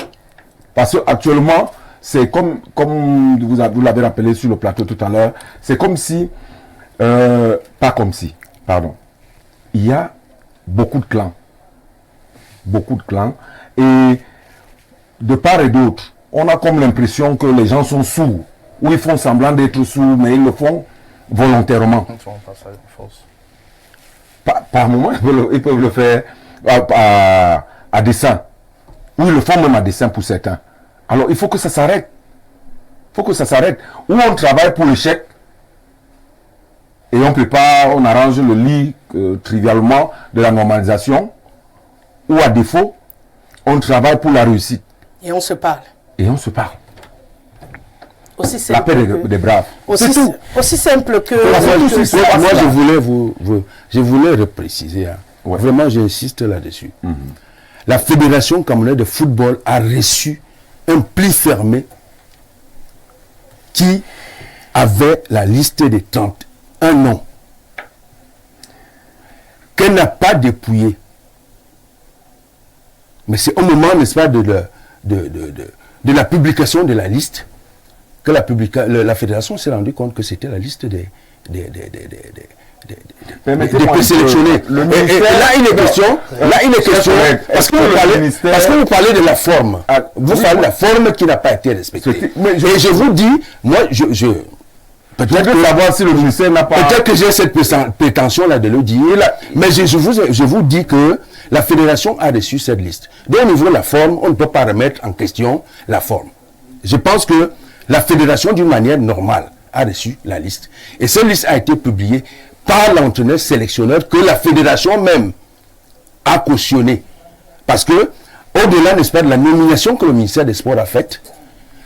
Speaker 2: Parce qu'actuellement, c'est comme vous l'avez rappelé sur le plateau tout à l'heure, c'est comme si, pas comme si, pardon, il y a beaucoup de clans. Beaucoup de clans. Et de part et d'autre, on a comme l'impression que les gens sont sourds. Ou ils font semblant d'être sourds, mais ils le font volontairement. Par moment, ils peuvent le faire à dessein. Ou ils le font même à dessein pour certains. Alors il faut que ça s'arrête. Il faut que ça s'arrête. Ou on travaille pour l'échec et on prépare, on arrange le lit trivialement de la normalisation. Ou à défaut, on travaille pour la réussite.
Speaker 1: Et on se parle.
Speaker 2: Et on se parle.
Speaker 1: Aussi simple
Speaker 2: la paix des braves.
Speaker 1: Aussi simple que...
Speaker 5: Moi, je voulais repréciser. Hein. Ouais. Vraiment, j'insiste là-dessus. La Fédération camerounaise de football a reçu un pli fermé qui avait la liste des 31 noms qu'elle n'a pas dépouillé. Mais c'est au moment, n'est-ce pas, de la publication de la liste que la fédération s'est rendue compte que c'était la liste des présélectionnés. Et là, il est question, parce que vous parlez de la forme. Vous parlez de la forme qui n'a pas été respectée. Et je vous dis, moi, peut-être que savoir si le ministère n'a pas... Peut-être que j'ai cette prétention-là de le dire, mais je vous dis que la fédération a reçu cette liste. Donc, au niveau de la forme, on ne peut pas remettre en question la forme. Je pense que la fédération, d'une manière normale, a reçu la liste. Et cette liste a été publiée par l'entraîneur sélectionneur que la fédération même a cautionné. Parce que, au-delà, n'est-ce pas, de la nomination que le ministère des Sports a faite,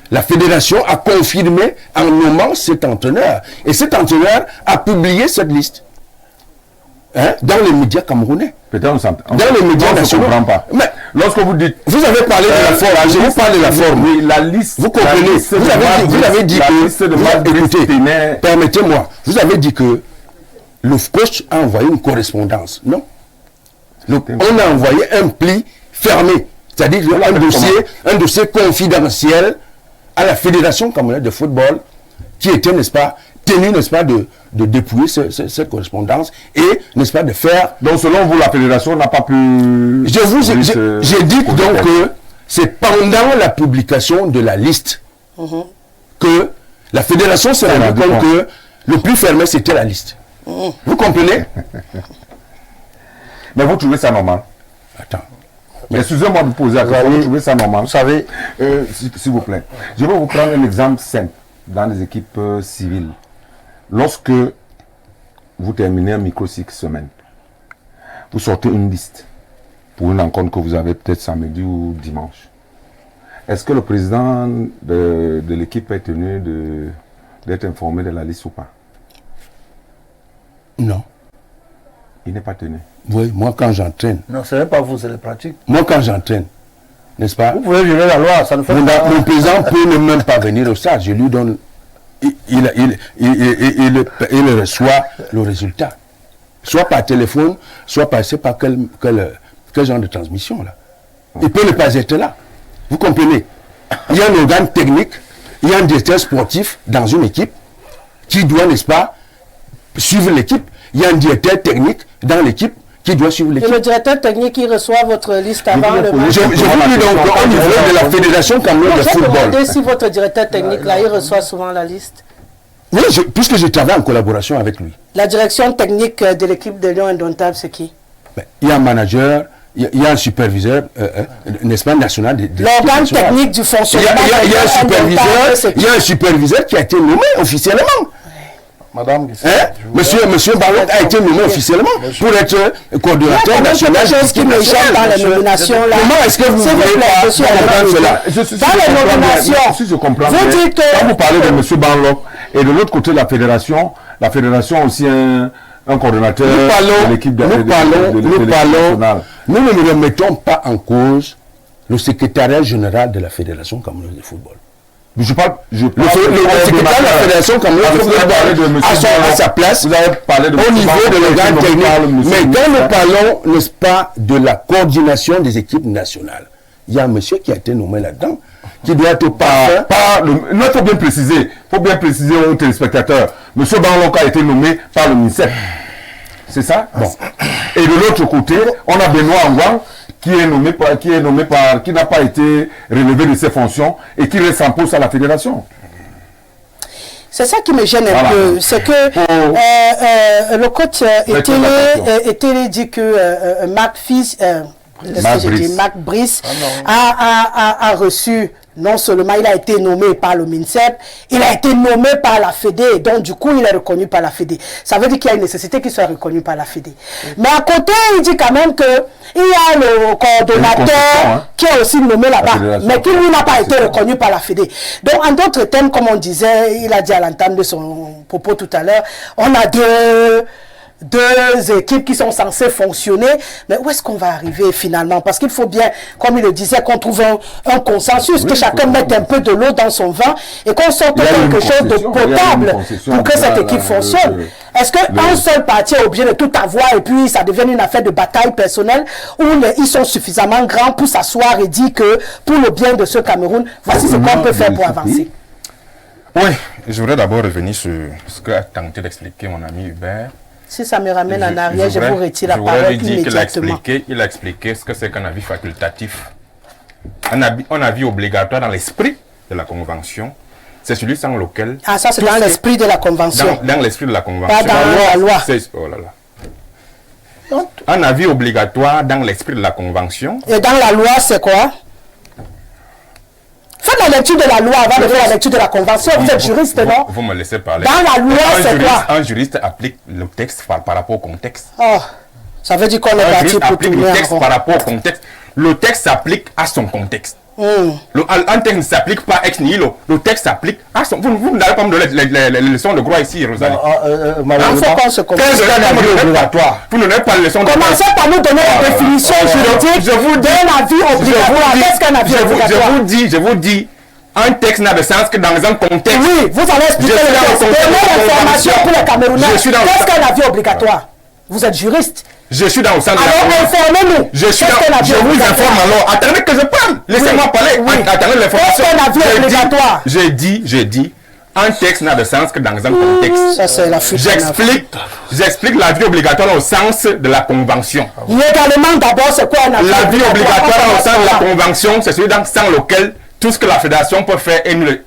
Speaker 5: la fédération a confirmé en nommant cet entraîneur. Et cet entraîneur a publié cette liste. Dans les médias camerounais.
Speaker 2: Peut-être
Speaker 5: dans les médias nationaux.
Speaker 2: On ne comprend pas.
Speaker 5: Mais
Speaker 2: lorsque vous dites...
Speaker 5: Vous avez parlé de la forme. Je vous parle de la forme.
Speaker 2: Oui, la liste...
Speaker 5: Vous comprenez. Vous avez dit que... Écoutez, permettez-moi. Vous avez dit que le coach a envoyé une correspondance. Non. On a envoyé un pli fermé. C'est-à-dire un dossier confidentiel à la Fédération camerounaise de football qui était, n'est-ce pas, tenu, n'est-ce pas, de dépouiller cette correspondance et, n'est-ce pas, de faire...
Speaker 2: Donc, selon vous, la fédération n'a pas pu...
Speaker 5: J'ai dit donc que c'est pendant la publication de la liste que la fédération s'est rendue compte que le plus fermé, c'était la liste. Vous comprenez?
Speaker 2: Mais vous trouvez ça normal?
Speaker 5: Attends.
Speaker 2: Mais excusez-moi de vous poser la question, vous trouvez ça normal?
Speaker 4: Vous savez...
Speaker 2: S'il vous plaît. Je vais vous prendre un exemple simple dans les équipes civiles. Lorsque vous terminez un micro 6 semaines, vous sortez une liste pour une rencontre que vous avez peut-être samedi ou dimanche. Est-ce que le président de l'équipe est tenu d'être informé de la liste ou pas?
Speaker 5: Non.
Speaker 2: Il n'est pas tenu.
Speaker 5: Oui, moi quand j'entraîne.
Speaker 4: Non, ce n'est pas vous, c'est les pratiques.
Speaker 5: Moi quand j'entraîne, n'est-ce pas?
Speaker 4: Vous pouvez violer la loi, ça ne fait pas...
Speaker 5: Mon président peut ne même pas venir au stade, je lui donne... Il reçoit le résultat. Soit par téléphone, soit par, je sais pas quel genre de transmission là. Il peut ne pas être là. Vous comprenez? Il y a un organe technique, il y a un directeur sportif dans une équipe qui doit, n'est-ce pas, suivre l'équipe. Il y a un directeur technique dans l'équipe qui doit suivre l'équipe.
Speaker 1: Et le directeur technique qui reçoit votre liste avant le match.
Speaker 5: Je vous dis donc au niveau de la Fédération camerounaise de football.
Speaker 1: Je vais demander si votre directeur technique là, il reçoit souvent la liste.
Speaker 5: Oui, puisque je travaille en collaboration avec lui.
Speaker 1: La direction technique de l'équipe de Lyon Indomptable, c'est qui?
Speaker 5: Il y a un manager, il y a un superviseur, n'est-ce pas, national.
Speaker 1: L'organe technique du fonctionnement.
Speaker 5: Il y a un superviseur qui a été nommé officiellement.
Speaker 4: Madame,
Speaker 5: Monsieur Barlotte a été nommé officiellement pour être coordonnateur national.
Speaker 1: Il y a chose qui me gêne dans les nominations là.
Speaker 5: Comment est-ce que vous voulez pas cela?
Speaker 1: Dans les nominations,
Speaker 2: si je comprends
Speaker 1: vous dites que...
Speaker 2: Quand vous parlez de M. Barlotte et de l'autre côté de la fédération a aussi un coordonnateur de l'équipe nationale.
Speaker 5: Nous ne remettons pas en cause le secrétariat général de la Fédération camerounaise de football.
Speaker 2: Le
Speaker 5: secrétaire de la Fédération camerounaise de football a sa place au niveau de l'organe technique. Mais quand nous parlons, n'est-ce pas, de la coordination des équipes nationales, il y a un monsieur qui a été nommé là-dedans, qui doit être
Speaker 2: il faut bien préciser aux téléspectateurs. Monsieur Barlock a été nommé par le ministère. C'est ça? Bon. Et de l'autre côté, on a Benoît Angwang qui n'a pas été relevé de ses fonctions et qui reste en poste à la fédération. C'est
Speaker 1: ça qui me gêne un peu, c'est que le coach Etele dit que Marc Brice a reçu, non seulement il a été nommé par le MINSEP, il a été nommé par la Fédé, donc du coup il est reconnu par la Fédé. Ça veut dire qu'il y a une nécessité qu'il soit reconnu par la Fédé. Mais à côté, il dit quand même qu'il y a le coordonnateur qui est aussi nommé là-bas, mais qui lui n'a pas été reconnu par la Fédé. Donc en d'autres termes, comme on disait, il a dit à l'entame de son propos tout à l'heure, on a deux deux équipes qui sont censées fonctionner, mais où est-ce qu'on va arriver finalement? Parce qu'il faut bien, comme il le disait, qu'on trouve un consensus, que chacun mette un peu de l'eau dans son vin et qu'on sorte quelque chose de potable pour que cette équipe fonctionne. Est-ce qu'un seul parti est obligé de tout avoir et puis ça devient une affaire de bataille personnelle où ils sont suffisamment grands pour s'asseoir et dire que pour le bien de ce Cameroun, voici ce qu'on peut faire pour avancer?
Speaker 3: Oui, je voudrais d'abord revenir sur ce qu'a tenté d'expliquer mon ami Hubert.
Speaker 1: Si ça me ramène en arrière, je vous retire la parole immédiatement.
Speaker 3: Il a expliqué ce que c'est qu'un avis facultatif. Un avis obligatoire dans l'esprit de la Convention, c'est celui sans lequel...
Speaker 1: Ah, ça c'est dans l'esprit de la Convention.
Speaker 3: Dans l'esprit de la Convention.
Speaker 1: Pas dans la loi.
Speaker 3: Oh là là. Un avis obligatoire dans l'esprit de la Convention.
Speaker 1: Et dans la loi, c'est quoi? Faites la lecture de la loi avant de faire la lecture de la Convention. Vous êtes juriste, non?
Speaker 3: Vous me laissez parler.
Speaker 1: Dans la loi, c'est quoi?
Speaker 3: Un juriste applique le texte par rapport au contexte.
Speaker 1: Oh, ça veut dire qu'on est parti pour
Speaker 3: applique
Speaker 1: tourner
Speaker 3: le texte
Speaker 1: en rond.
Speaker 3: par rapport au contexte. Le texte s'applique à son contexte. Un texte ne s'applique pas ex nihilo. Le texte s'applique à son... Vous n'allez pas me donner les leçons de droit ici, Rosalie.
Speaker 1: Il faut qu'on se comprenne.
Speaker 3: Vous ne donnez pas les leçons de droit.
Speaker 1: Commencez par nous donner la définition juridique d'un avis obligatoire. Qu'est-ce qu'un avis obligatoire?
Speaker 3: Je vous dis, un texte n'a de sens que dans un contexte.
Speaker 1: Oui, vous allez expliquer le texte. Donnez l'information pour les Camerounais. Qu'est-ce qu'un avis obligatoire? Vous êtes juriste.
Speaker 3: Je suis dans le centre de la
Speaker 1: Alors informez-nous.
Speaker 3: Je vous informe alors. Attendez que je parle. Laissez-moi parler.
Speaker 1: Oui.
Speaker 3: Attendez l'information.
Speaker 1: Qu'est-ce qu'un avis obligatoire?
Speaker 3: J'ai dit, un texte n'a de sens que dans un contexte.
Speaker 1: Ça, c'est la fuite.
Speaker 3: J'explique l'avis obligatoire au sens de la Convention.
Speaker 1: Légalement, d'abord, c'est quoi un avis obligatoire?
Speaker 3: L'avis obligatoire au sens de la Convention, c'est celui sans lequel tout ce que la fédération peut faire est nul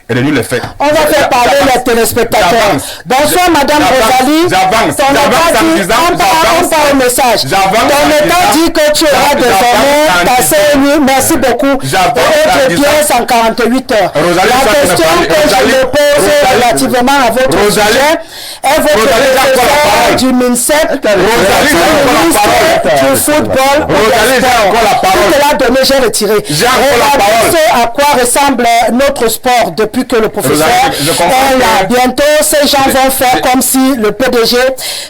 Speaker 3: et de nul effet.
Speaker 1: On va faire parler les téléspectateurs. Bonsoir Madame Rosalie.
Speaker 3: J'avance.
Speaker 1: On parle au message. Ton état dit que tu auras désormais passé nuit. Merci beaucoup. Et pièce en 48 heures. La question que je me pose relativement à votre sujet est votre professeur du MINSEP, ministre du football. Tout cela donné, j'ai retiré. Regardez à quoi ressemble notre sport depuis que le professeur est là. Bientôt, ces gens vont faire comme si le PDG,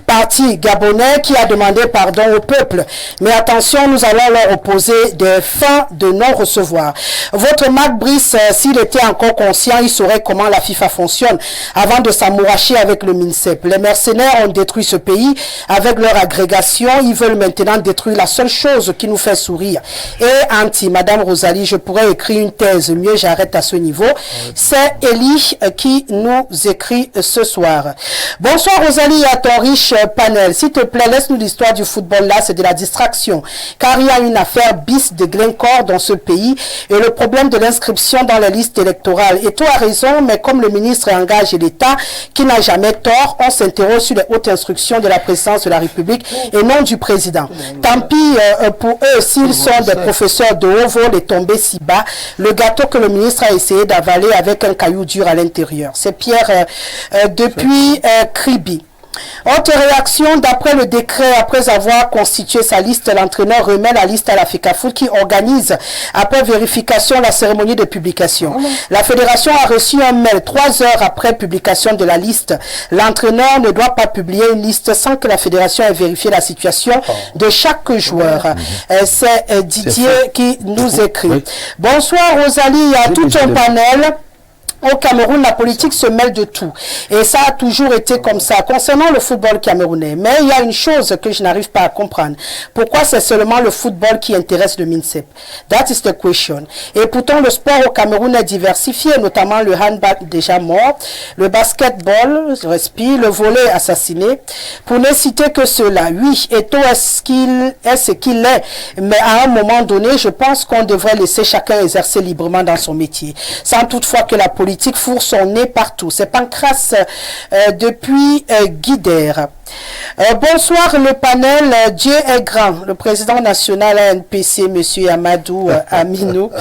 Speaker 1: parti gabonais, qui a demandé pardon au peuple. Mais attention, nous allons leur opposer des fins de non-recevoir. Votre Marc Brice, s'il était encore conscient, il saurait comment la FIFA fonctionne avant de s'amouracher avec le MINSEP. Les mercenaires ont détruit ce pays avec leur agrégation. Ils veulent maintenant détruire la seule chose qui nous fait sourire. Et Madame Rosalie, je pourrais écrire une thèse, mieux j'arrête à ce niveau. C'est Elie qui nous écrit ce soir. Bonsoir Rosalie à ton riche panel. S'il te plaît, laisse-nous l'histoire du football là, c'est de la distraction. Car il y a une affaire bis de Glencore dans ce pays et le problème de l'inscription dans la liste électorale. Et tu as raison, mais comme le ministre engage l'État qui n'a jamais tort, on s'interroge sur les hautes instructions de la présidence de la République et non du président. Tant pis pour eux s'ils sont des professeurs de haut vol et tombés si bas. Le gâteau que le ministre a essayé d'avaler avec un caillou dur à l'intérieur. C'est Pierre depuis Kribi. Autre réaction, d'après le décret, après avoir constitué sa liste, l'entraîneur remet la liste à la FECAFOOT qui organise, après vérification, la cérémonie de publication. La fédération a reçu un mail 3 heures après publication de la liste. L'entraîneur ne doit pas publier une liste sans que la fédération ait vérifié la situation de chaque joueur. C'est Didier qui nous écrit. Bonsoir Rosalie, il y a tout un panel. Au Cameroun, la politique se mêle de tout. Et ça a toujours été comme ça. Concernant le football camerounais, mais il y a une chose que je n'arrive pas à comprendre. Pourquoi c'est seulement le football qui intéresse le MINSEP? That is the question. Et pourtant, le sport au Cameroun est diversifié, notamment le handball déjà mort, le basketball, respire, le volley assassiné. Pour ne citer que cela, oui, Eto'o est ce qu'il est. Mais à un moment donné, je pense qu'on devrait laisser chacun exercer librement dans son métier. Sans toutefois que la politique fourre son nez partout. C'est Pancras depuis Guidère. Bonsoir le panel. Dieu est grand. Le président national ANPC, M. Amadou Aminou.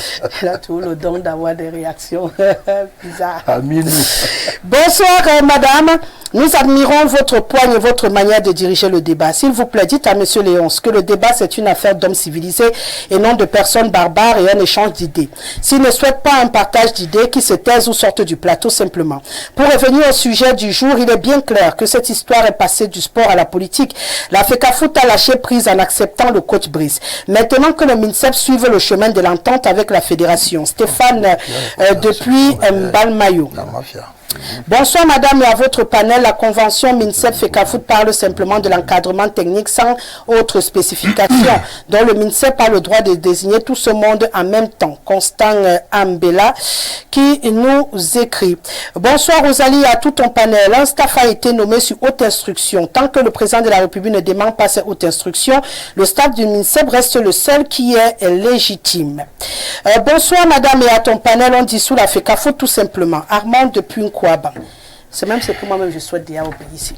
Speaker 1: Il a tout le don d'avoir des réactions bizarres.
Speaker 4: Aminou.
Speaker 1: Bonsoir madame. Nous admirons votre poigne et votre manière de diriger le débat. S'il vous plaît, dites à M. Léonce que le débat, c'est une affaire d'hommes civilisés et non de personnes barbares et un échange d'idées. S'il ne souhaite pas un partage d'idées, qu'il se taise ou sorte du plateau simplement. Pour revenir au sujet du jour, il est bien clair que cette histoire est passée du sport à la politique. La FECAFOOT a lâché prise en acceptant le coach Brice. Maintenant que le MINSEP suive le chemin de l'entente avec la fédération. Stéphane, depuis Mbalmayo.
Speaker 4: La mafia.
Speaker 1: Bonsoir madame et à votre panel. La convention MINSEP-FECAFOOT parle simplement de l'encadrement technique sans autre spécification dont le MINSEP a le droit de désigner tout ce monde en même temps. Constant Ambela qui nous écrit. Bonsoir Rosalie et à tout ton panel. Un staff a été nommé sur haute instruction. Tant que le président de la République ne demande pas ses hautes instructions, le staff du MINSEP reste le seul qui est légitime. Bonsoir madame et à ton panel. On dissout la FECAFOOT tout simplement. Armand depuis une Kouaba. C'est même ce que moi-même je souhaite dire au pays ici.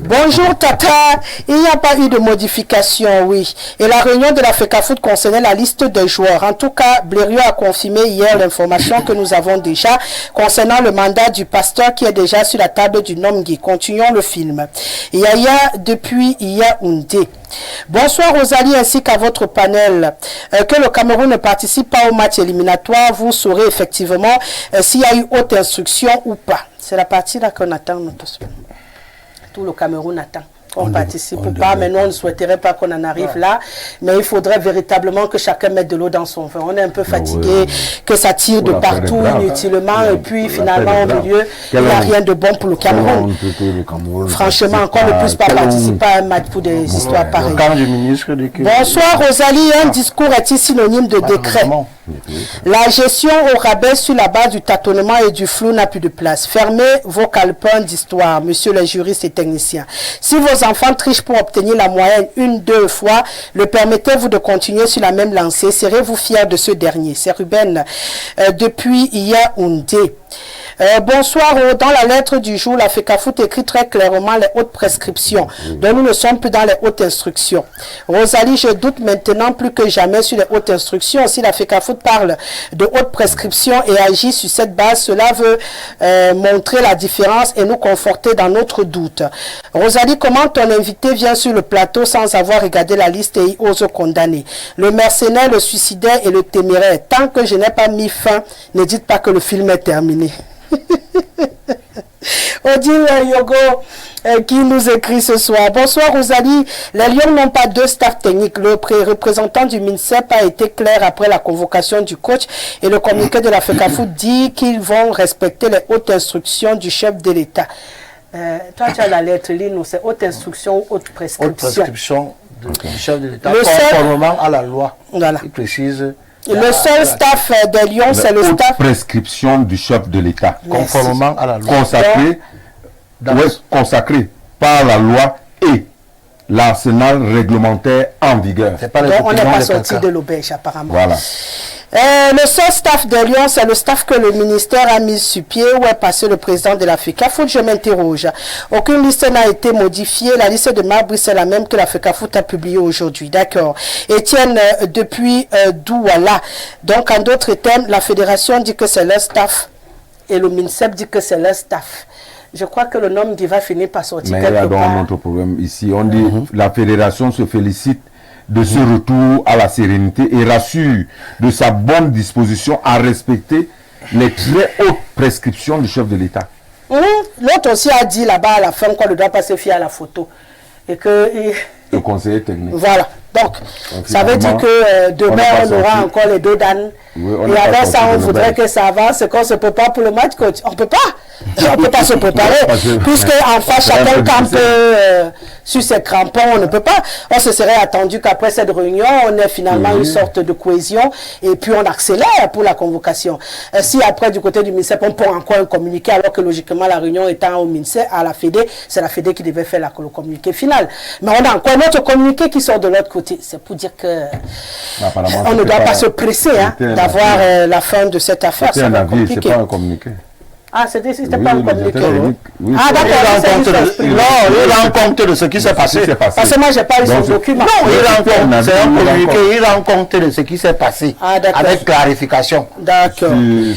Speaker 1: Bonjour Tata, il n'y a pas eu de modification, oui. Et la réunion de la FECAFOOT concernait la liste des joueurs. En tout cas, Blériot a confirmé hier l'information que nous avons déjà concernant le mandat du pasteur qui est déjà sur la table du Nomgui. Continuons le film. Yaya depuis Yaoundé. Bonsoir Rosalie ainsi qu'à votre panel. Que le Cameroun ne participe pas au match éliminatoire, vous saurez effectivement s'il y a eu haute instruction ou pas. C'est la partie là qu'on attend notre semaine. Tout le Cameroun attend qu'on participe ou pas, mais nous on ne souhaiterait pas qu'on en arrive là, mais il faudrait véritablement que chacun mette de l'eau dans son vin. On est un peu fatigué, que ça tire de partout inutilement, et puis finalement au milieu, il n'y a rien de bon pour le Cameroun. Franchement, encore ne plus pas participer à un match pour des histoires pareilles. Bonsoir Rosalie, un discours est-il synonyme de décret? La gestion au rabais sur la base du tâtonnement et du flou n'a plus de place. Fermez vos calepins d'histoire, monsieur les juristes et techniciens. Si vos enfants trichent pour obtenir la moyenne 1-2 fois, le permettez-vous de continuer sur la même lancée? Serez-vous fiers de ce dernier? C'est Ruben depuis Yaoundé. Bonsoir, dans la lettre du jour, la FECAFOOT écrit très clairement les hautes prescriptions. Donc nous ne sommes plus dans les hautes instructions. Rosalie, je doute maintenant plus que jamais sur les hautes instructions. Si la FECAFOOT parle de hautes prescriptions et agit sur cette base, cela veut montrer la différence et nous conforter dans notre doute. Rosalie, comment ton invité vient sur le plateau sans avoir regardé la liste et y ose condamner? Le mercenaire, le suicidaire et le téméraire. Tant que je n'ai pas mis fin, ne dites pas que le film est terminé. Odile Yogo qui nous écrit ce soir. Bonsoir Rosalie, les Lions n'ont pas deux staffs techniques. Le représentant du MINSEP a été clair après la convocation du coach et le communiqué de la FECAFOOT dit qu'ils vont respecter les hautes instructions du chef de l'État. Toi tu as la lettre, lis-nous, c'est haute instruction ou haute prescription?
Speaker 4: Haute prescription du chef de l'État conformément à la loi. Voilà. Il précise.
Speaker 1: Le seul staff des Lions, c'est le staff.
Speaker 2: Prescription du chef de l'État.
Speaker 4: Conformément à la loi.
Speaker 2: Consacré par la loi et l'arsenal réglementaire en vigueur.
Speaker 1: Donc on n'est pas sorti de l'auberge apparemment.
Speaker 2: Voilà.
Speaker 1: Le seul staff de Lyon, c'est le staff que le ministère a mis sur pied. Où est passé le président de la FECAFOOT? Je m'interroge. Aucune liste n'a été modifiée. La liste de Mabri, c'est la même que la FECAFOOT a publiée aujourd'hui. D'accord. Étienne, depuis Douala. Donc, en d'autres termes, la fédération dit que c'est leur staff et le MINSEP dit que c'est leur staff. Je crois que le nom qui va finir par sortir quelque part. Mais il y a donc un autre problème ici. On dit la fédération se félicite de ce retour à la sérénité et rassure de sa bonne disposition à respecter les très hautes prescriptions du chef de l'État. L'autre aussi a dit là-bas à la fin qu'on ne doit pas se fier à la photo. Et que...
Speaker 2: Le conseiller technique.
Speaker 1: Voilà. Donc ça veut dire que demain, on aura encore les deux dames. Oui, et avec ça, on voudrait que ça avance, qu'on se prépare pour le match, coach. On ne peut pas. On ne peut pas se préparer. Puisque en face, chacun campe sur ses crampons, on ne peut pas. On se serait attendu qu'après cette réunion, on ait finalement une sorte de cohésion et puis on accélère pour la convocation. Si après, du côté du MINSEP, on prend encore un communiqué, alors que logiquement, la réunion étant au MINSEP, à la Fédé, c'est la Fédé qui devait faire le communiqué final. Mais on a encore un autre communiqué qui sort de l'autre côté. C'est pour dire que on ne doit pas se presser d'avoir la fin de cette affaire.
Speaker 2: C'est un avis, c'est pas un communiqué.
Speaker 1: Ah, c'était
Speaker 2: Oui,
Speaker 1: pas un communiqué.
Speaker 2: oui,
Speaker 1: Ah, d'accord.
Speaker 4: Il rend compte de ce qui s'est passé.
Speaker 1: Parce que moi, j'ai pas eu son document.
Speaker 4: Non, c'est un communiqué, il rend compte de ce qui s'est passé.
Speaker 1: Ah, d'accord.
Speaker 4: Avec clarification.
Speaker 1: D'accord.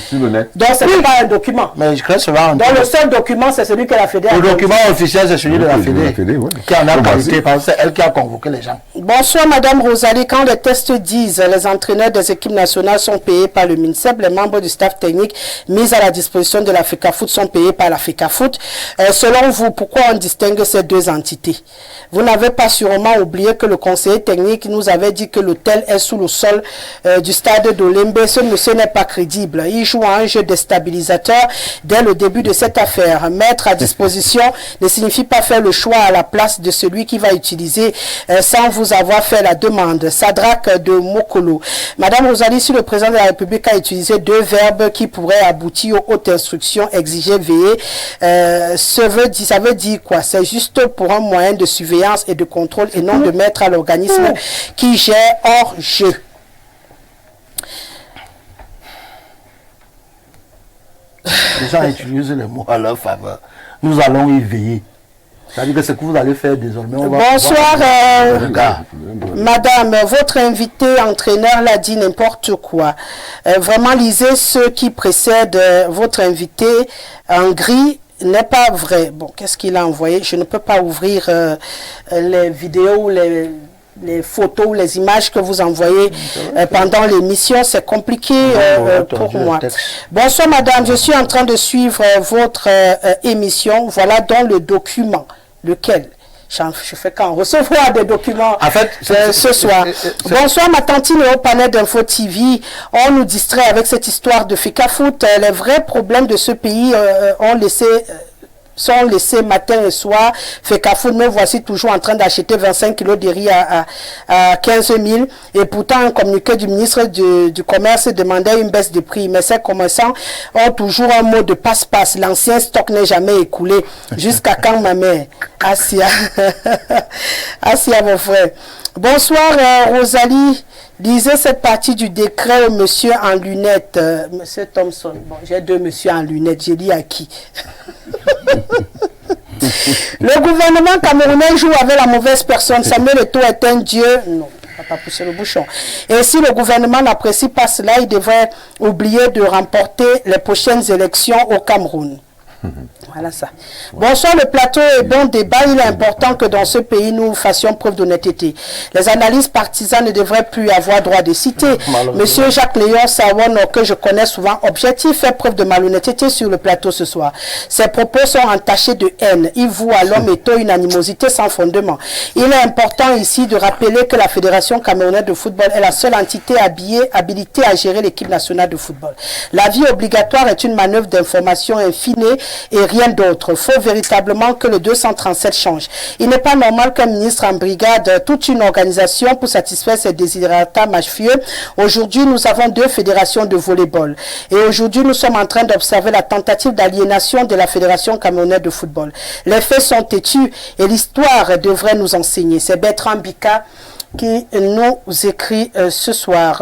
Speaker 2: Sur le net.
Speaker 1: Donc, ce n'est pas un document.
Speaker 4: Mais je crée cela en
Speaker 1: Donc, le seul document, c'est celui que la Fédé a
Speaker 4: Le document officiel, c'est celui de la Fédé,
Speaker 2: ouais.
Speaker 4: qui en a qualité, parce que c'est elle qui a convoqué les gens.
Speaker 1: Bonsoir Madame Rosalie. Quand les tests disent les entraîneurs des équipes nationales sont payés par le MINSEP, les membres du staff technique mis à la disposition de la FECAFOOT sont payés par la FECAFOOT. Selon vous, pourquoi on distingue ces deux entités? Vous n'avez pas sûrement oublié que le conseiller technique nous avait dit que l'hôtel est sous le sol du stade d'Olembe. Ce monsieur n'est pas crédible. Il joue à un jeu déstabilisateur dès le début de cette affaire. Mettre à disposition ne signifie pas faire le choix à la place de celui qui va utiliser sans vous avoir fait la demande. Sadrak de Mokolo. Madame Rosalie, si le président de la République a utilisé deux verbes qui pourraient aboutir aux hautes instructions exigées, veiller, ça veut dire quoi? C'est juste pour un moyen de surveillance et de contrôle et non de mettre à l'organisme qui gère hors jeu.
Speaker 4: Les gens utilisent les mots à leur faveur. Nous allons y veiller. C'est-à-dire que ce que vous allez faire désormais, on va...
Speaker 1: Bonsoir, madame, votre invité entraîneur l'a dit n'importe quoi. Vraiment, lisez ce qui précède votre invité en gris. N'est pas vrai. Bon, qu'est-ce qu'il a envoyé? Je ne peux pas ouvrir les vidéos, les photos ou les images que vous envoyez pendant l'émission. C'est compliqué pour moi. Bonsoir madame, je suis en train de suivre votre émission. Voilà donc le document. Lequel? Je fais quand recevoir des documents en fait, ce soir. Bonsoir ma tantine et au panel d'Info TV. On nous distrait avec cette histoire de FECAFOOT. Les vrais problèmes de ce pays sont laissés matin et soir. FECAFOOT, me voici toujours en train d'acheter 25 kilos de riz à 15 000. Et pourtant, un communiqué du ministre du Commerce demandait une baisse de prix. Mais ces commerçants ont toujours un mot de passe-passe. L'ancien stock n'est jamais écoulé. Jusqu'à quand, ma mère? Assia. Assia, mon frère. Bonsoir, Rosalie. Lisez cette partie du décret au monsieur en lunettes. Monsieur Thompson. Bon, j'ai deux monsieur en lunettes. J'ai dit à qui? Le gouvernement camerounais joue avec la mauvaise personne. Samuel Eto'o est un dieu. Non, on va pas pousser le bouchon. Et si le gouvernement n'apprécie pas cela, il devrait oublier de remporter les prochaines élections au Cameroun. Voilà ça. Bonsoir, le plateau est bon débat. Il est important que dans ce pays, nous fassions preuve d'honnêteté. Les analyses partisanes ne devraient plus avoir droit de citer. Monsieur Jacques Léon Sawon, que je connais souvent, objectif, fait preuve de malhonnêteté sur le plateau ce soir. Ses propos sont entachés de haine. Il voue à l'homme Eto'o une animosité sans fondement. Il est important ici de rappeler que la Fédération camerounaise de football est la seule entité habilitée à gérer l'équipe nationale de football. L'avis obligatoire est une manœuvre d'information infinie et rien d'autre. Il faut véritablement que le 237 change. Il n'est pas normal qu'un ministre en brigade toute une organisation pour satisfaire ses désirata mafieux. Aujourd'hui, nous avons deux fédérations de volleyball. Et aujourd'hui, nous sommes en train d'observer la tentative d'aliénation de la Fédération camerounaise de football. Les faits sont têtus et l'histoire devrait nous enseigner. C'est Bertrand Bika qui nous écrit ce soir.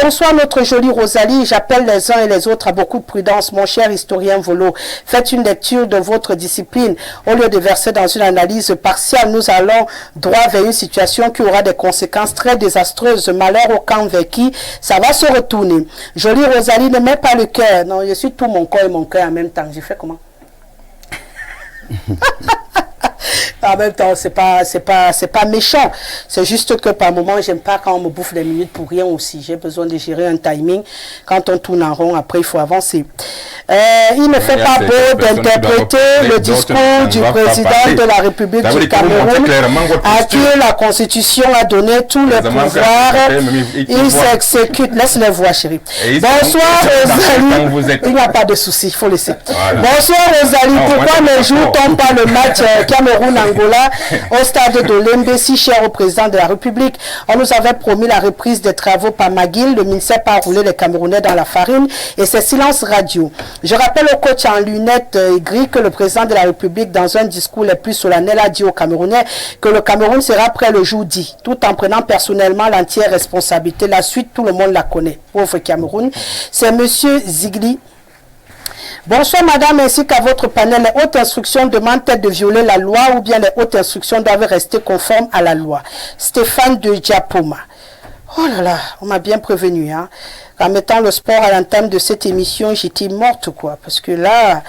Speaker 1: Bonsoir notre jolie Rosalie, j'appelle les uns et les autres à beaucoup de prudence. Mon cher historien Volo, faites une lecture de votre discipline. Au lieu de verser dans une analyse partiale, nous allons droit vers une situation qui aura des conséquences très désastreuses. Malheur au camp vers qui ça va se retourner. Jolie Rosalie, ne mets pas le cœur. Non, je suis tout mon corps et mon cœur en même temps. J'ai fait comment? En même temps, c'est pas méchant. C'est juste que par moment, j'aime pas quand on me bouffe des minutes pour rien aussi. J'ai besoin de gérer un timing. Quand on tourne en rond, après, il faut avancer. Il ne fait pas beau d'interpréter le discours du président de la République du Cameroun, à qui la Constitution a donné tous les pouvoirs. Il s'exécute. Laisse-les voir, chérie. Bonsoir, Rosalie. Il n'y a pas de souci, il faut laisser. Voilà. Bonsoir, Rosalie. Pourquoi ne joue-t-on pas le match Cameroun-Angola au stade d'Olembe, si cher au président de la République? On nous avait promis la reprise des travaux par McGill. Le ministère a roulé les Camerounais dans la farine et c'est silence radio. Je rappelle au coach en lunettes gris que le président de la République, dans un discours les plus solennels, a dit aux Camerounais que le Cameroun sera prêt le jour dit, tout en prenant personnellement l'entière responsabilité. La suite, tout le monde la connaît. Pauvre Cameroun. C'est monsieur Zigli. Bonsoir madame, ainsi qu'à votre panel. Les hautes instructions demandent-elles de violer la loi ou bien les hautes instructions doivent rester conformes à la loi? Stéphane de Diapoma. Oh là là, on m'a bien prévenu. Hein. En mettant le sport à l'entame de cette émission, j'étais morte quoi. Parce que là,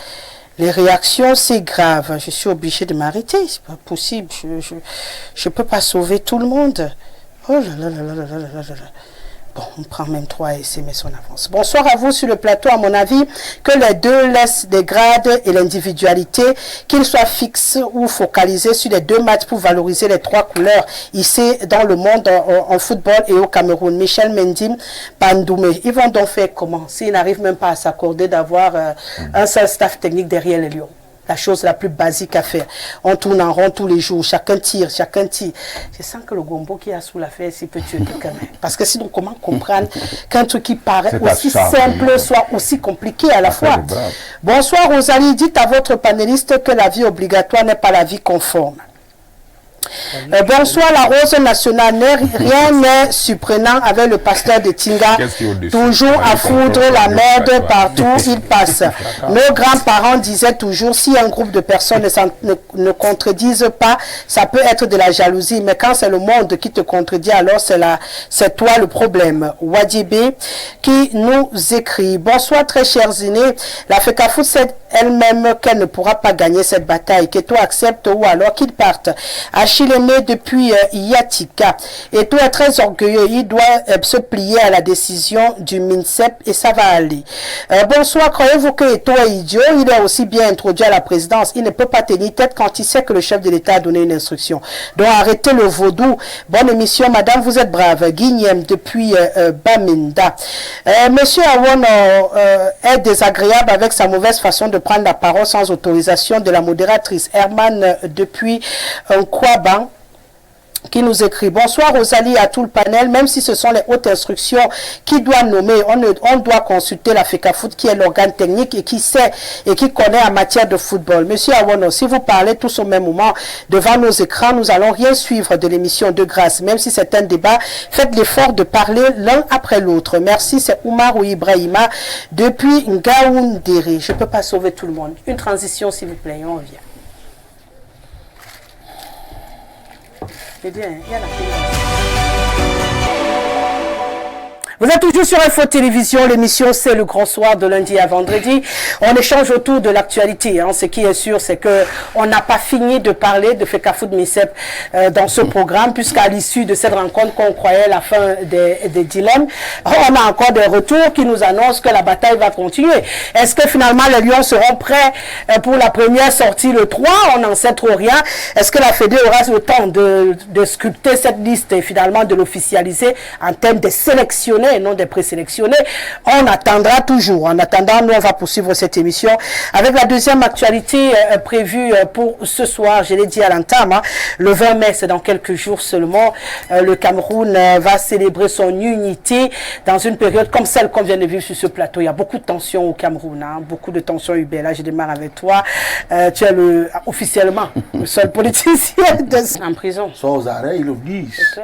Speaker 1: les réactions, c'est grave. Je suis obligée de m'arrêter. C'est pas possible. Je peux pas sauver tout le monde. Oh là là là là là là là là. Bon, on prend même 3 SMS en avance. Bonsoir à vous sur le plateau. À mon avis, que les deux laissent des grades et l'individualité, qu'ils soient fixes ou focalisés sur les 2 matchs pour valoriser les 3 couleurs ici dans le monde en football et au Cameroun. Michel Mendim, Pandoumé. Ils vont donc faire comment s'ils n'arrivent même pas à s'accorder d'avoir un seul staff technique derrière les Lions? La chose la plus basique à faire. On tourne en rond tous les jours, chacun tire, chacun tire. Je sens que le gombo qui a sous la fesse, il peut tuer quelqu'un. Parce que sinon, comment comprendre qu'un truc qui paraît aussi simple soit aussi compliqué à la fois? Bonsoir Rosalie, dites à votre panéliste que la vie obligatoire n'est pas la vie conforme. Bonsoir la Rose nationale, rien n'est surprenant avec le pasteur de Tinga, toujours à foudre la merde partout il passe. Nos grands-parents disaient toujours, si un groupe de personnes ne contredisent pas, ça peut être de la jalousie, mais quand c'est le monde qui te contredit, alors c'est toi le problème. Wadjibé qui nous écrit, bonsoir très chers aînés, la FECAFOOT sait elle-même qu'elle ne pourra pas gagner cette bataille, que toi accepte ou alors qu'il parte. Achille est né depuis Yatika et toi est très orgueilleux, il doit se plier à la décision du MINSEP et ça va aller. Bonsoir, croyez-vous que Eto est idiot? Il est aussi bien introduit à la présidence, il ne peut pas tenir tête quand il sait que le chef de l'État a donné une instruction. Donc arrêtez le vaudou. Bonne émission madame, vous êtes brave. Guignem depuis Baminda. Monsieur Awon est désagréable avec sa mauvaise façon de prendre la parole sans autorisation de la modératrice. Herman depuis Kouaban qui nous écrit, bonsoir Rosalie à tout le panel, même si ce sont les hautes instructions qui doivent nommer, on doit consulter la FECAFOOT qui est l'organe technique et qui sait et qui connaît en matière de football. Monsieur Awono, si vous parlez tous au même moment devant nos écrans, nous allons rien suivre de l'émission de grâce, même si c'est un débat, faites l'effort de parler l'un après l'autre. Merci, c'est Oumar ou Ibrahima depuis Ngaoundéré. Je ne peux pas sauver tout le monde. Une transition s'il vous plaît, on revient. Bien, il y a la Vous êtes toujours sur Info Télévision, l'émission c'est le grand soir de lundi à vendredi. On échange autour de l'actualité. Hein. Ce qui est sûr, c'est que on n'a pas fini de parler de FECAFOOT MINSEP dans ce programme, puisqu'à l'issue de cette rencontre qu'on croyait la fin des dilemmes, on a encore des retours qui nous annoncent que la bataille va continuer. Est-ce que finalement les Lions seront prêts pour la première sortie le 3? On n'en sait trop rien. Est-ce que la Fédé aura le temps de sculpter cette liste et finalement de l'officialiser en termes de sélectionnés et non des présélectionnés? On attendra toujours. En attendant, nous, on va poursuivre cette émission avec la deuxième actualité prévue pour ce soir. Je l'ai dit à l'entame, hein, le 20 mai, c'est dans quelques jours seulement. Le Cameroun va célébrer son unité dans une période comme celle qu'on vient de vivre sur ce plateau. Il y a beaucoup de tensions au Cameroun, hein, beaucoup de tensions, Hubert. Là, je démarre avec toi. Tu es officiellement le seul politicien en prison.
Speaker 4: Soit aux arrêts, ils le disent.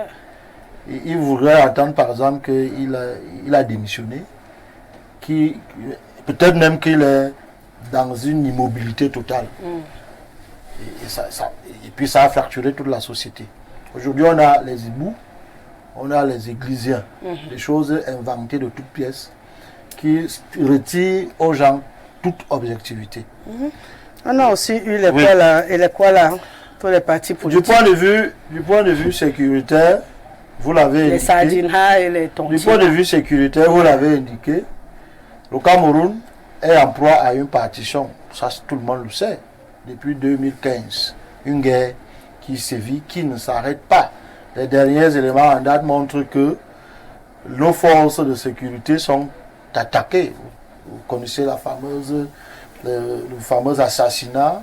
Speaker 4: Il voudrait attendre par exemple qu'il a démissionné, peut-être même qu'il est dans une immobilité totale. Et puis ça a fracturé toute la société. Aujourd'hui on a les hiboux, on a les églisiens, des choses inventées de toutes pièces qui retirent aux gens toute objectivité.
Speaker 1: On a aussi eu les quoi là, et les quoi là, pour les partis politiques.
Speaker 4: Du point de vue sécuritaire, vous l'avez indiqué. Du point de vue sécuritaire, vous l'avez indiqué. Le Cameroun est en proie à une partition. Ça, tout le monde le sait. Depuis 2015. Une guerre qui sévit, qui ne s'arrête pas. Les derniers éléments en date montrent que nos forces de sécurité sont attaquées. Vous connaissez le fameux assassinat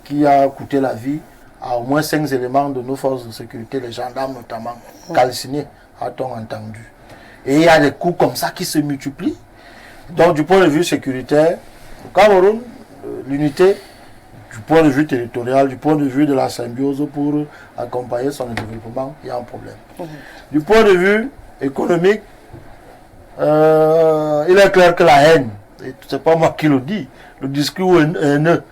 Speaker 4: qui a coûté la vie à au moins 5 éléments de nos forces de sécurité, les gendarmes notamment, calcinés, a-t-on entendu. Et il y a des coups comme ça qui se multiplient. Donc du point de vue sécuritaire, au Cameroun, l'unité, du point de vue territorial, du point de vue de la symbiose pour accompagner son développement, il y a un problème. Du point de vue économique, il est clair que la haine c'est pas moi qui le dis, le discours haineux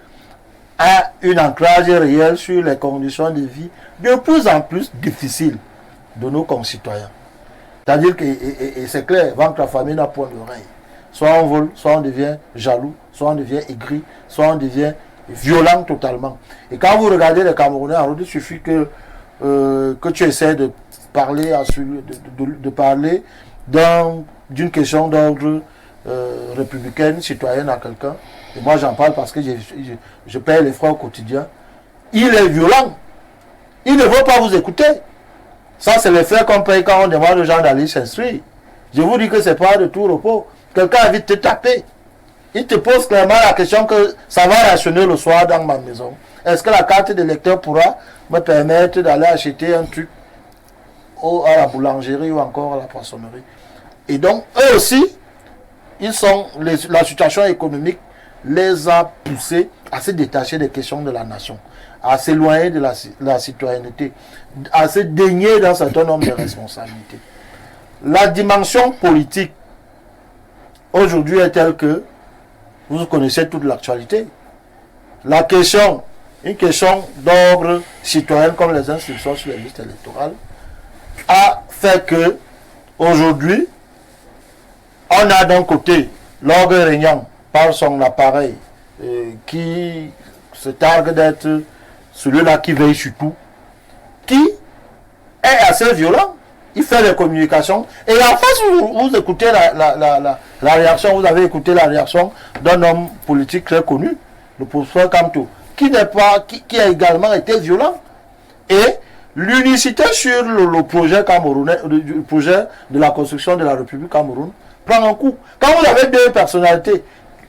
Speaker 4: a une ancrage réel sur les conditions de vie de plus en plus difficiles de nos concitoyens. C'est-à-dire que, et c'est clair, avant que la famille n'a point d'oreille, soit on vole, soit on devient jaloux, soit on devient aigri, soit on devient violent totalement. Et quand vous regardez les Camerounais, alors il suffit que tu essaies de parler, de parler d'une question d'ordre républicaine, citoyenne à quelqu'un. Et moi j'en parle parce que je paye les frais au quotidien. Il est violent. Il ne veut pas vous écouter. Ça, c'est les frais qu'on paye quand on demande aux gens d'aller s'instruire. Je vous dis que ce n'est pas de tout repos. Quelqu'un a envie de te taper. Il te pose clairement la question que ça va rationner le soir dans ma maison. Est-ce que la carte de lecteur pourra me permettre d'aller acheter un truc à la boulangerie ou encore à la poissonnerie? Et donc, eux aussi, la situation économique les a poussés à se détacher des questions de la nation, à s'éloigner de la citoyenneté, à se dénier d'un certain nombre de responsabilités. La dimension politique aujourd'hui est telle que vous connaissez toute l'actualité. La question, une question d'ordre citoyen comme les inscriptions sur les listes électorales, a fait que aujourd'hui, on a d'un côté l'orgue régnant par son appareil qui se targue d'être celui-là qui veille sur tout, qui est assez violent. Il fait des communications. Et en face, vous écoutez la réaction, vous avez écouté la réaction d'un homme politique très connu, le professeur Kamto, qui a également été violent. Et l'unicité sur le projet camerounais, le projet de la construction de la République Cameroun, prend un coup. Quand vous avez deux personnalités,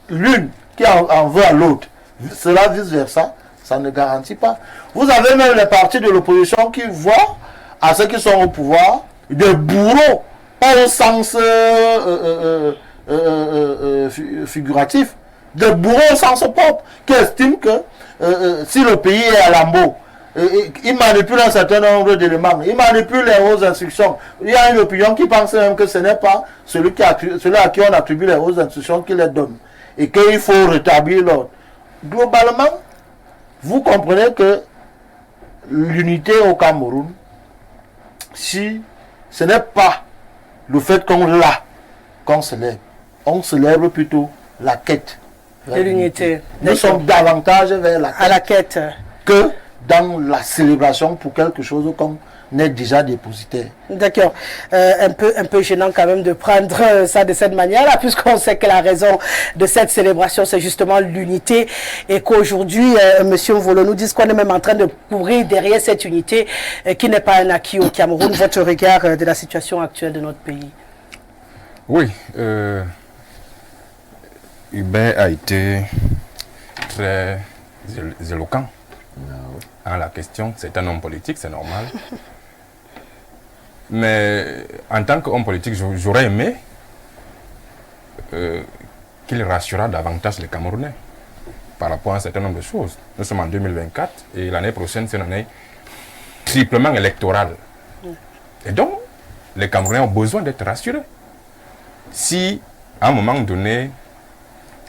Speaker 4: l'une qui en veut à l'autre, cela vice-versa, ça ne garantit pas. Vous avez même les partis de l'opposition qui voient à ceux qui sont au pouvoir des bourreaux, pas au sens figuratif, des bourreaux au sens propre, qui estiment que si le pays est à lambeaux, il manipule un certain nombre d'éléments, il manipule les hautes instructions. Il y a une opinion qui pense même que ce n'est pas celui à qui on attribue les hautes instructions qui les donne, et qu'il faut rétablir l'ordre. Globalement, vous comprenez que l'unité au Cameroun, si ce n'est pas le fait qu'on célèbre, on célèbre plutôt la quête
Speaker 1: de l'unité.
Speaker 4: Nous sommes davantage vers
Speaker 1: la quête
Speaker 4: que dans la célébration pour quelque chose qu'on est déjà dépositaire.
Speaker 1: D'accord. Un peu gênant quand même de prendre ça de cette manière-là, puisqu'on sait que la raison de cette célébration, c'est justement l'unité, et qu'aujourd'hui, Monsieur Mvolo nous dit qu'on est même en train de courir derrière cette unité qui n'est pas un acquis au Cameroun. Votre regard de la situation actuelle de notre pays?
Speaker 3: Oui. Hubert a été très éloquent. La question, c'est un homme politique, c'est normal. Mais en tant qu'homme politique, j'aurais aimé qu'il rassurât davantage les Camerounais par rapport à un certain nombre de choses. Nous sommes en 2024 et l'année prochaine, c'est une année triplement électorale. Et donc, les Camerounais ont besoin d'être rassurés. Si, à un moment donné,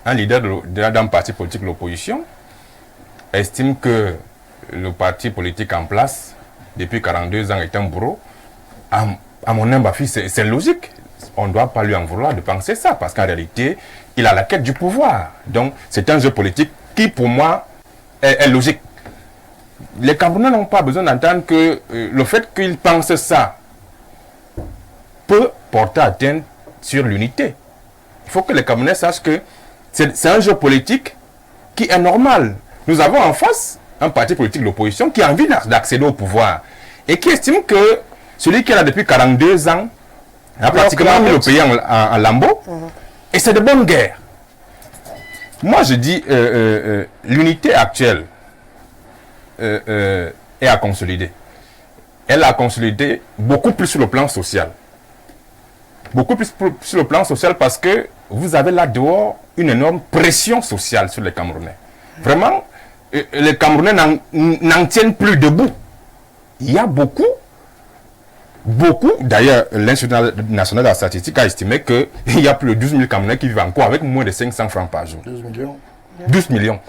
Speaker 3: un leader d'un parti politique de l'opposition estime que le parti politique en place depuis 42 ans est un bourreau, à mon humble avis, c'est logique. On ne doit pas lui en vouloir de penser ça, parce qu'en réalité, il a la quête du pouvoir. Donc, c'est un jeu politique qui, pour moi, est logique. Les Camerounais n'ont pas besoin d'entendre que le fait qu'ils pensent ça peut porter atteinte sur l'unité. Il faut que les Camerounais sachent que c'est un jeu politique qui est normal. Nous avons en face un parti politique de l'opposition qui a envie d'accéder au pouvoir et qui estime que celui qui est là depuis 42 ans a pratiquement mis le pays en lambeaux. Et c'est de bonne guerre. Moi, je dis l'unité actuelle est à consolider. Elle a consolidé beaucoup plus sur le plan social. Beaucoup plus sur le plan social parce que vous avez là dehors une énorme pression sociale sur les Camerounais. Vraiment, les Camerounais n'en tiennent plus debout. Il y a beaucoup beaucoup, d'ailleurs, l'Institut national de la statistique a estimé qu'il y a plus de 12 000 Camerounais qui vivent encore avec moins de 500 francs par jour.
Speaker 4: 12 millions.
Speaker 3: 12 millions.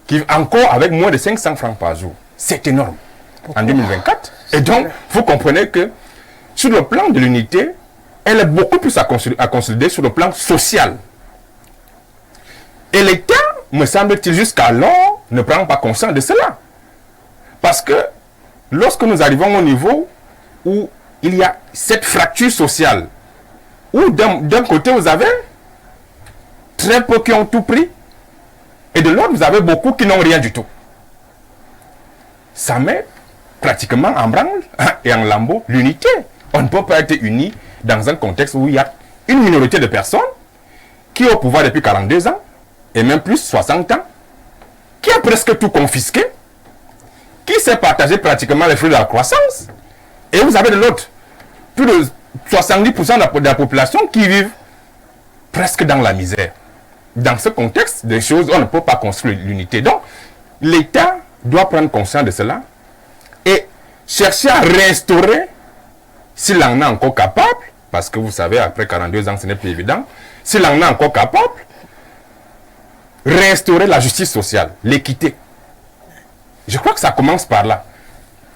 Speaker 3: Qui vivent encore avec moins de 500 francs par jour. C'est énorme. En 2024. Et donc, vous comprenez que sur le plan de l'unité, elle est beaucoup plus à consolider sur le plan social. Et l'État, me semble-t-il, jusqu'alors, ne prend pas conscience de cela. Parce que lorsque nous arrivons au niveau où il y a cette fracture sociale, où d'un côté vous avez très peu qui ont tout pris, et de l'autre vous avez beaucoup qui n'ont rien du tout. Ça met pratiquement en branle et en lambeau l'unité. On ne peut pas être unis dans un contexte où il y a une minorité de personnes qui est au pouvoir depuis 42 ans, et même plus 60 ans, qui a presque tout confisqué, qui s'est partagé pratiquement les fruits de la croissance. Et vous avez de l'autre, plus de 70% de la population qui vivent presque dans la misère. Dans ce contexte, des choses, on ne peut pas construire l'unité. Donc, l'État doit prendre conscience de cela et chercher à réinstaurer, s'il en est encore capable, parce que vous savez, après 42 ans, ce n'est plus évident, s'il en est encore capable, réinstaurer la justice sociale, l'équité. Je crois que ça commence par là.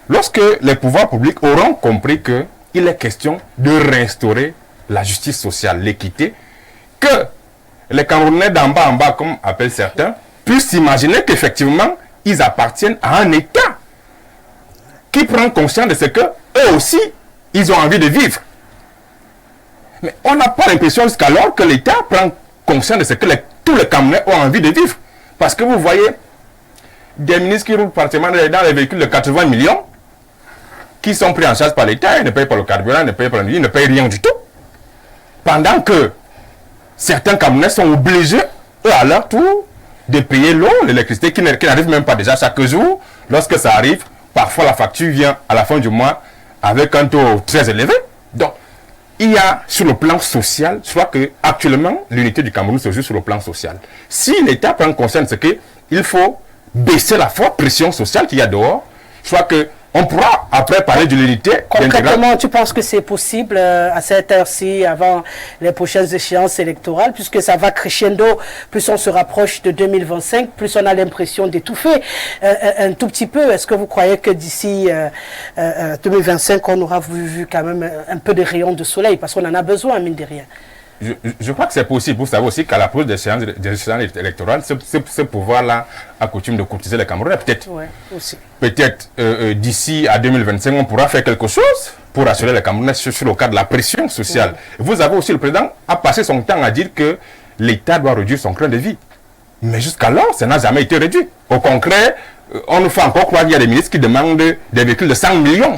Speaker 3: Lorsque les pouvoirs publics auront compris qu'il est question de réinstaurer la justice sociale, l'équité, que les Camerounais d'en bas, comme appellent certains, puissent imaginer qu'effectivement, ils appartiennent à un État qui prend conscience de ce que eux aussi, ils ont envie de vivre. Mais on n'a pas l'impression jusqu'alors que l'État prend conscience de ce que tous les Camerounais ont envie de vivre. Parce que vous voyez des ministres qui roulent pratiquement dans les véhicules de 80 millions, qui sont pris en charge par l'État, ils ne payent pas le carburant, ils ne payent pas ils ne payent rien du tout. Pendant que certains Camerounais sont obligés, eux à leur tour, de payer l'eau, l'électricité, qui n'arrive même pas déjà chaque jour. Lorsque ça arrive, parfois la facture vient à la fin du mois avec un taux très élevé. Donc, il y a sur le plan social, je crois qu'actuellement, l'unité du Cameroun se joue sur le plan social. Si l'État prend conscience de ce qu'il faut baisser la forte pression sociale qu'il y a dehors, je crois qu'on pourra après parler de l'unité.
Speaker 1: Concrètement, tu penses que c'est possible à cette heure-ci, avant les prochaines échéances électorales, puisque ça va crescendo, plus on se rapproche de 2025, plus on a l'impression d'étouffer un tout petit peu. Est-ce que vous croyez que d'ici 2025, on aura vu quand même un peu de rayons de soleil, parce qu'on en a besoin, mine de rien?
Speaker 3: Je crois que c'est possible. Vous savez aussi qu'à l'approche des échéances électorales, ce pouvoir-là a coutume de courtiser les Camerounais. Peut-être d'ici à 2025, on pourra faire quelque chose pour rassurer les Camerounais sur le cas de la pression sociale. Vous avez aussi le président a passé son temps à dire que l'État doit réduire son train de vie. Mais jusqu'alors, ça n'a jamais été réduit. Au concret, on nous fait encore croire qu'il y a des ministres qui demandent des véhicules de 100 millions.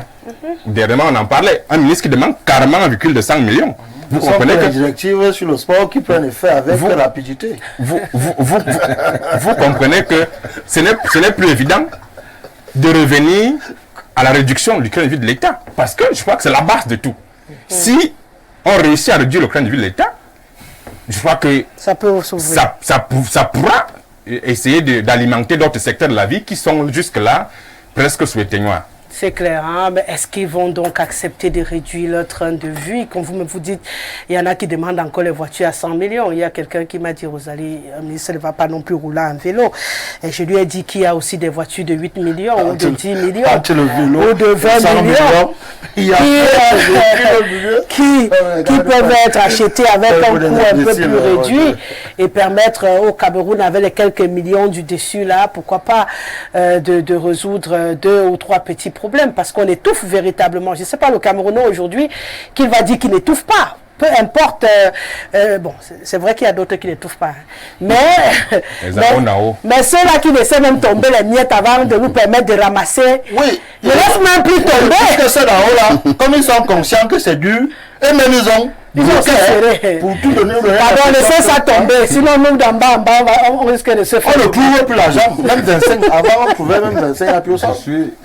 Speaker 3: Dernièrement, on en parlait. Un ministre qui demande carrément un véhicule de 100 millions.
Speaker 4: Vous comprenez que les directives sur le sport qui prennent effet avec rapidité.
Speaker 3: Vous comprenez que ce n'est plus évident de revenir à la réduction du train de vie de l'État. Parce que je crois que c'est la base de tout. Si on réussit à réduire le train de vie de l'État, je crois que ça pourra essayer d'alimenter d'autres secteurs de la vie qui sont jusque-là presque sous éteignoir.
Speaker 1: C'est clair, hein? Mais est-ce qu'ils vont donc accepter de réduire leur train de vie? Comme vous dites, il y en a qui demandent encore les voitures à 100 millions. Il y a quelqu'un qui m'a dit, Rosalie, un ministre ne va pas non plus rouler en vélo. Et je lui ai dit qu'il y a aussi des voitures de 8 millions ou de 10 millions ou de 20 millions qui peuvent être achetés avec un coût un peu plus réduit et permettre au Cameroun, avec les quelques millions du dessus là, pourquoi pas de résoudre 2 ou 3 petits problèmes, parce qu'on étouffe véritablement. Je ne sais pas le Camerounais aujourd'hui qu'il va dire qu'il n'étouffe pas. Peu importe, bon, c'est vrai qu'il y a d'autres qui n'étouffent pas. Mais ceux-là qui laissent même tomber les miettes avant de nous permettre de ramasser, ne laissent même plus tomber.
Speaker 4: Que ceux d'en haut là, comme ils sont conscients que c'est dur, eux-mêmes ils ont
Speaker 1: Ils ont serré.
Speaker 4: Pour tout donner,
Speaker 1: Pardon, laissez ça tomber. Sinon, nous, d'en bas, on risque de se faire.
Speaker 4: on ne trouve plus l'argent. Même 25. Avant, on trouvait même 25 à plus.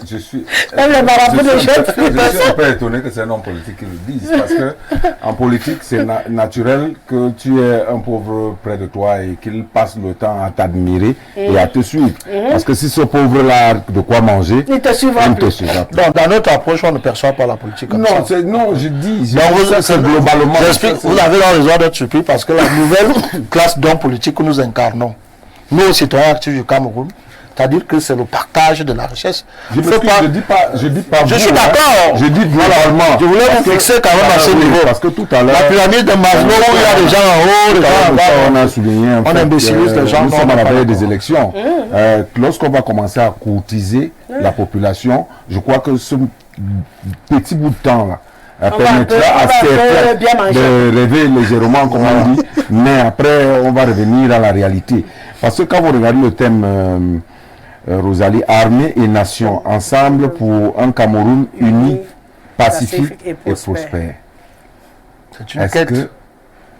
Speaker 2: Je suis
Speaker 1: Même les marabouts de
Speaker 2: je suis un peu étonné que c'est un homme politique qui le dise. Parce que en politique, c'est naturel que tu aies un pauvre près de toi et qu'il passe le temps à t'admirer et à te suivre. Parce que si ce pauvre-là a de quoi manger,
Speaker 1: Il te suivra
Speaker 2: il ne te
Speaker 1: plus.
Speaker 2: suivra plus.
Speaker 4: Donc, dans notre approche, on ne perçoit pas la politique comme ça.
Speaker 2: Non, je dis.
Speaker 4: Donc,
Speaker 2: c'est globalement.
Speaker 4: J'explique, vous avez raison d'être surpris parce que la nouvelle classe d'hommes politiques que nous incarnons, nous, citoyens actifs du Cameroun, c'est-à-dire que c'est le partage de la richesse.
Speaker 2: Je dis pas.
Speaker 4: Je suis d'accord.
Speaker 2: Je dis globalement.
Speaker 4: Je voulais vous fixer quand même à ce niveau.
Speaker 2: Parce que tout à l'heure.
Speaker 4: La pyramide de Maslow, il y a des gens en haut, des gens en bas.
Speaker 2: On a souligné un
Speaker 4: On
Speaker 2: fait
Speaker 4: imbécilise les gens.
Speaker 2: nous sommes à la veille des élections. Lorsqu'on va commencer à courtiser la population, je crois que ce petit bout de temps-là permettra à certains de rêver légèrement, comme on dit, mais après, on va revenir à la réalité. Parce que quand vous regardez le thème, Rosalie, armée et nation, ensemble pour un Cameroun uni, pacifique et prospère.
Speaker 4: C'est une quête.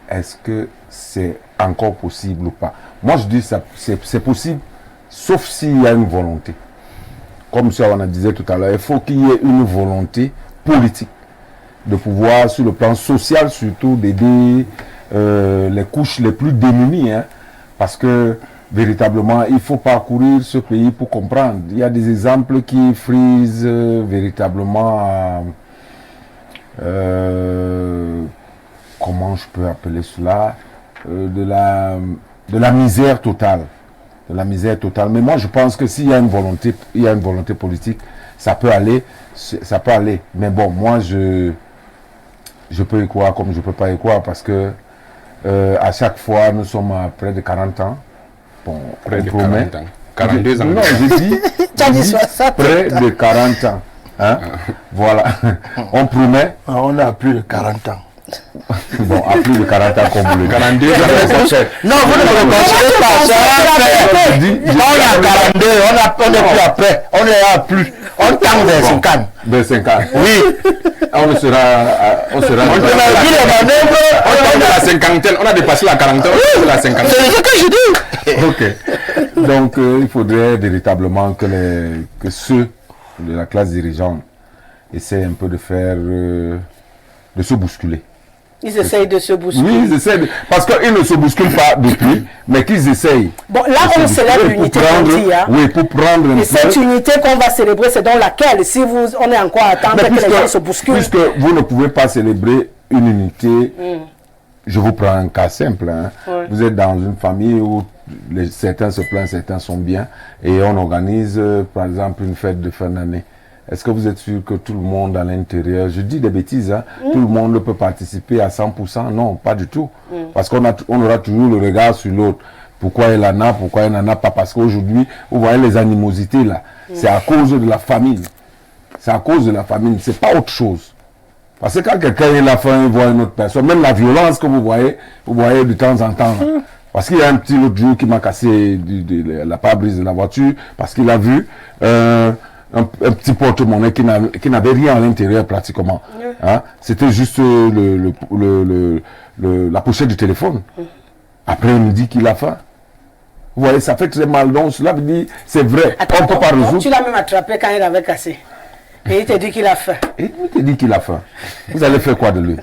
Speaker 2: Est-ce que c'est encore possible ou pas? Moi, je dis que c'est possible, sauf s'il y a une volonté. Comme ça, on a disait tout à l'heure, il faut qu'il y ait une volonté politique de pouvoir, sur le plan social surtout, d'aider les couches les plus démunies. Hein, parce que, véritablement, il faut parcourir ce pays pour comprendre. Il y a des exemples qui frisent véritablement... comment je peux appeler cela, de la misère totale. De la misère totale. Mais moi, je pense que s'il y a une volonté, politique, ça peut aller. Mais bon, moi, je peux y croire comme je ne peux pas y croire parce que à chaque fois, nous sommes à près de 40 ans. Bon,
Speaker 3: Près de 40 ans. 42 ans.
Speaker 2: Non, je dis près de 40 ans. Hein? Voilà. On promet.
Speaker 4: On a plus de 40 ans.
Speaker 2: Bon, à plus de 40 ans comme vous le
Speaker 3: 42 ans.
Speaker 4: Non, vous ne me considérez pas ça. On est à 42, on n'est plus après. On est à plus. On tend vers 50.
Speaker 2: Vers 50.
Speaker 4: Oui.
Speaker 2: On sera.
Speaker 3: On a la cinquantaine, on a dépassé la quarantaine, on a la cinquantaine.
Speaker 4: C'est ce que je dis.
Speaker 2: Ok. Donc, il faudrait véritablement que ceux de la classe dirigeante essaient un peu de faire. De se bousculer.
Speaker 1: Ils essayent de se bousculer.
Speaker 2: Oui, ils essayent. Parce qu'ils ne se bousculent pas depuis, mais qu'ils essayent.
Speaker 1: Bon, là, on célèbre l'unité mondiale. Hein?
Speaker 2: Oui, pour prendre un
Speaker 1: Et cette unité qu'on va célébrer, c'est dans laquelle, si on est encore à attendre que les gens se bousculent.
Speaker 2: Puisque vous ne pouvez pas célébrer une unité, je vous prends un cas simple. Hein. Ouais. Vous êtes dans une famille où certains se plaignent, certains sont bien, et on organise, par exemple, une fête de fin d'année. Est-ce que vous êtes sûr que tout le monde à l'intérieur, je dis des bêtises, hein, tout le monde peut participer à 100%? Non, pas du tout. Parce qu'on aura toujours le regard sur l'autre. Pourquoi elle en a, pourquoi elle n'en a pas? Parce qu'aujourd'hui, vous voyez les animosités là, c'est à cause de la famille. C'est à cause de la famille, c'est pas autre chose. Parce que quand quelqu'un est la faim, il voit une autre personne, même la violence que vous voyez de temps en temps. Là. Parce qu'il y a un petit l'autre jour qui m'a cassé la pare-brise de la voiture, parce qu'il a vu... un petit porte-monnaie qui n'avait rien à l'intérieur pratiquement. Hein? C'était juste la pochette du téléphone. Après, il me dit qu'il a faim. Vous voyez, ça fait très mal. Donc, cela veut dire, c'est vrai.
Speaker 1: Attends, on ne peut pas résoudre. Tu l'as même attrapé quand il avait cassé. Et il te dit qu'il a faim.
Speaker 2: Et il te dit qu'il a faim. Vous allez faire quoi de lui?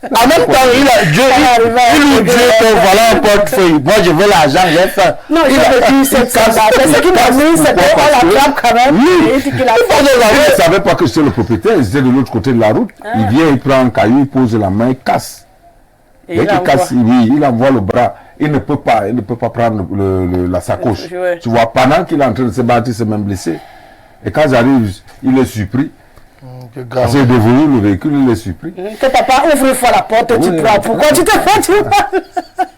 Speaker 4: En même temps, Dieu que voilà un portefeuille. Moi, je veux l'argent, j'ai faim.
Speaker 1: Non, je veux dire, c'est ça. Ce qu'il m'a mis, c'était qu'on l'attrape quand même.
Speaker 2: Oui. Il dit qu'il a faim. Il ne savait pas que j'étais le propriétaire. J'étais de l'autre côté de la route. Il vient, il prend un caillou, il pose la main, il casse. Et il casse, oui, il envoie le bras. Il ne peut pas prendre la sacoche. Tu vois, pendant qu'il est en train de se battre, il s'est même blessé. Et quand j'arrive, il est surpris. Parce qu'il est devenu le véhicule, il est surpris.
Speaker 1: Que papa ouvre une fois la porte, tu prends. Pourquoi tu te fais, tu vois?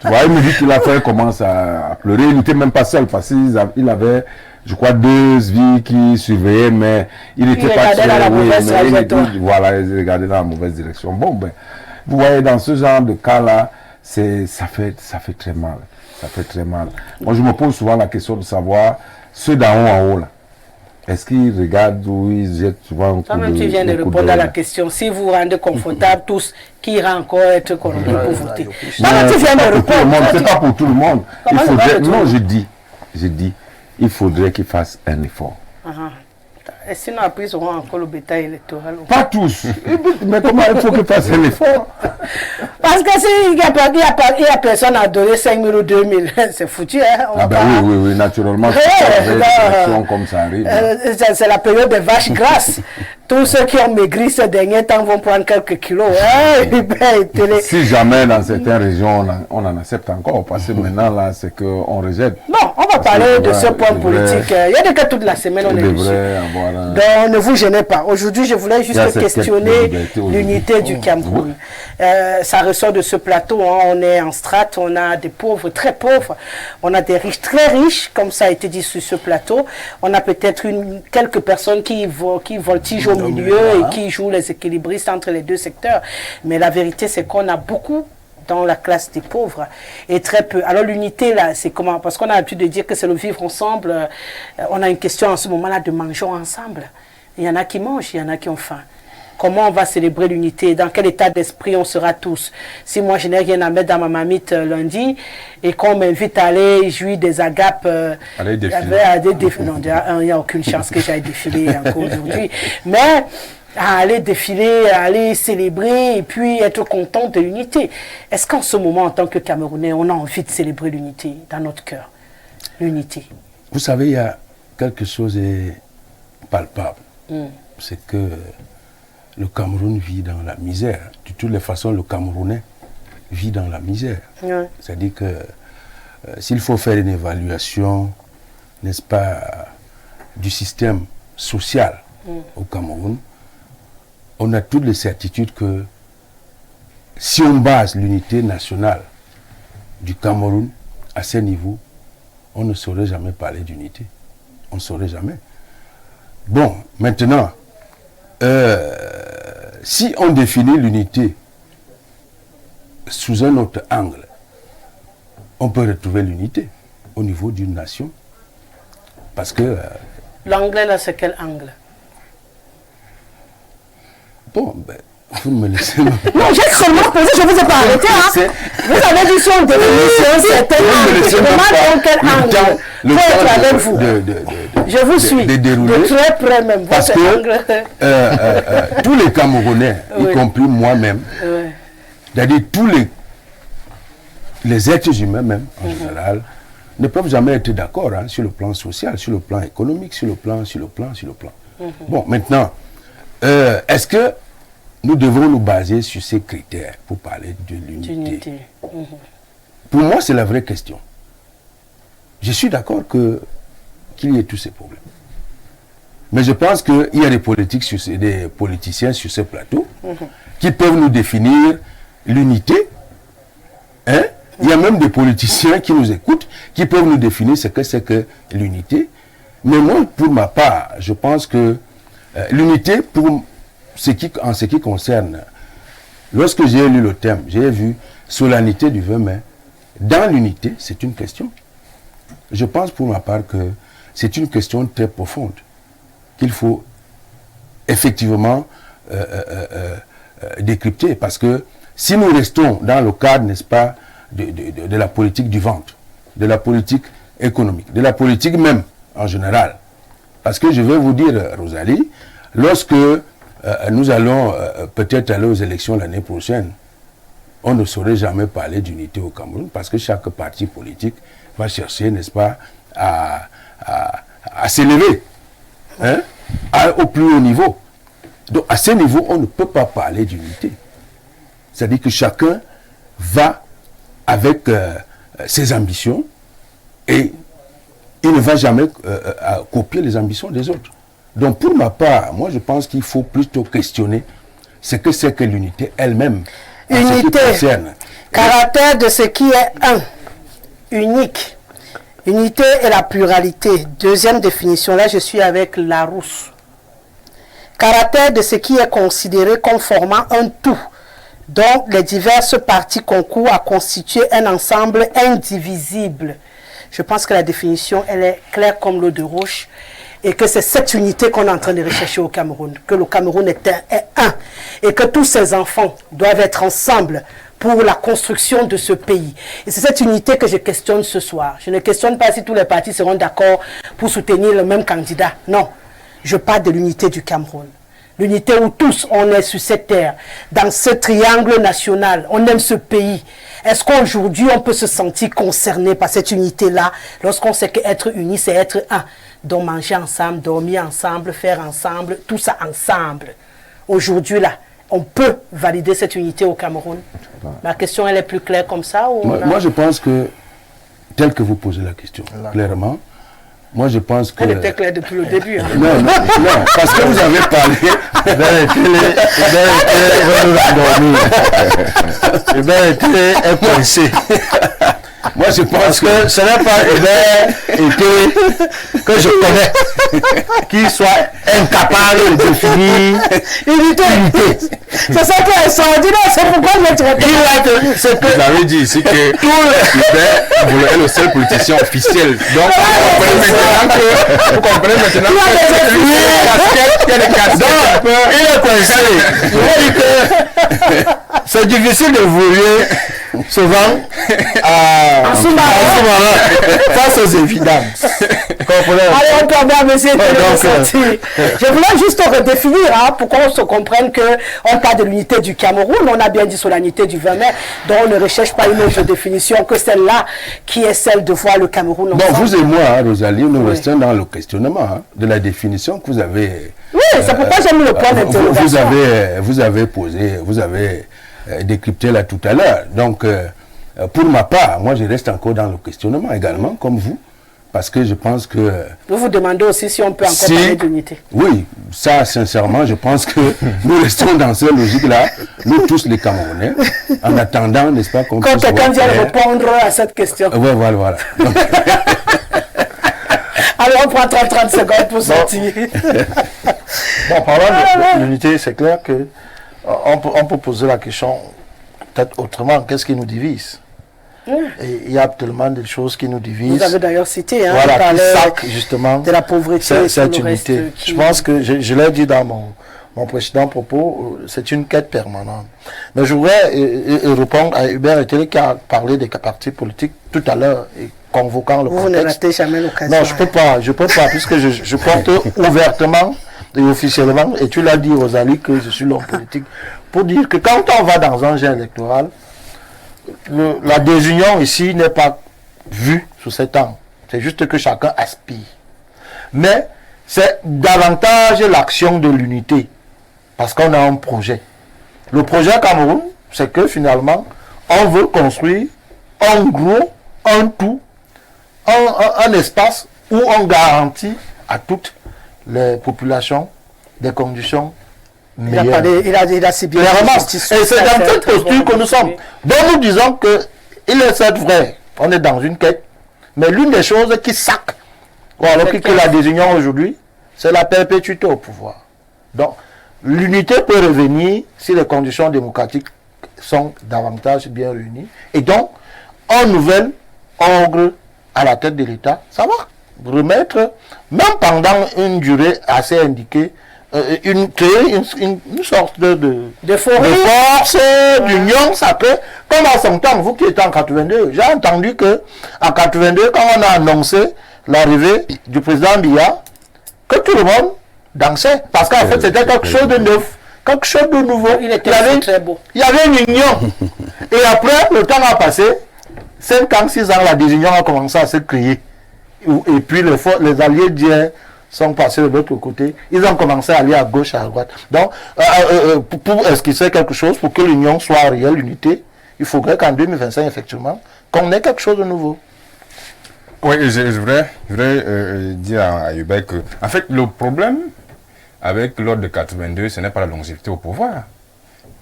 Speaker 2: Tu vois, il me dit qu'il a fait, il commence à pleurer. Il n'était même pas seul parce qu'il avait, je crois, 2 vies qui surveillaient, mais il n'était pas seul. Voilà, il regardait dans la mauvaise direction. Bon, ben, vous voyez, dans ce genre de cas-là, ça fait très mal. Ça fait très mal. Moi, je me pose souvent la question de savoir, ceux d'en haut en haut, là, Est-ce qu'ils regardent ou ils jettent souvent...
Speaker 1: Toi-même, tu viens de répondre à la question. Si vous vous rendez confortable tous, qui ira encore être corrompu pour voter? Toi-même, tu viens de répondre.
Speaker 2: C'est pas pour tout le monde. Il faudrait, non, je dis, il faudrait qu'ils fassent un effort.
Speaker 1: Et sinon, après, ils auront encore le bétail électoral.
Speaker 2: Pas tous. Mais comment il faut qu'ils fassent un effort?
Speaker 1: Parce que s'il n'y a personne à donner 5 000 ou 2 000, c'est foutu. Hein?
Speaker 2: Ah ben oui, naturellement, comme ça arrive.
Speaker 1: C'est la période des vaches grasses. Tous ceux qui ont maigri ces derniers temps vont prendre quelques kilos.
Speaker 2: Si jamais dans certaines régions, on en accepte encore, parce que maintenant, là, c'est qu'on rejette.
Speaker 1: Bon, on va parler de ce point politique. Il y a des cas toute la semaine, on est dessus. Donc, ne vous gênez pas. Aujourd'hui, je voulais juste questionner l'unité du Cameroun. Ça ressort de ce plateau, hein. On est en strate, on a des pauvres très pauvres, on a des riches très riches, comme ça a été dit sur ce plateau. On a peut-être quelques personnes qui voltigent au milieu et qui jouent les équilibristes entre les deux secteurs. Mais la vérité, c'est qu'on a beaucoup dans la classe des pauvres et très peu. Alors l'unité, là, c'est comment? Parce qu'on a l'habitude de dire que c'est le vivre ensemble. On a une question en ce moment-là de mangeons ensemble. Il y en a qui mangent, il y en a qui ont faim. Comment on va célébrer l'unité? Dans quel état d'esprit on sera tous? Si moi je n'ai rien à mettre dans ma marmite lundi et qu'on m'invite à aller jouir des agapes,
Speaker 3: aller défiler.
Speaker 1: Non, il n'y a aucune chance que j'aille défiler encore aujourd'hui. Mais à aller défiler, à aller célébrer et puis être content de l'unité. Est-ce qu'en ce moment, en tant que Camerounais, on a envie de célébrer l'unité dans notre cœur? L'unité.
Speaker 5: Vous savez, il y a quelque chose de palpable. C'est que le Cameroun vit dans la misère. De toutes les façons, le Camerounais vit dans la misère. C'est-à-dire que s'il faut faire une évaluation, n'est-ce pas, du système social au Cameroun, on a toutes les certitudes que si on base l'unité nationale du Cameroun à ce niveau, on ne saurait jamais parler d'unité. On ne saurait jamais. Bon, maintenant, si on définit l'unité sous un autre angle, on peut retrouver l'unité au niveau d'une nation. Parce que...
Speaker 1: L'anglais, là, c'est quel angle?
Speaker 5: Bon, ben, vous me laissez... Non,
Speaker 1: j'ai seulement posé, je ne vous ai pas arrêté. Hein. Vous avez dit sur une définition, c'est un angle. Quel angle?
Speaker 5: Le
Speaker 1: temps avec vous. Je vous suis. De très près même.
Speaker 5: Parce que tous les Camerounais, y compris moi-même, c'est-à-dire tous les êtres humains même, en général, ne peuvent jamais être d'accord hein, sur le plan social, sur le plan économique, sur le plan. Bon, maintenant, est-ce que nous devons nous baser sur ces critères pour parler de l'unité? Pour moi, c'est la vraie question. Je suis d'accord qu'il y ait tous ces problèmes. Mais je pense qu'il y a des politiciens sur ce plateau qui peuvent nous définir l'unité. Hein? Il y a même des politiciens qui nous écoutent, qui peuvent nous définir ce que c'est que l'unité. Mais moi, pour ma part, je pense que l'unité, en ce qui concerne, lorsque j'ai lu le thème, j'ai vu solennité du 20 mai. Dans l'unité, c'est une question. Je pense pour ma part que c'est une question très profonde qu'il faut effectivement décrypter. Parce que si nous restons dans le cadre, n'est-ce pas, de la politique du ventre, de la politique économique, de la politique même en général. Parce que je vais vous dire, Rosalie, lorsque nous allons peut-être aller aux élections l'année prochaine, on ne saurait jamais parler d'unité au Cameroun parce que chaque parti politique va chercher, n'est-ce pas, à s'élever hein, au plus haut niveau. Donc à ce niveau, on ne peut pas parler d'unité. C'est-à-dire que chacun va avec ses ambitions et il ne va jamais copier les ambitions des autres. Donc pour ma part, moi je pense qu'il faut plutôt questionner ce que c'est que l'unité elle-même.
Speaker 1: Unité, caractère de ce qui est un, unique. Unité et la pluralité. Deuxième définition, là je suis avec Larousse. Caractère de ce qui est considéré comme formant un tout, dont les diverses parties concourent à constituer un ensemble indivisible. Je pense que la définition, elle est claire comme l'eau de roche. et que c'est cette unité qu'on est en train de rechercher au Cameroun, que le Cameroun est un, et que tous ces enfants doivent être ensemble pour la construction de ce pays. Et c'est cette unité que je questionne ce soir. Je ne questionne pas si tous les partis seront d'accord pour soutenir le même candidat. Non, je parle de l'unité du Cameroun. L'unité où tous on est sur cette terre, dans ce triangle national, on aime ce pays. Est-ce qu'aujourd'hui on peut se sentir concerné par cette unité-là, lorsqu'on sait qu'être uni c'est être un? Donc manger ensemble, dormir ensemble, faire ensemble, tout ça ensemble. Aujourd'hui là, on peut valider cette unité au Cameroun. Ma question elle est plus claire comme ça ou
Speaker 5: moi je pense que, tel que vous posez la question, clairement, moi je pense que...
Speaker 1: Elle était claire depuis le début. Hein.
Speaker 5: Non, parce que vous avez parlé...
Speaker 4: est coincé.
Speaker 5: Moi je pense
Speaker 4: que ce n'est pas que je connais qui soit incapable de définir
Speaker 1: unité. C'est ça qui est extraordinaire, c'est pourquoi je te
Speaker 3: Vous avez dit ici que Hubert est le seul politicien officiel. Donc vous comprenez maintenant que il y a des casquettes.
Speaker 4: Il est coincé. C'est difficile de vouloir souvent face aux évidences.
Speaker 1: Allez, on peut bien monsieur je voulais juste redéfinir pour qu'on se comprenne qu'on parle de l'unité du Cameroun. On a bien dit solennité du 20 mai, donc on ne recherche pas une autre définition que celle-là qui est celle de voir le Cameroun ensemble.
Speaker 5: Bon, vous et moi, Rosalie, nous restons dans le questionnement de la définition que vous avez...
Speaker 1: Oui, c'est pourquoi j'ai mis le point d'interrogation.
Speaker 5: Vous avez posé, vous avez décrypté là tout à l'heure. Donc, pour ma part, moi je reste encore dans le questionnement également, comme vous, parce que je pense que...
Speaker 1: Vous vous demandez aussi si on peut encore parler d'unité.
Speaker 5: Oui, ça sincèrement, je pense que nous restons dans cette logique-là, nous tous les Camerounais, en attendant, n'est-ce pas, qu'on puisse...
Speaker 1: Quand quelqu'un vient répondre à cette question.
Speaker 5: Voilà. Donc,
Speaker 1: alors on prend 30 secondes pour sortir.
Speaker 4: Bon, parlant de l'unité, c'est clair que on peut poser la question peut-être autrement. Qu'est-ce qui nous divise? Et il y a tellement de choses qui nous divisent.
Speaker 1: Vous avez d'ailleurs cité,
Speaker 4: voilà, qui sac justement
Speaker 1: de la pauvreté,
Speaker 4: cette unité. Je pense que je l'ai dit dans mon précédent propos, c'est une quête permanente. Mais je voudrais répondre à Hubert Etele qui a parlé des partis politiques tout à l'heure et convoquant le contexte.
Speaker 1: Vous ne ratez jamais l'occasion.
Speaker 4: Non, je peux pas, puisque je porte ouvertement et officiellement, et tu l'as dit Rosalie, que je suis l'homme politique, pour dire que quand on va dans un jeu électoral, la désunion ici n'est pas vue sous cet angle. C'est juste que chacun aspire. Mais c'est davantage l'action de l'unité, parce qu'on a un projet. Le projet Cameroun, c'est que finalement, on veut construire un gros, un tout, un espace où on garantit à toutes les populations des conditions meilleures.
Speaker 1: Il a si bien justice.
Speaker 4: Et c'est dans cette posture que nous sommes. Donc nous disons que il est certes vrai, on est dans une quête, mais l'une des choses qui sac, alors que la désunion aujourd'hui, c'est la perpétuité au pouvoir. Donc l'unité peut revenir si les conditions démocratiques sont davantage bien réunies. Et donc, un nouvel ordre à la tête de l'État, ça va remettre, même pendant une durée assez indiquée, créer une sorte de force, d'union sacrée, comme à son temps, vous qui êtes en 82. J'ai entendu que en 82, quand on a annoncé l'arrivée du président Biya, que tout le monde dansait, parce qu'en fait c'était quelque chose de neuf, quelque chose de nouveau.
Speaker 1: Il était très beau.
Speaker 4: Il y avait une union. Et après, le temps a passé, 5 ans, 6 ans, la désunion a commencé à se créer. Et puis les alliés d'hier sont passés de l'autre côté. Ils ont commencé à aller à gauche, à droite. Donc, pour esquisser quelque chose, pour que l'union soit réelle, l'unité, il faudrait qu'en 2025, effectivement, qu'on ait quelque chose de nouveau.
Speaker 3: Oui, je voudrais dire à Hubert que, en fait, le problème avec l'ordre de 82, ce n'est pas la longévité au pouvoir.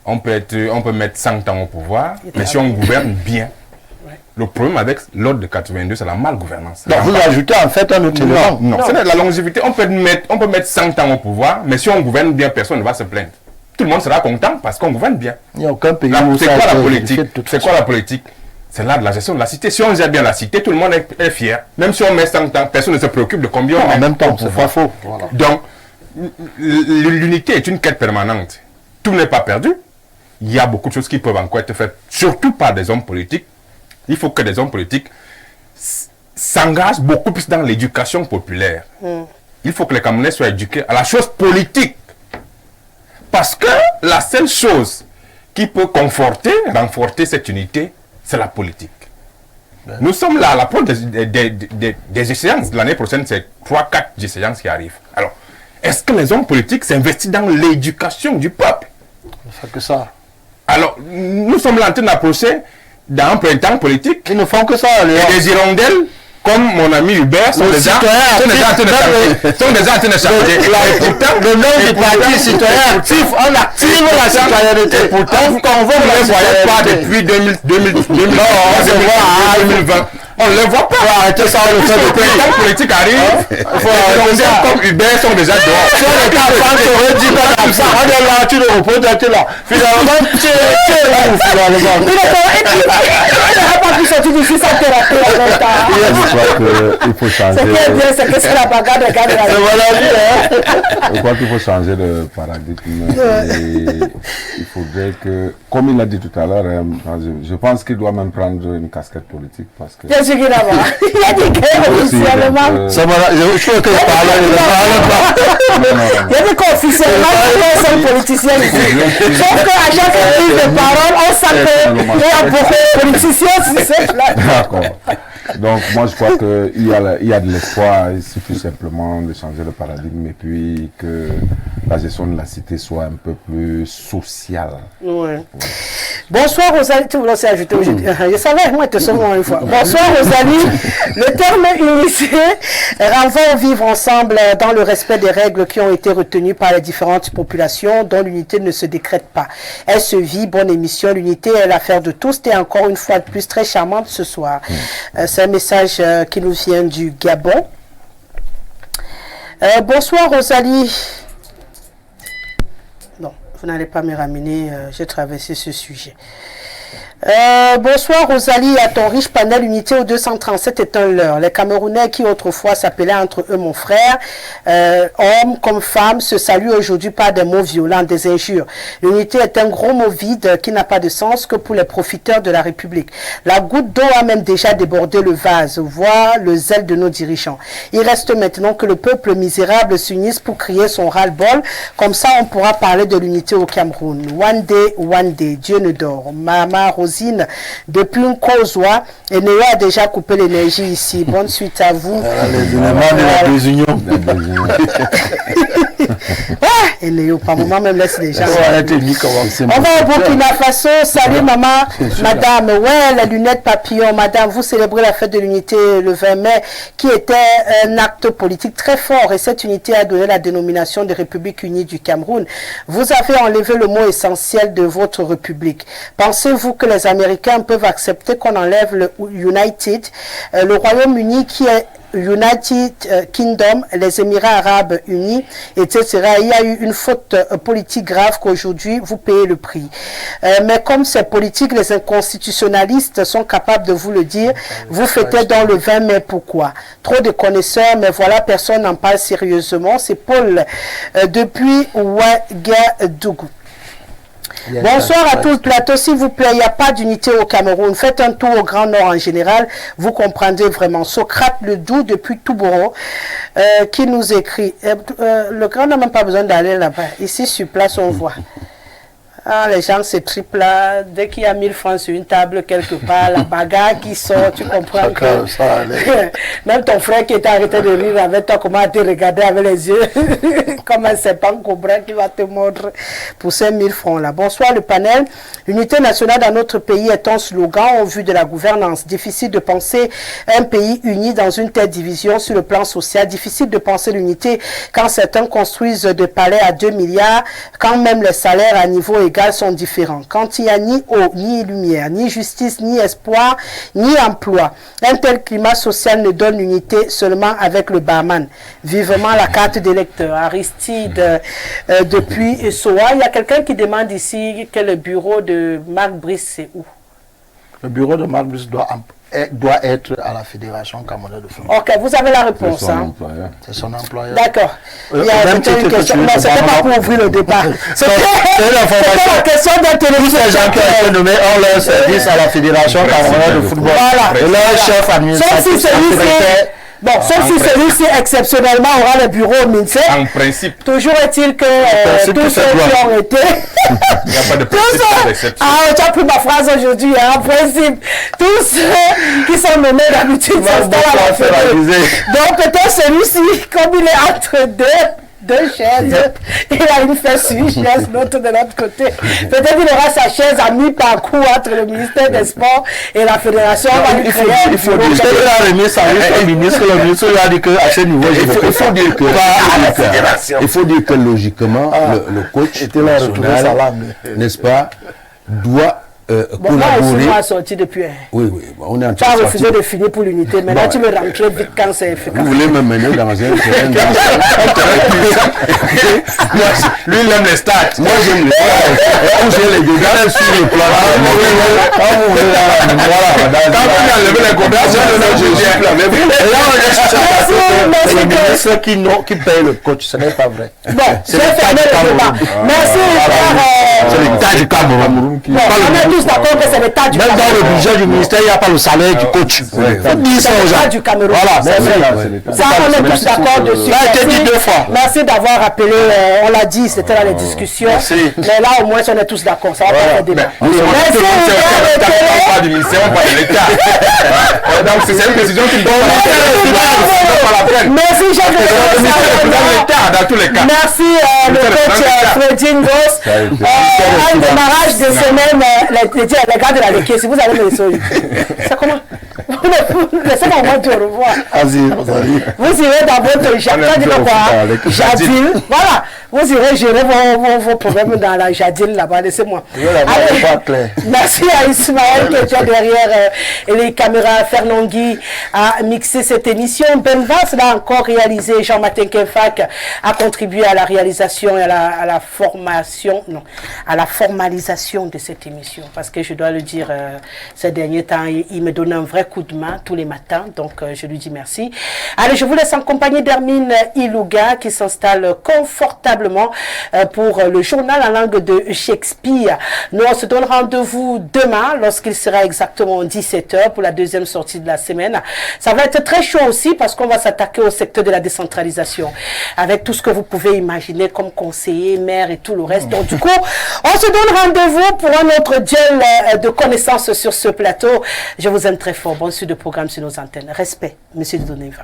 Speaker 3: On peut mettre 100 ans au pouvoir, mais si on gouverne bien. Le problème avec l'ordre de 82, c'est la malgouvernance.
Speaker 4: Donc vous ajoutez en fait un autre élément.
Speaker 3: Non, c'est la longévité. On peut mettre 100 ans au pouvoir, mais si on gouverne bien, personne ne va se plaindre. Tout le monde sera content parce qu'on gouverne bien.
Speaker 4: Il n'y a aucun pays
Speaker 3: où c'est quoi la politique? C'est quoi la politique? C'est là de la gestion de la cité. Si on gère bien la cité, tout le monde est fier. Même si on met 100 ans, personne ne se préoccupe de combien on met.
Speaker 4: En même temps, c'est pas faux. Voilà.
Speaker 3: Donc, l'unité est une quête permanente. Tout n'est pas perdu. Il y a beaucoup de choses qui peuvent encore être faites, surtout par des hommes politiques. Il faut que des hommes politiques s'engagent beaucoup plus dans l'éducation populaire. Il faut que les Camerounais soient éduqués à la chose politique. Parce que la seule chose qui peut renforcer cette unité, c'est la politique. Nous sommes là à l'approche des échéances. L'année prochaine, c'est 3-4 échéances qui arrivent. Alors, est-ce que les hommes politiques s'investissent dans l'éducation du peuple?
Speaker 4: C'est que ça.
Speaker 3: Alors, nous sommes là en train d'approcher d'un printemps politique.
Speaker 4: Ils ne font que ça.
Speaker 3: Et des hirondelles, comme mon ami Hubert, sont déjà en train de changer. Et pourtant,
Speaker 4: le nom du parti citoyen actif, on active la citoyenneté.
Speaker 3: Et pourtant, on ne les voyait pas depuis 2020. On ne les voit pas.
Speaker 4: Arrêtez ça, on le fait depuis.
Speaker 3: Quand le politique arrive, les hirondelles comme Hubert sont déjà dehors.
Speaker 4: Si on était en France, on aurait dit pas comme ça. On est là, tu le reposes, tu es là. Finalement, tu es là où finalement.
Speaker 1: Il n'aurait pas pu sortir d'ici sans thérapie en même temps.
Speaker 5: Je crois qu'il faut changer.
Speaker 1: Ce qui est bien, c'est que c'est la bagarre de garde la
Speaker 5: Je crois qu'il faut changer de paradigme. Et il faudrait que, comme il a dit tout à l'heure, je pense qu'il doit même prendre une casquette politique parce que.
Speaker 1: Bien sûr qu'il a pas. Il a dit qu'officiellement.
Speaker 4: Je crois que je parle pas.
Speaker 1: Il a dit qu'officiellement, il est un seul politicien ici. Sauf qu'à chaque prise de parole, on sait qu'il y a beaucoup de politiciens sur cette place.
Speaker 5: D'accord. Donc moi je crois qu'il y a de l'espoir, il suffit simplement de changer le paradigme et puis que la gestion de la cité soit un peu plus sociale.
Speaker 1: Ouais. Bonsoir Rosalie, tu voulais aussi ajouter aujourd'hui. Je savais, moi te sauve une fois. Bonsoir Rosalie, le terme initié renvoie au vivre ensemble dans le respect des règles qui ont été retenues par les différentes populations dont l'unité ne se décrète pas. Elle se vit, bonne émission, l'unité est l'affaire de tous et encore une fois de plus très charmante ce soir. C'est un message qui nous vient du Gabon. Bonsoir Rosalie. Non, vous n'allez pas me ramener, j'ai traversé ce sujet. Bonsoir Rosalie, à ton riche panel, unité au 237 est un leurre. Les Camerounais qui autrefois s'appelaient entre eux mon frère, hommes comme femmes, se saluent aujourd'hui par des mots violents, des injures. L'unité est un gros mot vide qui n'a pas de sens que pour les profiteurs de la République. La goutte d'eau a même déjà débordé le vase, voire le zèle de nos dirigeants. Il reste maintenant que le peuple misérable s'unisse pour crier son ras-le-bol. Comme ça, on pourra parler de l'unité au Cameroun. One day, Dieu ne dort. Mama Rosine, depuis une causoie, et Néo a déjà coupé l'énergie ici. Bonne suite à vous.
Speaker 4: Les unions.
Speaker 1: Et Néo, par moment, même laisse les gens.
Speaker 4: On
Speaker 1: va au Burkina Faso. Salut maman, madame. Ouais, la lunette papillon. Madame, vous célébrez la fête de l'unité le 20 mai, qui était un acte politique très fort. Et cette unité a donné la dénomination de République unie du Cameroun. Vous avez enlevé le mot essentiel de votre République. Pensez-vous que les Américains peuvent accepter qu'on enlève le United, le Royaume-Uni qui est United Kingdom, les Émirats Arabes Unis, etc. Il y a eu une faute politique grave qu'aujourd'hui vous payez le prix. Mais comme c'est politique, les inconstitutionnalistes sont capables de vous le dire. Vous fêtez dans le 20 mai, pourquoi? Trop de connaisseurs, mais voilà, personne n'en parle sérieusement. C'est Paul depuis Ouagadougou. Bonsoir à tout le plateau, s'il vous plaît, il n'y a pas d'unité au Cameroun. Faites un tour au Grand Nord en général, vous comprendrez vraiment. Socrate le Doux depuis Touboro, qui nous écrit. Le Grand n'a même pas besoin d'aller là-bas. Ici, sur place, on voit. Ah, les gens se triplent là, dès qu'il y a 1000 francs sur une table quelque part, la bagarre qui sort, tu comprends que... Même ton frère qui était arrêté de rire avec toi, comment te regarder avec les yeux, comme un serpent cobra qui va te mordre pour ces 1000 francs là. Bonsoir le panel. L'unité nationale dans notre pays est un slogan au vu de la gouvernance. Difficile de penser un pays uni dans une telle division sur le plan social. Difficile de penser l'unité quand certains construisent des palais à 2 milliards, quand même les salaires à niveau égal sont différents. Quand il n'y a ni eau, ni lumière, ni justice, ni espoir, ni emploi. Un tel climat social ne donne l'unité seulement avec le barman. Vivement la carte d'électeur. Aristide depuis Soa. Il y a quelqu'un qui demande ici que le bureau de Marc Brice, c'est où?
Speaker 4: Le bureau de Marc Brice doit être à la Fédération camerounaise de football.
Speaker 1: Ok, vous avez la réponse.
Speaker 2: C'est son
Speaker 1: Hein.
Speaker 2: employeur.
Speaker 4: C'est son employeur.
Speaker 1: D'accord. Il y
Speaker 4: Même
Speaker 1: a
Speaker 4: titre
Speaker 1: une
Speaker 4: que
Speaker 1: question.
Speaker 4: tu veux,
Speaker 1: Non, c'était
Speaker 4: pardon.
Speaker 1: pas pour ouvrir le débat. C'était
Speaker 4: l'information.
Speaker 1: la question d'un télévision.
Speaker 4: Tous ces gens qui ont été nommés ont leur service à la Fédération camerounaise de football.
Speaker 1: Voilà.
Speaker 4: Et leur chef
Speaker 1: Sauf
Speaker 4: administratif
Speaker 1: si celui-ci,
Speaker 4: secrétaire.
Speaker 1: bon, sauf si celui-ci exceptionnellement aura le bureau au ministère.
Speaker 3: En principe,
Speaker 1: Toujours est-il que
Speaker 4: principe,
Speaker 1: tous
Speaker 4: tout
Speaker 1: ceux
Speaker 4: se doit.
Speaker 1: qui ont été.
Speaker 3: il n'y a pas de
Speaker 1: Tous
Speaker 3: principe
Speaker 1: ceux,
Speaker 3: d'exception.
Speaker 1: ah, tu as pris ma phrase aujourd'hui, hein, en principe. Tous ceux qui sont nommés d'habitude s'installent à la Fédération. Donc peut-être celui-ci, comme il est entre deux chaises, il a une chaise sur une chaise, l'autre de l'autre côté. Peut-être il aura sa chaise à mi-parcours entre le ministère des Sports et la Fédération.
Speaker 4: Il faut dire qu'il a remis sa liste au ministre. Le ministre lui a dit qu'à ce niveau,
Speaker 5: Il faut dire que il faut dire que logiquement le coach
Speaker 4: était là à retrouver sa
Speaker 5: national,
Speaker 4: langue.
Speaker 5: n'est-ce pas, doit
Speaker 1: Bon, moi aussi,
Speaker 5: collaborer.
Speaker 1: moi, sorti depuis.
Speaker 5: Oui, oui, on est en
Speaker 1: Tu
Speaker 5: train
Speaker 1: as
Speaker 5: de
Speaker 1: refusé
Speaker 5: sortir.
Speaker 1: de finir pour l'unité. Maintenant, tu me rentrer vite quand c'est efficace.
Speaker 5: Vous voulez me mener dans un terrain
Speaker 3: Lui, il aime les stats.
Speaker 5: Moi, j'aime les où j'ai les dégâts sur le plan.
Speaker 3: Quand on a enlevé les contrats,
Speaker 4: C'est le ministre qui paye le coach. Ce n'est pas vrai.
Speaker 1: Bon, j'ai fermé le débat. Merci,
Speaker 4: C'est l'État du Cameroun.
Speaker 1: Bon, on est tous d'accord que c'est l'État du
Speaker 4: Même dans
Speaker 1: Cameroun.
Speaker 4: le budget du ministère, il n'y a pas le salaire du coach. Faut dire ça aux
Speaker 1: C'est l'État
Speaker 4: gens.
Speaker 1: du Cameroun.
Speaker 4: Voilà,
Speaker 1: C'est vrai.
Speaker 2: c'est
Speaker 1: Ça, on est tous d'accord dessus.
Speaker 4: Ça a été dit
Speaker 1: Merci.
Speaker 4: 2 fois.
Speaker 1: Merci d'avoir rappelé, on l'a dit, c'était dans les discussions.
Speaker 4: Merci.
Speaker 1: Mais là, au moins, on est tous d'accord. Ça va pas faire débat.
Speaker 3: on
Speaker 1: Merci,
Speaker 3: parle pas du ministère, on parle de l'État. Donc, c'est une décision qui ne doit pas la peine.
Speaker 1: Merci, Jacques
Speaker 3: Dans l'État, dans tous les cas.
Speaker 1: Merci, le coach Freddy Ngos. Un démarrage de semaine, les gars de la Léquée, si vous allez me laisser. C'est comment? Laissez-moi moi dire au revoir. Vous irez dans votre jardin, voilà. Vous irez gérer vos problèmes dans la jardin là-bas. Laissez-moi. Merci à Ismaël qui était derrière les caméras. Fernand Guy a mixé cette émission. Ben Vass l'a encore réalisé. Jean-Martin Kenfak a contribué à la réalisation et à la formation, non, à la formalisation de cette émission. Parce que je dois le dire, ces derniers temps, il me donne un vrai coup de main tous les matins. Donc, je lui dis merci. Allez, je vous laisse en compagnie d'Hermine Ilouga qui s'installe confortablement pour le journal en langue de Shakespeare. Nous, on se donne rendez-vous demain lorsqu'il sera exactement 17h pour la deuxième sortie de la semaine. Ça va être très chaud aussi parce qu'on va s'attaquer au secteur de la décentralisation avec tout ce que vous pouvez imaginer comme conseiller, maire et tout le reste. Donc, du coup, on se donne rendez-vous pour un autre duel de connaissances sur ce plateau. Je vous aime très fort. Bonne suite de programme sur nos antennes. Respect, Monsieur Dodoneva.